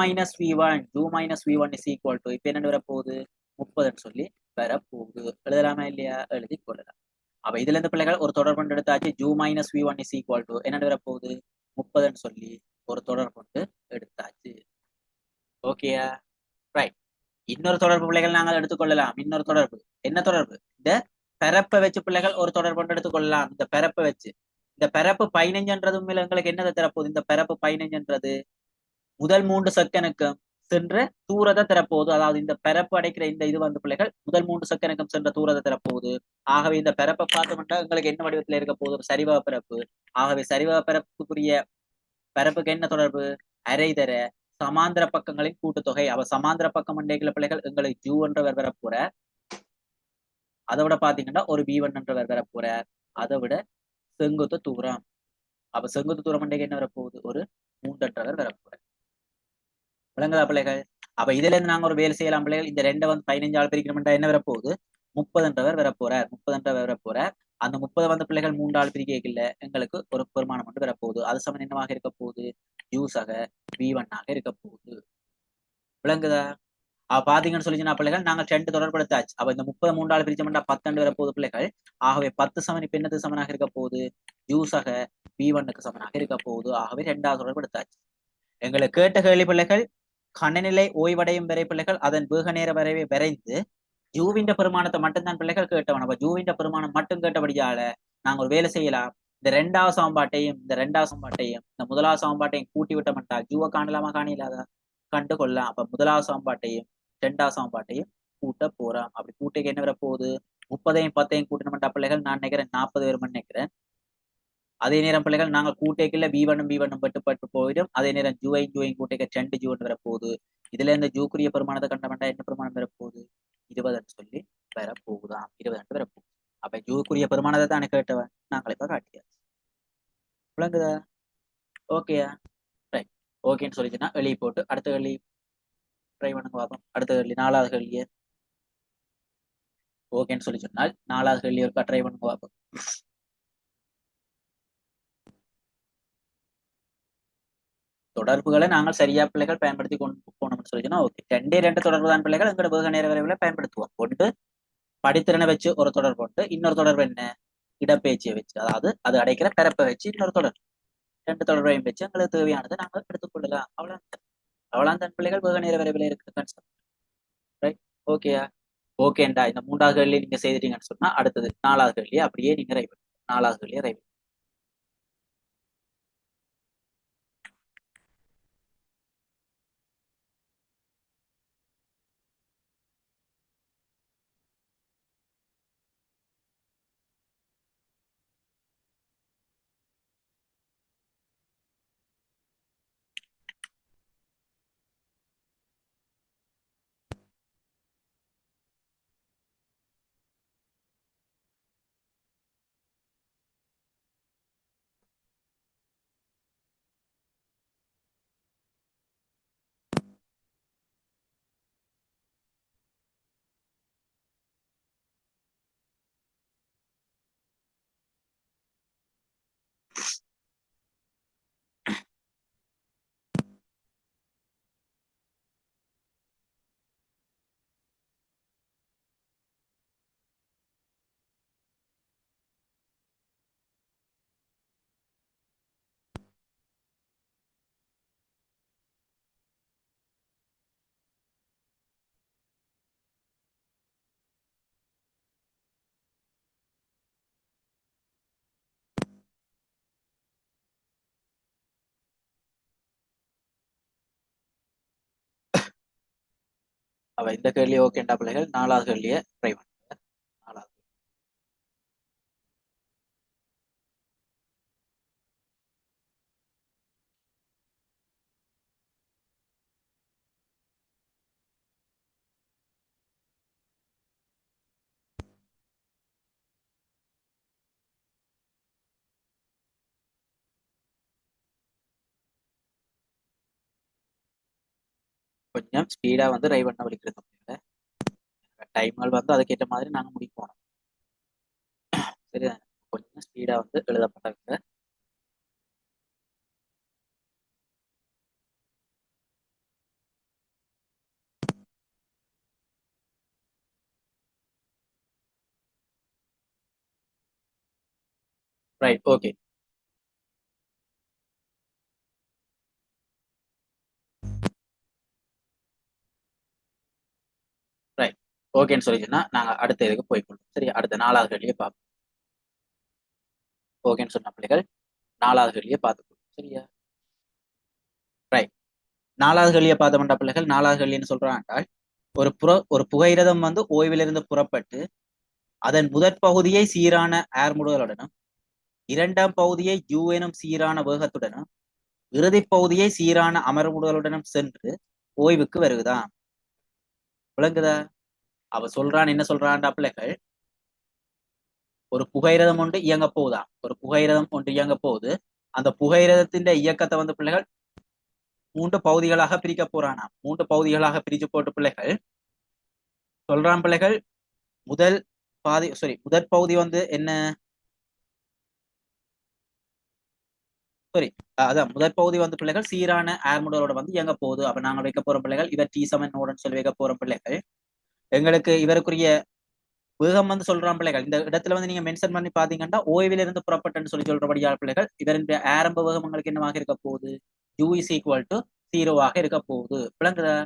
V1 is equal to இப்ப என்ன வரப்போகுது, 30 சொல்லி வரப்போகுது. எழுதலாமா இல்லையா? எழுதி கொள்ளலாம். அப்ப இதுல இருந்து பிள்ளைகள் ஒரு தொடர் கொண்டு எடுத்தாச்சு. U - V1 is equal to என்ன வரப்போகுது, 30 சொல்லி ஒரு தொடர் கொண்டு எடுத்தாச்சு. ஓகேயா? ரைட். இன்னொரு தொடர்பு பிள்ளைகள் நாங்கள் எடுத்துக்கொள்ளலாம். இன்னொரு தொடர்பு என்ன தொடர்பு, இந்த பரப்பை வச்சு பிள்ளைகள் ஒரு தொடர்பு எடுத்துக்கொள்ளலாம். இந்த பரப்பை வச்சு இந்த பரப்பு 15ன்றதும் எங்களுக்கு என்னதை தரப்போகுது? இந்த பரப்பு 15ன்றது முதல் 3 செகண்டுக்கும் சென்ற தூரத்தை தரப்போகுது. அதாவது இந்த பரப்பு அடைக்கிற இந்த இது வந்து பிள்ளைகள் முதல் 3 செகண்டுக்கும் சென்ற தூரத்தை தரப்போகுது. ஆகவே இந்த பரப்பை பார்த்தோம்னா எங்களுக்கு என்ன வடிவத்தில் இருக்க போகுது? ஒரு சரிவக பரப்பு. ஆகவே சரிவக பரப்புக்குரிய பரப்புக்கு என்ன தொடர்பு? அரை தர சமாந்திர பக்கங்களின் கூட்டுத்தொகை. அவ சமாந்திர பக்கம் மண்டைக்குள்ள பிள்ளைகள் எங்களுக்கு ஜூ என்றவர் வரப்போற. அதை விட பாத்தீங்கன்னா ஒரு B1 என்றவர் வரப்போற. அதை விட செங்குத்து தூரம். அப்ப செங்குத்து தூரம் மண்டைக்கு என்ன வரப்போகுது? ஒரு 3 என்றவர் வரப்போற. விளங்குதா பிள்ளைகள்? அப்ப இதுல இருந்து நாங்க ஒரு வேலை செய்யலாம் பிள்ளைகள். இந்த ரெண்டை வந்து 15 ஆள் பிரிக்கணும்டா என்ன வரப்போகுது? 30 என்றவர் வரப்போறார். 30 என்றவர் வரப்போறார். அந்த 30 வந்து பிள்ளைகள் 3 ஆள் பிரிக்கல எங்களுக்கு ஒரு பெருமானம் மட்டும் வரப்போகுது. அது சமன் என்னவாக இருக்க போகுது? யூஸாக B1 ஆக இருக்க போகுது. விளங்குதா? பாத்தீங்கன்னு சொல்லிச்சுன்னா பிள்ளைகள் நாங்க 2 தொடர்படுத்தாச்சு. அப்ப இந்த 30 3 ஆள் பிரிச்சோம்னா 10 வர போகுது பிள்ளைகள். ஆகவே 10 சமன் இப்ப என்னது சமனாக இருக்க போகுது? யூஸாக B1க்கு சமனாக இருக்க போகுது. ஆகவே 2வது தொடர்படுத்தாச்சு. எங்களுக்கு கேட்ட கேள்வி பிள்ளைகள் கணநிலை ஓய்வடையும் வரை பிள்ளைகள் அதன் வேக நேர வரைவை வரைந்து ஜூவின் பெருமானத்தை மட்டும்தான் பிள்ளைகள் கேட்டவன். அப்ப ஜூவின் பெருமானம் மட்டும் கேட்டபடியால நாங்க ஒரு வேலை செய்யலாம். இந்த 2வது சமன்பாட்டையும் இந்த முதலாவது சமன்பாட்டையும் கூட்டி விட்டோம்ட்டா ஜூவை காணலாமா? காணலாதா? கண்டு கொள்ளலாம். அப்ப முதலாவது சமன்பாட்டையும் 2வது சமன்பாட்டையும் கூட்ட போறோம். அப்படி கூட்டைக்கு என்ன வர போகுது? 30ஐயும் 10ஐயும் கூட்டணும்ட்டா பிள்ளைகள் நான் நினைக்கிறேன் 40 வரும்னு நினைக்கிறேன். அதே நேரம் பிள்ளைகள் நாங்க கூட்டைக்குள்ள B1 பட்டு போயிடும். அதே நேரம் ஜூவையும் கூட்டைக்கு 2 ஜூன்னு வரப்போகுது. இதுல இந்த ஜூக்குரிய பெருமானத்தை கண்டமெண்டா என்ன பெருமானம் வரப்போகுது? 20 சொல்லி வரப்போகுதாம். 20 வரப்போகுது. அப்ப ஜூக்குரிய பெருமானத்தை தான் கேட்டவன் நாங்கள் இப்ப காட்டியாச்சு. விளங்குதா? ஓகேயா? ரைட். ஓகேன்னு சொல்லிச்சுன்னா வெளியே போட்டு அடுத்த கேள்வி ட்ரை பண்ணுங்க பார்ப்போம். அடுத்த கேள்வி 4வது கேள்வியை ஓகேன்னு சொல்லி சொன்னால் 4வது கேள்வி ஒருக்கா ட்ரை பண்ணுங்க பார்ப்போம். தொடர்புகளை நாங்கள் சரியா பிள்ளைகள் பயன்படுத்தி கொண்டு போனோம்னு சொல்லிச்சுன்னா ஓகே. 2 தொடர்பு தான் பிள்ளைகள் எங்களோட வேக நேர விரைவில் பயன்படுத்துவோம். ஒன்று படித்திறனை வச்சு ஒரு தொடர்பு உண்டு. இன்னொரு தொடர்பு என்ன? இடப்பெயர்ச்சியை வச்சு. அதாவது அது அடைக்கிற பரப்பை வச்சு இன்னொரு தொடர்பு. 2 தொடர்பையும் வச்சு எங்களுக்கு தேவையானதை நாங்கள் எடுத்துக்கொள்ளலாம். அவ்வளவு தான் பிள்ளைகள் வேக நேர விரைவில் இருக்கிற கான்செப்ட். ரைட். ஓகேயா? ஓகேண்டா. இந்த 3வது கேள்வி நீங்க செய்துட்டீங்கன்னு சொன்னா அடுத்தது 4வது கேள்வியை அப்படியே நீங்க ரைவ் 4வது கேள்வியை ரைவ். அவ இந்த கேள்வி ஓகேண்டா பிள்ளைகள் 4வது கேள்வியை ட்ரை பண்ணுங்க. 4வது. கொஞ்சம் ஸ்பீடா வந்து ட்ரை பண்ண வலிக்கிறது. டைம்கள் வந்து அதுக்கேற்ற மாதிரி நாங்க முடிப்போம். சரிதான்? கொஞ்சம் ஸ்பீடா வந்து எழுதப்பட்டாங்க. ரைட். ஓகே. ரைட். ஓகேன்னு சொல்லிச்சுன்னா நாங்க அடுத்த இதுக்கு போய்க்கொள்வோம். சரி, அடுத்த 4வது கேள்வியை பார்ப்போம். ஓகேன்னு சொன்ன பிள்ளைகள் 4வது கேள்வியை பார்த்துக்கொள்வோம். சரியா, ரைட். 4வது கேள்வியை பார்த்தோம்டா பிள்ளைகள், 4வது கேள்வின்னு சொல்றாங்க, ஒரு புகையிரதம் வந்து ஓய்விலிருந்து புறப்பட்டு அதன் முதற் பகுதியை சீரான ஏர்முடுகளுடனும் 2ஆம் பகுதியை U எனும் சீரான வேகத்துடனும் இறுதி பகுதியை சீரான அமர்வுடலுடனும் சென்று ஓய்வுக்கு வருகுதான். விளங்குதா? அவ சொல்றான், என்ன சொல்றான்டா பிள்ளைகள், ஒரு புகையிரதம் ஒன்று இயங்க போகுதா, ஒரு புகையிரதம் ஒன்று இயங்க போகுது. அந்த புகையிரதத்தின் இயக்கத்தை வந்து பிள்ளைகள் 3 பகுதிகளாக பிரிக்க போறானா. 3 பகுதிகளாக பிரிச்சு போட்டு பிள்ளைகள் சொல்றான், பிள்ளைகள் முதற் பகுதி வந்து என்ன, அதான் முதற் பகுதி வந்து பிள்ளைகள் சீரான ஏர்முடலோட வந்து இயங்க போகுது. அப்ப நாங்க வைக்க போற பிள்ளைகள் இவர் T7 நோடுன்னு சொல்லி வைக்க போற பிள்ளைகள். எங்களுக்கு இவருக்குரிய வேகம் வந்து சொல்றான் பிள்ளைகள். இந்த இடத்துல வந்து நீங்க மென்ஷன் பண்ணி பாத்தீங்கன்னா ஓய்விலிருந்து புறப்பட்டுன்னு சொல்லி சொல்றபடியால் பிள்ளைகள் இவரின் ஆரம்ப வேகம் உங்களுக்கு என்னவாக இருக்க போகுது, U is equal to 0 இருக்க போகுது. விளங்குதா?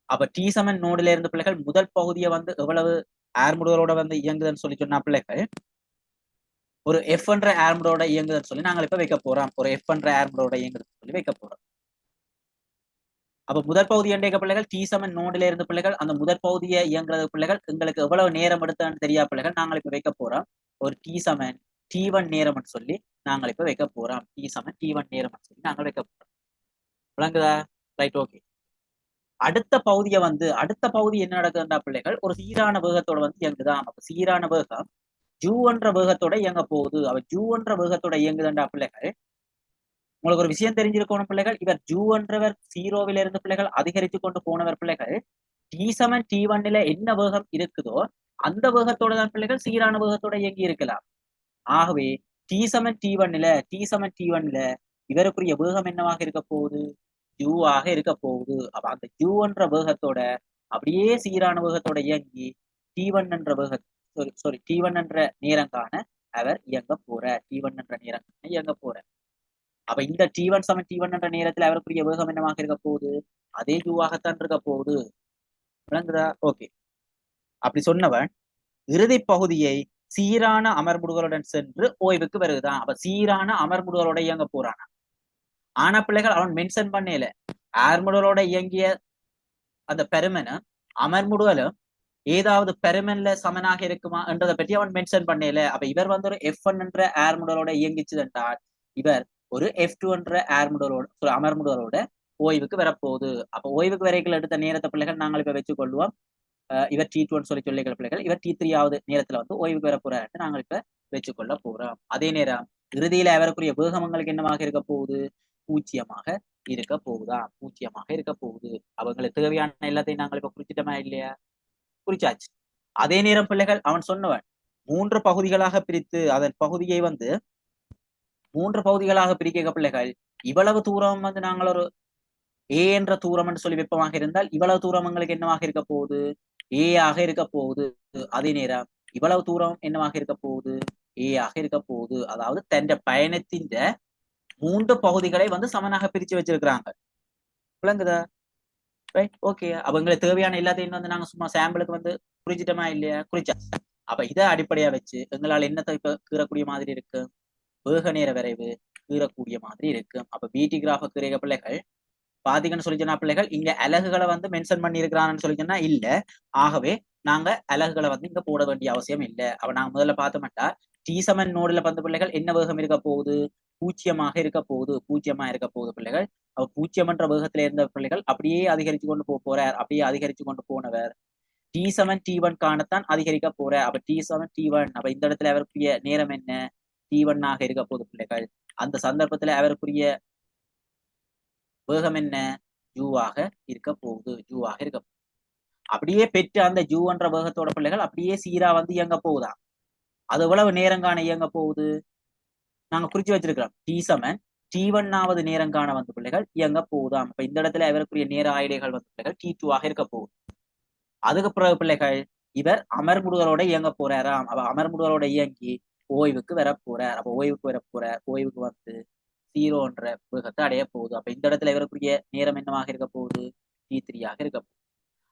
அப்ப T7 நோடுல இருந்து பிள்ளைகள் முதல் பகுதியை வந்து எவ்வளவு ஏர்முடலோட வந்து இயங்குதுன்னு சொல்லி சொன்னா பிள்ளைகள் ஒரு F என்ற ஏர்முடோட இயங்குதுன்னு சொல்லி நாங்கள் இப்ப வைக்க போறோம். ஒரு F என்ற ஏர்முடோட இயங்குதுன்னு சொல்லி வைக்க போறோம். அப்ப முதற் பகுதி என்ற பிள்ளைகள் T7 நோடுல இருந்து பிள்ளைகள் அந்த முதற் பகுதியை இயங்குறது பிள்ளைகள் எங்களுக்கு எவ்வளவு நேரம் எடுத்தான்னு தெரியா பிள்ளைகள் நாங்கள் இப்ப வைக்க போறோம். ஒரு T7 T1 நேரம் சொல்லி நாங்கள் இப்ப வைக்க போறோம். T7 T1 நேரம் சொல்லி நாங்கள் வைக்க போறோம். விளங்குதா? Right, okay. அடுத்த பகுதி என்ன நடக்குதுன்னா பிள்ளைகள் ஒரு சீரான வேகத்தோட வந்து இயங்குதான். அப்ப சீரான வேகம் U என்ற வேகத்தோட இயங்க போகுது. அவ U என்ற வேகத்தோட இயங்குதுண்டா பிள்ளைகள். உங்களுக்கு ஒரு விஷயம் தெரிஞ்சிருக்கணும் பிள்ளைகள், இவர் ஜூ என்றவர் 0 இருந்து பிள்ளைகள் அதிகரித்து கொண்டு போனவர் பிள்ளைகள் T7 T1 என்ன வேகம் இருக்குதோ அந்த வேகத்தோட தான் பிள்ளைகள் சீரான வேகத்தோட இயங்கி இருக்கலாம். ஆகவே T7 T1 இவருக்குரிய வேகம் என்னவாக இருக்க போகுது, U ஆக இருக்க போகுது. அப்ப அந்த U என்ற வேகத்தோட அப்படியே சீரான வேகத்தோட இயங்கி T1 என்ற T1 என்ற நேரங்கான அவர் இயங்க போற, T1 என்ற நேரங்கான இயங்க போற. அப்ப இந்த T1 என்ற நேரத்தில் அவருக்குரிய வேகம் என்னவாக இருக்க போகுது, அதே ஜூவாகத்தான் இருக்க போகுது. விளங்குதா? ஓகே. அப்படி சொன்னவன் இறுதி பகுதியை சீரான அமர்முடுகளுடன் சென்று ஓய்வுக்கு வருகுதான். அப்ப சீரான அமர்முடுகளோட இயங்க போறானா. ஆனா பிள்ளைகள் அவன் மென்ஷன் பண்ணல ஏர்முடலோட இயங்கிய அந்த பெருமன அமர்முடுகளும் ஏதாவது பெருமன்ல சமனாக இருக்குமா என்றதை பற்றி அவன் மென்ஷன் பண்ணல. அப்ப இவர் வந்து ஒரு F1 என்ற ஏர்முடலோட இயங்கிச்சு என்றால் இவர் ஒரு F2 என்ற ஏர்முடலோட அமர்முடலோட ஓய்வுக்கு வரப்போகுது. அப்ப ஓய்வுக்கு வரைக்கும் எடுத்த நேரத்தை பிள்ளைகள் நாங்கள் இப்ப வச்சுக்கொள்வோம். இவர் T2 சொல்லிக்கிற பிள்ளைகள் இவர் T3 நேரத்துல வந்து ஓய்வுக்கு வர போறாரு நாங்கள் இப்ப வச்சுக்கொள்ள போறோம். அதே நேரம் இறுதியில அவருக்குரிய வேகங்களுக்கு என்னவாக இருக்க போகுது, 0 இருக்க போகுதா, 0 இருக்க போகுது. அவங்களுக்கு தேவையான எல்லாத்தையும் நாங்கள் இப்ப குறிச்சிட்டோமா இல்லையா? குறிச்சாச்சு. அதே நேரம் பிள்ளைகள் அவன் சொன்னவன் 3 பகுதிகளாக பிரித்து அதன் பகுதியை வந்து 3 பகுதிகளாக பிரிக்க பிள்ளைகள் இவ்வளவு தூரம் வந்து நாங்கள் ஒரு A என்ற தூரம் என்று சொல்லி வெப்பமாக இருந்தால் இவ்வளவு தூரம் எங்களுக்கு என்னவாக இருக்க போகுது, A ஆக இருக்க போகுது. அதே நேரம் இவ்வளவு தூரம் என்னவாக இருக்க போகுது, A ஆக இருக்க போகுது. அதாவது தன் பயணத்தின் 3 பகுதிகளை வந்து சமனாக பிரிச்சு வச்சிருக்கிறாங்க. விளங்குதா? Right, okay. அவங்களுக்கு தேவையான எல்லாத்தையும் வந்து நாங்க சும்மா சாம்பிளுக்கு வந்து குறிச்சிட்டோமா இல்லையா? குறிச்சா. அப்ப இதை அடிப்படையா வச்சு எங்களால் என்னத்தை இப்ப கீறக்கூடிய மாதிரி இருக்கு, வேக நேர விரைவு கீறக்கூடிய மாதிரி இருக்கு. அப்ப பிடி கிராஃப கீறிய பிள்ளைகள் பாத்தீங்கன்னு சொல்லி சொன்னா பிள்ளைகள் இங்க அலகுகளை வந்து மென்ஷன் பண்ணி இருக்கிறான்னு சொல்லி சொன்னா இல்ல. ஆகவே நாங்க அலகுகளை வந்து இங்க போட வேண்டிய அவசியம் இல்லை. அப்ப நாங்க முதல்ல பார்த்தோம்ட்டா T7 நோடுல வந்து பிள்ளைகள் என்ன வேகம் இருக்க போகுது, 0 இருக்க போகுது. 0 இருக்க போகுது பிள்ளைகள். அவ 0 என்ற வேகத்துல இருந்த பிள்ளைகள் அப்படியே அதிகரிச்சு கொண்டு போறார். அப்படியே அதிகரிச்சு கொண்டு போனவர் T7 T1 காணத்தான் அதிகரிக்க போற. அப்ப T7 T1 அப்ப இந்த இடத்துல அவருக்குரிய நேரம் என்ன, T1 இருக்க போகுது பிள்ளைகள். அந்த சந்தர்ப்பத்துல அவருக்குரிய வேகம் என்ன, U இருக்க போகுது. U இருக்க போகுது. அப்படியே பெற்று அந்த U என்ற வேகத்தோட பிள்ளைகள் அப்படியே சீரா வந்து இயங்க போகுதா. அது எவ்வளவு நேரங்கான இயங்க போகுது நாங்க குறிச்சு வச்சிருக்கிறோம். T7 T1 நேரங்கான வந்து பிள்ளைகள் இயங்க போகுதாம். இப்ப இந்த இடத்துல அவருக்குரிய நேர ஆயுடைகள் வந்து பிள்ளைகள் T2 இருக்க போகுது. அதுக்கு பிறகு பிள்ளைகள் இவர் அமர்முடுகளோட இயங்க போறாராம். அவ அமர்முடுகளோட இயங்கி ஓய்வுக்கு வர போறார். அப்ப ஓய்வுக்கு வர போறார். ஓய்வுக்கு வந்து 0 என்ற வேகத்தை அடைய போகுது. அப்ப இந்த இடத்துல இவருக்குரிய நேரம் என்னவாக இருக்க போகுது, T3 இருக்க போகுது.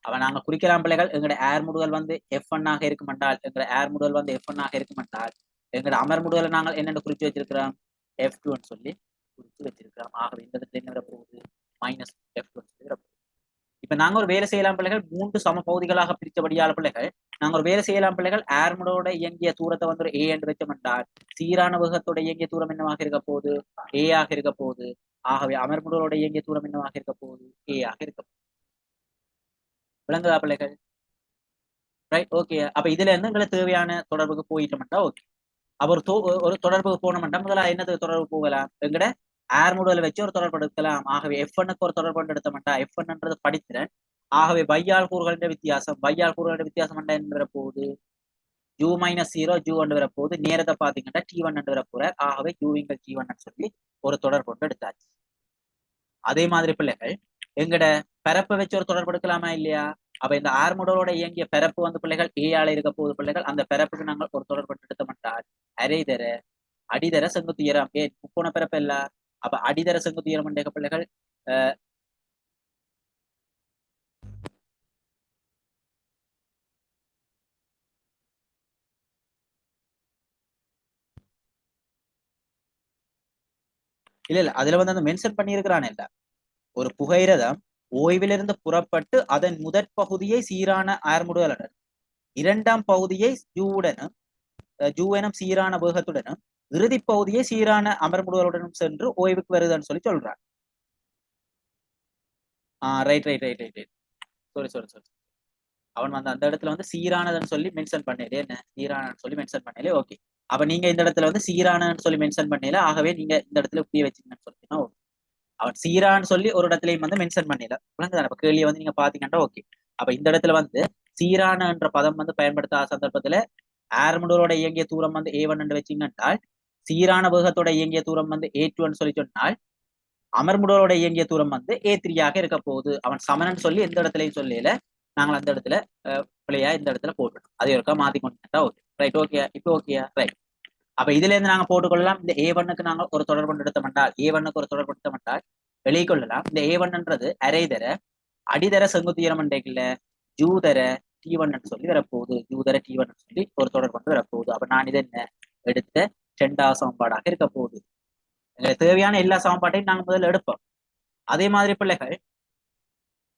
அவ நாங்க குறிக்கலாம் பிள்ளைகள் எங்களோட ஏர் முடுகல் வந்து F1 ஆக இருக்குமென்றால் எங்களோட ஏர் முடுகல் வந்து F1 ஆக இருக்குமென்றால் எங்களோட அமர் முடுகலை நாங்கள் என்னென்னு குறிச்சு வச்சிருக்கிறோம் F2 ன்னு சொல்லி குறிச்சு வச்சிருக்கிறோம். ஆகவே இந்த இடத்துல என்ன வரப்போகுது மைனஸ் F2 சொல்லி வரப்போகுது. இப்ப நாங்க ஒரு வேலை செய்யலாம் பிள்ளைகள் 3 சம பகுதிகளாக பிரித்தபடியால பிள்ளைகள் நாங்க ஒரு வேலை செய்யலாம் பிள்ளைகள் ஏர் முடோட இயங்கிய தூரத்தை வந்து ஒரு A என்று வச்சோம்னால் சீரான வேகத்தோட இயங்கிய தூரம் என்னவாக இருக்க போகுது A ஆக இருக்க போகுது. ஆகவே அமர் முடோட இயங்கிய தூரம் என்னவாக இருக்க போகுது A ஆக இருக்க போகுது. விளங்குதா பிள்ளைகள்? Right, okay. அப்ப இதுல இருந்து எங்களுக்கு தேவையான தொடர்புக்கு போயிட்டோம்னா ஓகே. அப்ப ஒரு தொடர்புக்கு போனோம்னா முதல்ல என்னது தொடர்பு போகலாம் எங்கட ஏர் முடலை வச்சு ஒரு தொடர்பு எடுக்கலாம். ஆகவே F1க்கு ஒரு தொடர்பு எடுத்தோம்னா F1ன்றது படித்திறன். ஆகவே பையால் கூறுகளின் வித்தியாசம் கூறுகளின் வித்தியாசம் என்ன வரப்போகுது U மைனஸ் 0 ஜூ ஒன்று வரப்போகுது. நேரத்தை பாத்தீங்கன்னா T1 வரப்போற. ஆகவே யூவிங்கள் T1 சொல்லி ஒரு தொடர்பு கொண்டு எடுத்தாச்சு. அதே மாதிரி பிள்ளைகள் எங்கட பரப்பை வச்சு ஒரு தொடர்பு எடுக்கலாமா இல்லையா? அப்ப இந்த ஆர்முடலோட இயங்கிய பரப்பு வந்து பிள்ளைகள் A ஆல இருக்க போகுது பிள்ளைகள். அந்த பரப்புக்கு நாங்கள் ஒரு தொடர்பு எடுத்தோம்னால் அரைதர அடிதர செங்குத்துயரம் முக்கோண பரப்பு இல்ல. அப்ப அடிதர செங்குத்துயரம் என்ற பிள்ளைகள் இல்ல அதுல வந்து அந்த மென்ஷன் பண்ணியிருக்கிறானே இல்ல ஒரு புகையிரதம் ஓய்விலிருந்து புறப்பட்டு அதன் முதற் பகுதியை சீரான ஆர்முடுகளுடன் இரண்டாம் பகுதியை ஜூவனும் சீரான வேகத்துடனும் இறுதி பகுதியை சீரான அமர்முடுகளுடனும் சென்று ஓய்வுக்கு வருதுன்னு சொல்லி சொல்றான். Right right right right right sorry அவன் வந்து அந்த இடத்துல வந்து சீரானதுன்னு சொல்லி மென்ஷன் பண்ணல. என்ன சீரானன்னு சொல்லி மென்ஷன் பண்ணல. ஓகே, அப்ப நீங்க இந்த இடத்துல வந்து சீரானன்னு சொல்லி மென்ஷன் பண்ணல. ஆகவே நீங்க இந்த இடத்துல இப்படியே வச்சுக்கணும்னு சொல்லிட்டீங்கன்னா ஓகே. அவன் சீரான்னு சொல்லி ஒரு இடத்துலயும் வந்து மென்ஷன் பண்ணல. விளங்குதானே? அப்ப கேள்வியை வந்து நீங்க பாத்தீங்கன்னா ஓகே. அப்ப இந்த இடத்துல வந்து சீரான என்ற பதம் வந்து பயன்படுத்தாத சந்தர்ப்பத்துல ஆர்முடலோட இயங்கிய தூரம் வந்து A1 என்று வச்சீங்கன்னால் சீரான வேகத்தோட இயங்கிய தூரம் வந்து A2 சொல்லி சொன்னால் அமர்முடலோட இயங்கிய தூரம் வந்து A3 ஆக இருக்க போகுது. அவன் சமனன்னு சொல்லி எந்த இடத்துலயும் சொல்லல. நாங்கள் அந்த இடத்துல பிள்ளையா இந்த இடத்துல போட்டுட்டோம். அது ஒருக்கா மாத்தி கொண்டுட்டா ஓகே. Right, okay. இப்போ ஓகே ரைட். அப்ப இதுல இருந்து நாங்க போட்டுக்கொள்ளலாம். இந்த A1க்கு நாங்க ஒரு தொடர்பு எடுத்தோம்னால் A1க்கு ஒரு தொடர்பு எடுத்தோம்னால் வெளிக்கொள்ளலாம். இந்த A1ன்றது அரைதர அடிதர செங்குத்துயரம் இல்ல ஜூதர T1 சொல்லி வரப்போகுது. ஜூதர T1 சொல்லி ஒரு தொடர் கொண்டு வரப்போகுது. அப்ப நான் இது என்ன எடுத்த 2வது சமன்பாடாக இருக்க போகுது. எங்களுக்கு தேவையான எல்லா சமன்பாட்டையும் நாங்க முதல்ல எடுப்போம். அதே மாதிரி பிள்ளைகள்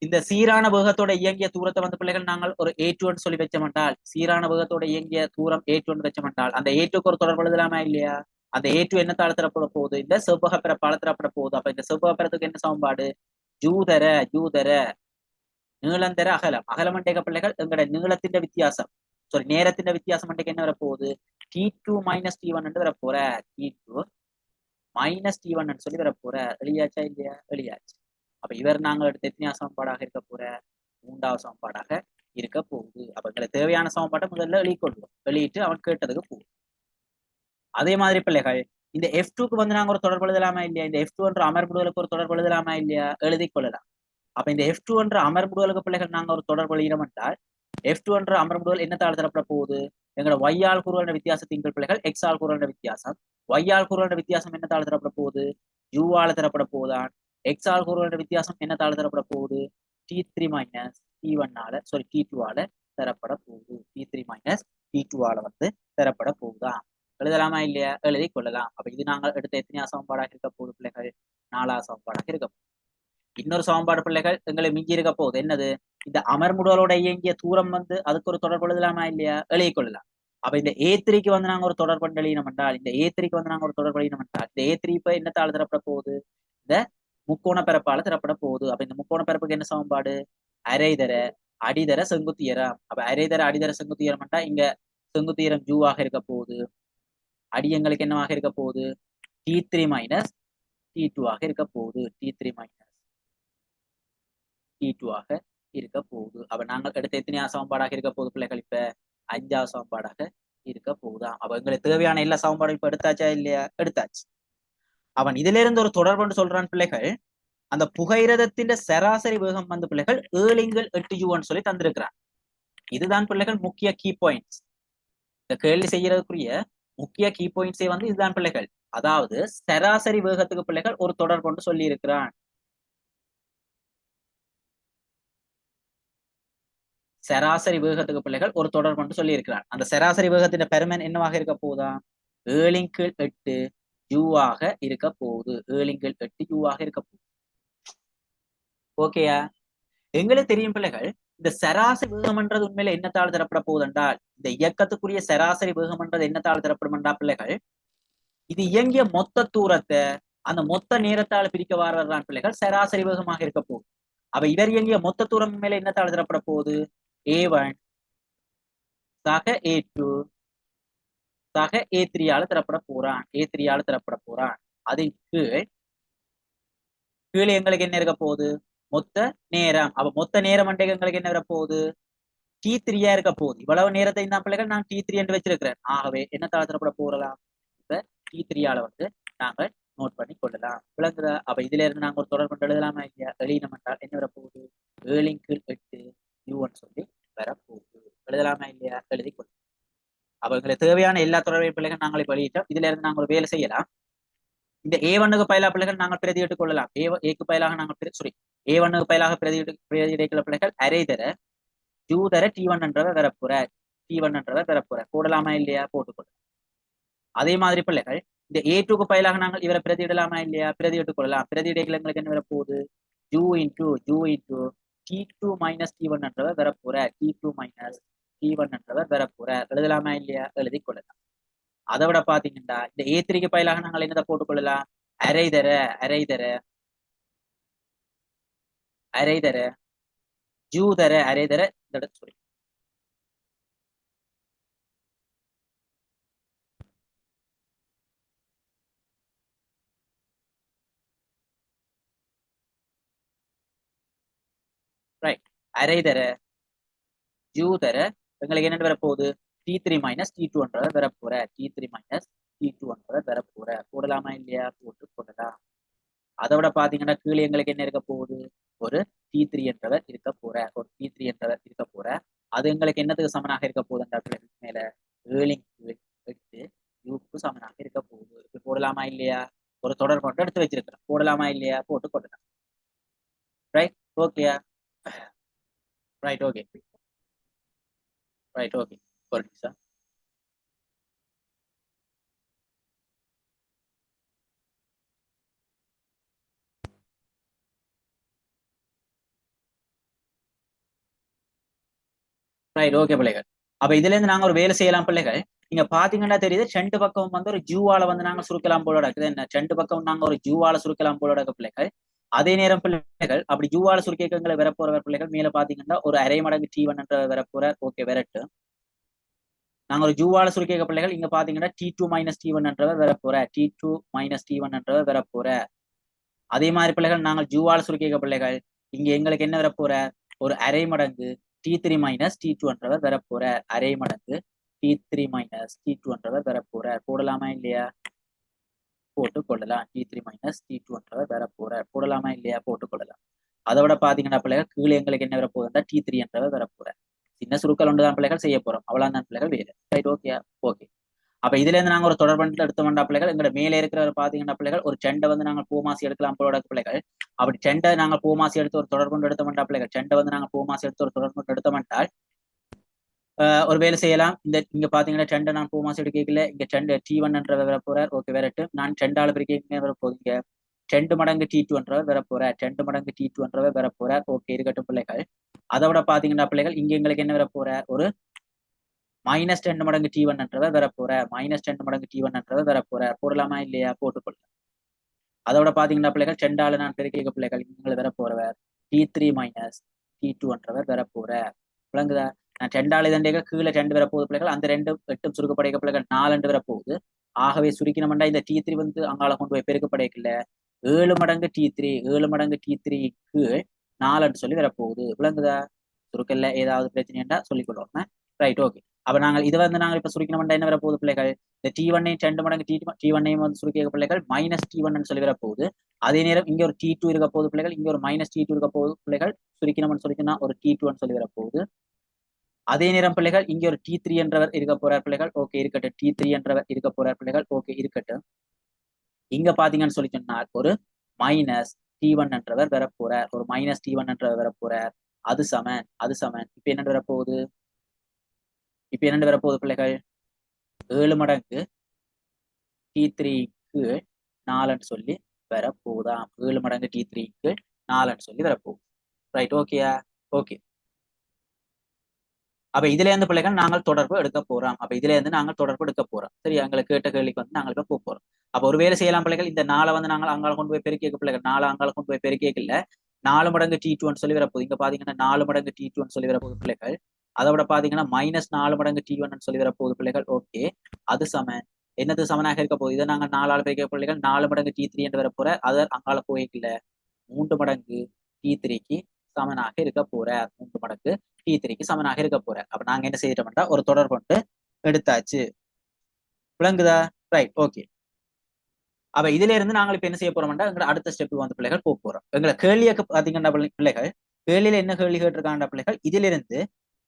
இந்த சீரான வேகத்தோட இயங்கிய தூரத்தை வந்து பிள்ளைகள் நாங்கள் ஒரு A2 சொல்லி வச்சோம்னால் சீரான வேகத்தோட இயங்கிய தூரம் A2 வச்சோம்னால் அந்த A2க்கு ஒரு தொடர்பு எழுதலாமா இல்லையா? அந்த A2 என்ன தாழ்த்தரப்பட போகுது? இந்த செவ்வக பிறப்பால தரப்பட போகுது. அப்ப இந்த செவ்வக பிறத்துக்கு என்ன சமன்பாடு? ஜூதர நீளந்தர அகலம் அகலமண்டேக பிள்ளைகள் எங்கட நீளத்தின் வித்தியாசம் நேரத்தின் வித்தியாசம் மண்டைக்கு என்ன வரப்போகுது T2 மைனஸ் T1 என்று வரப்போற. T2 மைனஸ் T1 சொல்லி வரப்போற. எழுதியாச்சா இல்லையா? எழுதியாச்சு. அப்ப இவர் நாங்கள் எடுத்த எத்தனையா சமன்பாடாக இருக்க போற 3வது சமன்பாடாக இருக்க போகுது. அப்ப எங்களுக்கு தேவையான சமன்பாட்டை முதல்ல எழுதிக்கொள்வோம். எழுதிட்டு அவன் கேட்டதுக்கு போகுது. அதே மாதிரி பிள்ளைகள் இந்த F2க்கு வந்து நாங்க ஒரு தொடர்பு எழுதலாமா இல்லையா? இந்த F2 என்ற அமர்வுகளுக்கு ஒரு தொடர்பு எழுதலாமா இல்லையா? எழுதி கொள்ளலாம். அப்ப இந்த F2 என்ற அமர்முடுகளுக்கு பிள்ளைகள் நாங்க ஒரு தொடர்பு எழுதினோம் என்றால் F2 என்ற அமர்முடுகள் என்ன தாழ் தரப்பட போகுது? எங்களோட Y ஆல் கூறுகள வித்தியாசத்தின் பிள்ளைகள் X ஆல் கூறுகள வித்தியாசம். Y ஆல் கூறுகள வித்தியாசம் என்ன தாழ் தரப்பட போகுது? U ஆல தரப்பட போகுதான். X ஆல் கூறுகள வித்தியாசம் என்ன தாழ் தரப்பட போகுது? T3 மைனஸ் T1 ஆல T2 ஆல தரப்பட போகுது. T3 மைனஸ் T2 ஆல வந்து தரப்பட போகுதா? எழுதலாமா இல்லையா? எழுதி கொள்ளலாம். அப்ப இது நாங்கள் எடுத்த எத்தனையா சமன்பாடாக இருக்க போகுது பிள்ளைகள்? 4வது சமன்பாடாக இருக்க போகுது. இன்னொரு சமன்பாடு பிள்ளைகள் எங்களை மிஞ்சி இருக்க போகுது. என்னது? இந்த அமர்முடலோட இயங்கிய தூரம் வந்து அதுக்கு ஒரு தொடர்பு எழுதலாமா இல்லையா? எழுதி கொள்ளலாம். அப்ப இந்த A3க்கு வந்து நாங்க ஒரு தொடர்பு எழுதினோம் என்றால் இந்த A3க்கு வந்து நாங்க ஒரு தொடர்பு எழுதினோம் என்றால் இந்த A3 இப்ப என்னத்தால தரப்பட போகுது? இந்த முக்கோண பரப்பால தரப்பட போகுது. அப்ப இந்த முக்கோண பரப்புக்கு என்ன சமன்பாடு? அரைதர அடிதர செங்குத்துயரம். அப்ப அரைதர அடிதர செங்குத்துயரம் என்றா இங்க செங்குத்துயரம் ஜூவாக இருக்க போகுது. அடி எங்களுக்கு என்னவாக இருக்க போகுது? T3 மைனஸ் T2 ஆக இருக்க போகுது. T3 மைனஸ் T2 ஆக இருக்க போகுது. அப்ப நாங்கள் எடுத்த எத்தனையா சமன்பாடாக இருக்க போகுது பிள்ளைகள்? இப்ப 5வது சமன்பாடாக இருக்க போகுதா? அப்ப எங்களுக்கு தேவையான எல்லா சமன்பாடும் இப்ப எடுத்தாச்சா இல்லையா? எடுத்தாச்சு. அவன் இதுல இருந்து ஒரு தொடர்பு சொல்றான் பிள்ளைகள். அந்த புகையிரதத்தின் சராசரி வேகம் வந்து பிள்ளைகள் 7 சொல்லி தந்திருக்கிறான். இதுதான் பிள்ளைகள் முக்கிய கீ பாயிண்ட்ஸ். இந்த கேள்வி செய்யறதுக்குரிய முக்கிய கீ பாயிண்ட்ஸே வந்து இதுதான் பிள்ளைகள். அதாவது சராசரி வேகத்துக்கு பிள்ளைகள் ஒரு தொடர்பு சொல்லி இருக்கிறான். சராசரி வேகத்துக்கு பிள்ளைகள் ஒரு தொடர் கொண்டு சொல்லி இருக்கிறார். அந்த சராசரி வேகத்தின் பெருமன் என்னவாக இருக்க போகுதா? 7/8 u-ஆக இருக்க போகுது. 7/8 u-ஆக இருக்க போகுது. ஓகேயா? எங்களுக்கு தெரியும் பிள்ளைகள், இந்த சராசரி வேகம்ன்றது உண்மையில என்னத்தால் தரப்பட போகுது என்றால், இந்த இயக்கத்துக்குரிய சராசரி வேகம்ன்றது என்னத்தால் தரப்படும் என்றா பிள்ளைகள், இது இயங்கிய மொத்த தூரத்தை அந்த மொத்த நேரத்தால் பிரிக்க வர்றதுதான் பிள்ளைகள் சராசரி வேகமாக இருக்க போகுது. அப்ப இவர் இயங்கிய மொத்த தூரம் மேல என்னத்தால் தரப்பட போகுது? A1 சக A2 சக A3 ஆல தரப்பட போறான். A3 ஆல தரப்பட போறான். அதன் கீழே எங்களுக்கு என்ன இருக்க போகுது? மொத்த நேரம். அப்ப மொத்த நேரம் அண்டைக்கு எங்களுக்கு என்ன வர போகுது? T3 இருக்க போகுது. இவ்வளவு நேரத்தை இந்த பிள்ளைகள் நான் T3 என்று வச்சிருக்கிறேன். ஆகவே என்னத்தால் தரப்பட போறலாம்? இப்ப T3 ஆல நாங்கள் நோட் பண்ணி கொள்ளலாம். விளங்குதா? அப்ப இதுல இருந்து நாங்க ஒரு தொடர் கொண்டு எழுதலாமா இல்லையா? எழுதினோம் என்றால் என்ன வரப்போகுது? 7/8 u1 சொல்லி வரப்போகுது. எழுதலாமா இல்லையா? எழுதி கொள்ளலாம். அப்ப எங்களுக்கு தேவையான எல்லா தொடர்பை பிள்ளைகள் நாங்கள் இப்ப எழுதிட்டோம். இதுல இருந்து நாங்கள் ஒரு வேலை செய்யலாம். இந்த A1க்கு பயிலா பிள்ளைகள் நாங்கள் பிரதியிட்டுக் கொள்ளலாம். ஏக்கு பயிலாக நாங்கள் சாரி A1க்கு பயிலாக பிரதியிட்டுள்ள பிள்ளைகள் அரை தர u தர T1 என்றதை வரப்புற T1 என்றதை வரப்புற போடலாமா இல்லையா? போட்டுக்கொள்ளலாம். அதே மாதிரி பிள்ளைகள் இந்த A2க்கு பயிலாக நாங்கள் இவரை பிரதியிடலாமா இல்லையா? பிரதியிட்டுக் கொள்ளலாம். பிரதியிடைகள் எங்களுக்கு என்ன வரப்போகுது? u into T2 minus T1 என்றவர் வரப்போற T2 minus T1 என்றவர் வரப்போற எழுதலாமா இல்லையா? எழுதி கொள்ளலாம். அதை விட பாத்தீங்கன்னா இந்த A3க்கு பயிலாக நாங்கள் என்னதை போட்டுக்கொள்ளலாம்? அரை தர u தர அரை தர இந்த சொல்லி ரைட். அரை தர u தர எங்களுக்கு என்ன வரப்போகுது? T3 minus T2 என்றவர் வரப்போற T3 minus T2 என்றவர் வரப்போற போடலாமா இல்லையா? போட்டு கொள்ளலாம். அதை விட பாத்தீங்கன்னா கீழே எங்களுக்கு என்ன இருக்க போகுது? ஒரு T3 என்றவர் இருக்க போற ஒரு T3 என்றவர் இருக்க போற அது எங்களுக்கு என்னத்துக்கு சமனாக இருக்க போகுது? மேல 7/8 u-க்கு சமனாக இருக்க போகுது. இப்ப போடலாமா இல்லையா? ஒரு தொடர் கொண்டு எடுத்து வச்சிருக்கிறோம். போடலாமா இல்லையா? போட்டு கொள்ளலாம். ரைட். ஓகேயா? ரைட். ஓகே. ரைட். ஓகே. ஒரு நிமிஷம். ரைட். ஓகே பிள்ளைகள். அப்ப இதுல இருந்து நாங்க ஒரு வேலை செய்யலாம் பிள்ளைகள். நீங்க பாத்தீங்கன்னா தெரியுது ரெண்டு பக்கம் ஒரு ஜூவால நாங்க சுருக்கலாம் போல இருக்குது. என்ன ரெண்டு பக்கம் நாங்க ஒரு ஜூவால சுருக்கலாம் போல இருக்க பிள்ளைகள். அதே நேரம் பிள்ளைகள் அப்படி ஜூவால சுருக்கங்களை வரப்போற பிள்ளைகள் மேல பாத்தீங்கன்னா ஒரு அரை மடங்கு T1 என்ற வரப்போற ஓகே வரட்டு. நாங்க ஒரு ஜூவால சுருக்க பிள்ளைகள் இங்க பாத்தீங்கன்னா T2 மைனஸ் T1 என்றவர் வரப்போற T2 மைனஸ் T1 என்றவர் வரப்போற. அதே மாதிரி பிள்ளைகள் நாங்கள் ஜூவால சுருக்க பிள்ளைகள் இங்க எங்களுக்கு என்ன வரப்போற? ஒரு அரை மடங்கு T3 மைனஸ் T2 என்றவர் வரப்போற அரை மடங்கு T3 மைனஸ் T2 என்றவர் வரப்போற போடலாமா இல்லையா? போட்டு கொள்ளலாம். T3 மைனஸ் T2 என்றவர் வரப்போற போடலாமா இல்லையா? போட்டு கொள்ளலாம். அதோட பாத்தீங்கன்னா பிள்ளைகள் கீழே எங்களுக்கு என்ன வரப்போகுதுன்னா T3 என்றவர் வரப்போற சின்ன சுருக்கள் ஒன்றுதான் பிள்ளைகள் செய்ய போறோம். அவ்வளவுதான் பிள்ளைகள் வேறு. ரைட். ஓகே. ஓகே. அப்ப இதுல இருந்து நாங்க ஒரு தொடர்பு எடுத்தோம்டா பிள்ளைகள் எங்க மேல இருக்கிற பாத்தீங்கன்னா பிள்ளைகள் ஒரு செண்டை நாங்க பூமாசி எடுக்கலாம் போல பிள்ளைகள். அப்படி செண்டை நாங்க பூமாசி எடுத்து ஒரு தொடர்பு எடுத்தோம்டா பிள்ளைகள் செண்டை நாங்க பூமாசி எடுத்து ஒரு தொடர்பு எடுத்தோம்ட்டால் ஒரு வேலை செய்யலாம். இங்க பாத்தீங்கன்னா செண்டை நான் பூமாசி எடுக்கல. இங்க செண்டை T1 என்ற வர போறார். ஓகே வரட்டு. நான் செண்டால பிரிக்க வர போகுங்க. 2 மடங்கு T2 என்றவர் வர போறார். 2 மடங்கு T2 என்றவர் வர போறார். ஓகே இருக்கட்டும் பிள்ளைகள். அதோட பாத்தீங்கன்னா பிள்ளைகள் இங்க எங்களுக்கு என்ன வர போற? ஒரு -2 மடங்கு T1 என்றவர் வரப்போற -2 மடங்கு T1 என்றவர் வரப்போற போடலாமா இல்லையா? போட்டுக்கொள்ளலாம். அதோட பாத்தீங்கன்னா பிள்ளைகள் செண்டால நான் பெருக்கிய பிள்ளைகள் நீங்கள் வரப்போறவர் T3 மைனஸ் T2 என்றவர் வரப்போற விளங்குதா? நான் செண்டால இதண்டேக கீழே 2 வரப்போகுது பிள்ளைகள். அந்த 2 8 சுருக்கப்படைக்க பிள்ளைகள் 4 என்று வரப்போகுது. ஆகவே சுருக்கினோம்டா இந்த T3 அங்கால கொண்டு போய் பெருக்கப்படைக்கல 7 மடங்கு T3 7 மடங்கு T3 கீழ் 4 என்று சொல்லி வரப்போகுது. விளங்குதா? சுருக்கல்ல ஏதாவது பிரச்சனைண்டா சொல்லிக்கொள்வோம். ரைட். ஓகே. அப்ப நாங்கள் இதை நாங்கள் இப்ப சுருக்கினோம்டா என்ன வரப்போகுது பிள்ளைகள்? இந்த T1ஐயும் 2 மடங்கு T1ஐயும் சுருக்கிய பிள்ளைகள் -T1 சொல்லி வரப்போகுது. அதே நேரம் இங்க ஒரு T2 இருக்க போகுது பிள்ளைகள். இங்க ஒரு -T2 இருக்க போகுது பிள்ளைகள். சுருக்கினோம்னு சொல்லிச்சுன்னா ஒரு T2 சொல்லி வரப்போகுது. அதே நேரம் பிள்ளைகள் இங்க ஒரு T3 என்றவர் இருக்க போறார் பிள்ளைகள். ஓகே இருக்கட்டும். T3 என்றவர் இருக்க போறார் பிள்ளைகள். ஓகே இருக்கட்டும். இங்க பாத்தீங்கன்னு சொல்லி சொன்னால் ஒரு -T1 என்றவர் வரப்போறார். ஒரு -T1 என்றவர் வரப்போறார். அது சமன் இப்ப என்ன வரப்போகுது பிள்ளைகள் 7 மடங்கு T3 4ன்னு சொல்லி வரப்போகுதாம் 7 மடங்கு T3 4ன்னு சொல்லி வரப்போகுது ரைட் ஓகேயா ஓகே அப்ப இதுல இருந்து பிள்ளைகள் நாங்கள் தொடர்பு எடுக்க போறோம் சரி எங்களுக்கு கேட்ட கேள்விக்கு வந்து நாங்கள் இப்ப போறோம் அப்ப ஒரு வேலை செய்யலாம் பிள்ளைகள் இந்த 4 வந்து நாங்கள் அங்கால கொண்டு போய் பெருக்கிக்க பிள்ளைகள் 4 அங்கால கொண்டு போய் பெருக்கிக்க இல்ல 4 மடங்கு T2 சொல்லி வரப்போகுது இங்க பாத்தீங்கன்னா 4 மடங்கு T2 சொல்லி வரப்போகுது பிள்ளைகள் அதை விட பாத்தீங்கன்னா -4 மடங்கு T1 சொல்லி வரப்போகுது பிள்ளைகள் ஓகே அது சமன் என்னது சமனாக இருக்க போகுது இதை நாங்க 4 பெருக்கிய பிள்ளைகள் 4 மடங்கு T3 என்று வரப்போற அதை அங்கால போய்க்கல 3 மடங்கு T3க்கு சமனாக இருக்க போற 3 மடங்கு T3க்கு சமனாக இருக்க போற அப்ப நாங்க என்ன செய்யறோம்னா ஒரு தொடர் கொண்டு எடுத்தாச்சு விளங்குதா ரைட் ஓகே அப்ப இதுல இருந்து நாங்கள் இப்ப என்ன செய்ய போறோம்னா எங்க அடுத்த ஸ்டெப்புக்கு வந்து பிள்ளைகள் போறோம் எங்களை கேள்வியக்கு பாத்தீங்கன்னா பிள்ளைகள் கேள்வியில என்ன கேள்வி கேட்டிருக்காண்ட பிள்ளைகள் இதிலிருந்து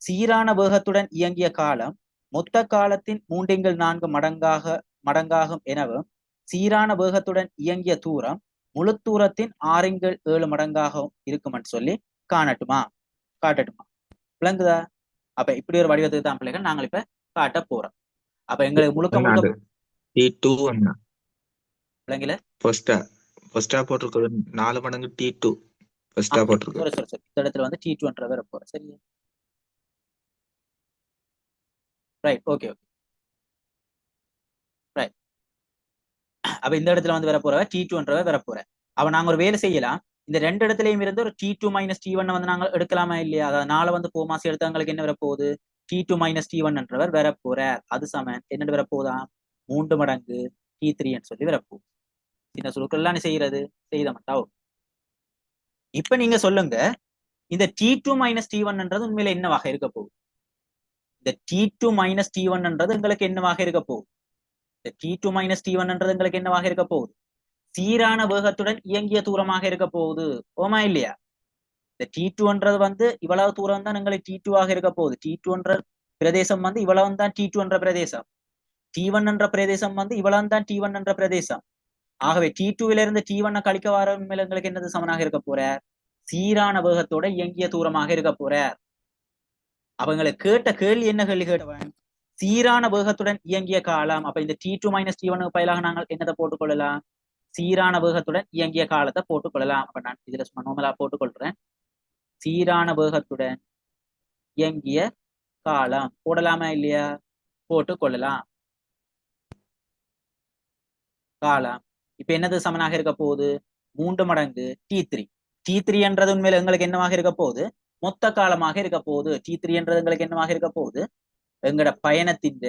சீரான வேகத்துடன் இயங்கிய காலம் மொத்த காலத்தின் 3/4 மடங்காகும் எனவும் சீரான வேகத்துடன் இயங்கிய தூரம் முழு தூரத்தின் 6/7 மடங்காகவும் இருக்கும்னு சொல்லி காட்டட்டுமா விளங்குதா அப்ப இப்படி ஒரு வடிவத்துக்கு தான் பிள்ளைகள் நாங்கள் இப்ப காட்ட போறோம் அப்ப எங்களுக்கு முழுக்க T2 அண்ணா விளங்கல ஃபர்ஸ்டா போட்டிருக்கிறது 4 மடங்கு T2 ஃபர்ஸ்டா போட்டிருக்கு சரி இந்த இடத்துல வந்து T2 வேற போற சரி ரைட் ஓகே ரைட் அப்ப இந்த இடத்துல வந்து வரப்போற T2 வரப்போற அப்ப நாங்க ஒரு வேலை செய்யலாம் இந்த ரெண்டு இடத்துலயும் இருந்து ஒரு T2 - T1 வந்து நாங்க எடுக்கலாமா இல்லையா அதாவது 4 வந்து போமாசி எடுத்தவங்களுக்கு என்ன வரப்போகுது T2 - T1 வரப்போற அது சமன் என்ன வரப்போதா 3 மடங்கு T3 சொல்லி வரப்போகுது சின்ன சுருக்கெல்லாம் செய்யறது செய்த மாட்டாவோ இப்ப நீங்க சொல்லுங்க இந்த T2 - T1 உண்மையில என்னவாக இருக்க போகுது இந்த T2 - T1 எங்களுக்கு என்னவாக இருக்க போகுது இந்த T2 - T1 எங்களுக்கு என்னவாக இருக்க போகுது சீரான வேகத்துடன் இயங்கிய தூரமாக இருக்க போகுது ஓமா இல்லையா இந்த T2 வந்து இவ்வளவு தூரம் தான் எங்களுக்கு T2 ஆக இருக்க போகுது T2 பிரதேசம் வந்து இவ்வளவு தான் T2 பிரதேசம் T1 பிரதேசம் வந்து இவ்வளவு தான் T1 பிரதேசம் ஆகவே T2 இருந்து T1 கழிக்க வர மேல எங்களுக்கு என்னது சமனாக இருக்க போற சீரான வேகத்தோட இயங்கிய தூரமாக இருக்க போற அவங்களுக்கு கேட்ட கேள்வி என்ன கேள்வி கேட்டவன் சீரான வேகத்துடன் இயங்கிய காலம் அப்ப இந்த T2 - T1 பதிலாக நாங்கள் என்னதை போட்டுக்கொள்ளலாம் சீரான வேகத்துடன் இயங்கிய காலத்தை போட்டுக்கொள்ளலாம் அப்ப நான் இதுல சும்மா நோமலா போட்டுக்கொள்றேன் சீரான வேகத்துடன் இயங்கிய காலம் போடலாமா இல்லையா போட்டுக்கொள்ளலாம் காலம் இப்ப என்னது சமனாக இருக்க போகுது 3 மடங்கு T3 என்றது உண்மையில எங்களுக்கு என்னவாக இருக்க போகுது மொத்த காலமாக இருக்க போகுது T3 எங்களுக்கு என்னவாக இருக்க போகுது எங்களோட பயணத்தின்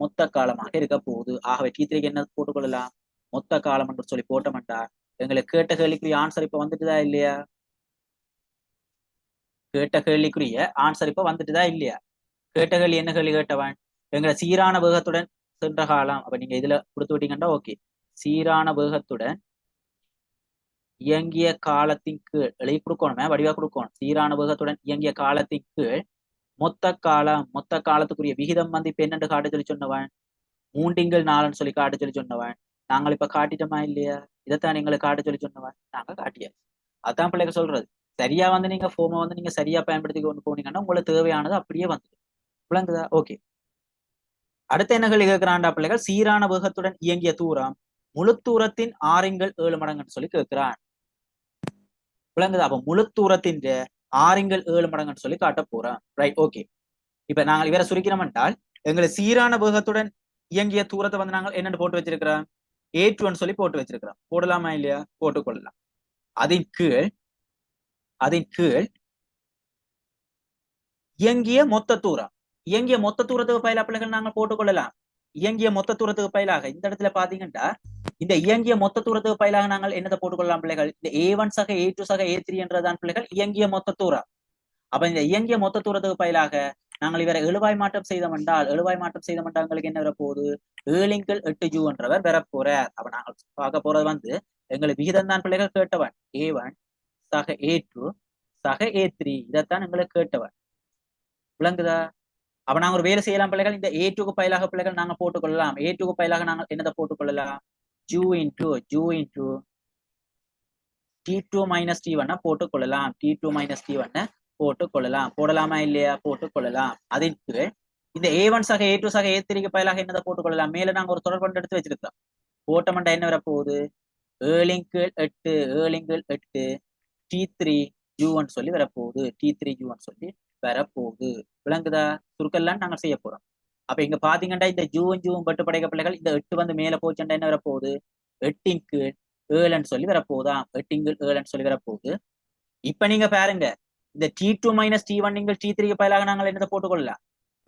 மொத்த காலமாக இருக்க போகுது ஆகவே T3க்கு என்ன போட்டுக்கொள்ளலாம் மொத்த காலம் என்று சொல்லி போட்டோம்டா எங்களுக்கு கேட்ட கேள்விக்குரிய ஆன்சர் இப்ப வந்துட்டுதா இல்லையா கேட்ட கேள்விக்குரிய ஆன்சர் இப்ப வந்துட்டுதா இல்லையா கேட்ட கேள்வி என்ன கேள்வி கேட்டவன் எங்களை சீரான வேகத்துடன் சென்ற காலம் அப்ப நீங்க இதுல கொடுத்து விட்டீங்கன்னா ஓகே சீரான வேகத்துடன் இயங்கிய காலத்தின் கீழ் எழுதி கொடுக்கணுமே வடிவா கொடுக்கணும் சீரான வேகத்துடன் இயங்கிய காலத்தின் கீழ் மொத்த காலத்துக்குரிய விகிதம் வந்து இப்ப என்னென்று காட்ட சொல்லி சொன்னவன் 3/4 சொல்லி காட்ட சொல்லி சொன்னவன் நாங்கள் இப்ப காட்டிட்டோமா இல்லையா இதைத்தான் எங்களுக்கு காட்ட சொல்லி சொன்னவன் நாங்க காட்டியாச்சு அதான் பிள்ளைங்க சொல்றது சரியா வந்து நீங்க ஃபோமை வந்து நீங்க சரியா பயன்படுத்தி கொண்டு போனீங்கன்னா உங்களுக்கு தேவையானது அப்படியே வந்துடும் விளங்குதா ஓகே அடுத்த என்ன கேள்வி கேட்கிறான்டா பிள்ளைகள் சீரான வேகத்துடன் இயங்கிய தூரம் முழு தூரத்தின் 6/7 மடங்குன்னு சொல்லி கேட்கிறான் விளங்குதா அப்ப முழு தூரத்தின் 6/7 மடங்குன்னு சொல்லி காட்ட போறேன் ரைட் ஓகே இப்ப நாங்கள் இவரை சுருக்கிறோம் என்றால் எங்களை சீரான வேகத்துடன் இயங்கிய தூரத்தை வந்து நாங்கள் என்னென்னு போட்டு வச்சிருக்கிறோம் A2 சொல்லி போட்டு வச்சிருக்கிறோம் போடலாமா இல்லையா போட்டுக்கொள்ளலாம் அதன் கீழ் இயங்கிய மொத்த தூரத்துக்கு பயிலா பிள்ளைகள் நாங்கள் போட்டுக்கொள்ளலாம் இயங்கிய மொத்த தூரத்துக்கு பயிலாக இந்த இடத்துல பாத்தீங்கன்னா இந்த இயங்கிய மொத்த தூரத்துக்கு பயிலாக நாங்கள் என்னதை போட்டுக்கொள்ளலாம் பிள்ளைகள் இந்த A1 சக A2 சக A3 என்றதான் பிள்ளைகள் இயங்கிய மொத்த தூரம் அப்ப இந்த இயங்கிய மொத்த தூரத்துக்கு பயிலாக நாங்கள் இவரை எழுவாய் மாற்றம் செய்தோம்னால் எங்களுக்கு என்ன வரப்போகுது 7/8 என்றவர் வரப்போறார் அப்ப நாங்கள் பார்க்க போறது வந்து எங்களுக்கு விகிதம் தான் பிள்ளைகள் கேட்டவன் A1 சக A2 சக A3 இதைத்தான் எங்களுக்கு கேட்டவன் விளங்குதா அப்ப நாங்க ஒரு வேலை செய்யலாம் பிள்ளைகள் இந்த A2க்கு பயிலாக பிள்ளைகள் நாங்க போட்டுக்கொள்ளலாம் A2க்கு பயிலாக நாங்கள் என்னதை போட்டுக்கொள்ளலாம் Q into T2 - T1 போட்டுக்கொள்ளலாம் T2 - T1 போட்டுக் கொள்ளலாம். போடலாமா இல்லையா? போட்டுக் கொள்ளலாம். அதற்கு இந்த A1 சக A2 சக A3க்கு பதிலாக என்னதை போட்டுக் கொள்ளலாம்? மேல நாங்க ஒரு தொடர்பு எடுத்து வச்சிருக்கோம். போட்டோம்னா என்ன வரப்போகுது? 7 7 8 T3 U1 சொல்லி வரப்போகுது. T3 U1 சொல்லி வரப்போகுது. விளங்குதா? சுருக்கெல்லாம் நாங்க செய்ய போறோம். அப்ப இங்க பாத்தீங்கன்னா இந்த ஜூவும் பட்டு படைக்க பிள்ளைகள் இந்த 8 வந்து மேல போச்சுன்னா என்ன வரப்போகுது? 8 சொல்லி வரப்போகுதா? 8 சொல்லி வரப்போகுது. இப்ப நீங்க பாருங்க, இந்த T2 மைனஸ் T1 நீங்கள் T3க்கு பதிலாக நாங்கள் என்னதை போட்டுக்கொள்ளலாம்?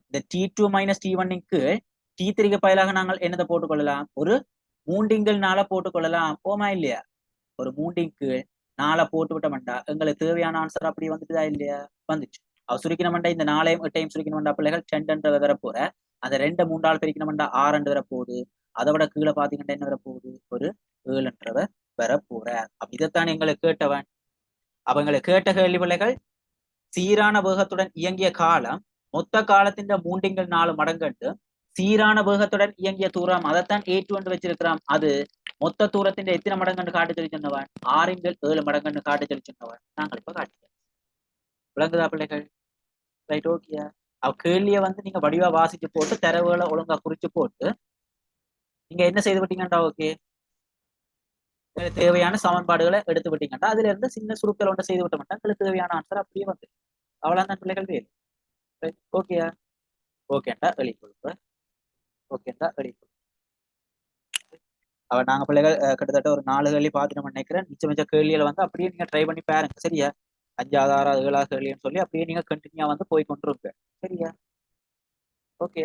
இந்த T2 மைனஸ் T1க்கு T3க்கு பதிலாக நாங்கள் என்னதை போட்டுக்கொள்ளலாம்? ஒரு 3 போட்டுக்கொள்ளலாம். போமா இல்லையா? ஒரு 3 போட்டு விட்டோம்டா எங்களுக்கு தேவையான ஆன்சர் அப்படி வந்துட்டுதா இல்லையா? வந்துச்சு. சுருக்கணும்டா இந்த 4 8 சுருக்கணும்டா பிள்ளைகள் 10 வரப்போற அந்த 2 3 பிரிக்கணும்டா 6 வரப்போகுது. அதை விட கீழே பாத்தீங்கன்னா என்ன வரப்போகுது? ஒரு 7 வரப்போற. அப்ப இதைத்தான் எங்களுக்கு கேட்டவன். அப்ப எங்களுக்கு கேட்ட கேள்வி பிள்ளைகள், சீரான வேகத்துடன் இயங்கிய காலம் மொத்த காலத்தின் 3 மடங்கு சீரான வேகத்துடன் இயங்கிய தூரம் அதைத்தான் A2 வச்சிருக்கிறான். அது மொத்த தூரத்தின் எத்தனை மடங்குன்னு காட்டு சொல்லி சொன்னவன்? 6 மடங்குன்னு காட்டு சொல்லி சொன்னவன். நாங்கள் இப்ப காட்டுறோம். விளங்குதா பிள்ளைகள்? Right, okay. அவ கேள்விய வந்து நீங்க வடிவா வாசிச்சு போட்டு தரவுகளை ஒழுங்கா குறிச்சு போட்டு நீங்க என்ன செய்து விட்டீங்கடா? ஓகே, தேவையான சமன்பாடுகளை எடுத்து விட்டீங்கடா. அதுல இருந்து சின்ன சுருக்கள் ஒன்று செய்து விட்டோம்னா உங்களுக்கு தேவையான ஆன்சர் அப்படியே வந்து அவ்வளவுதான் பிள்ளைகள் வேறு. ரைட், ஓகேயா? ஓகேண்டா வெளிக்கொடுப்ப. ஓகேண்டா வெளிக்கொடுப்ப. நாங்க பிள்ளைகள் கிட்டத்தட்ட ஒரு 4 கேள்வி பார்த்துட்டு நினைக்கிறேன். மிச்ச கேள்விகளை வந்து அப்படியே நீங்க ட்ரை பண்ணி பாருங்க. சரியா? 5வது 6வது 7வது கேள்வின்னு சொல்லி அப்படியே நீங்க கண்டினியூா வந்து போய் கொண்டிருப்பேன். சரியா? ஓகே.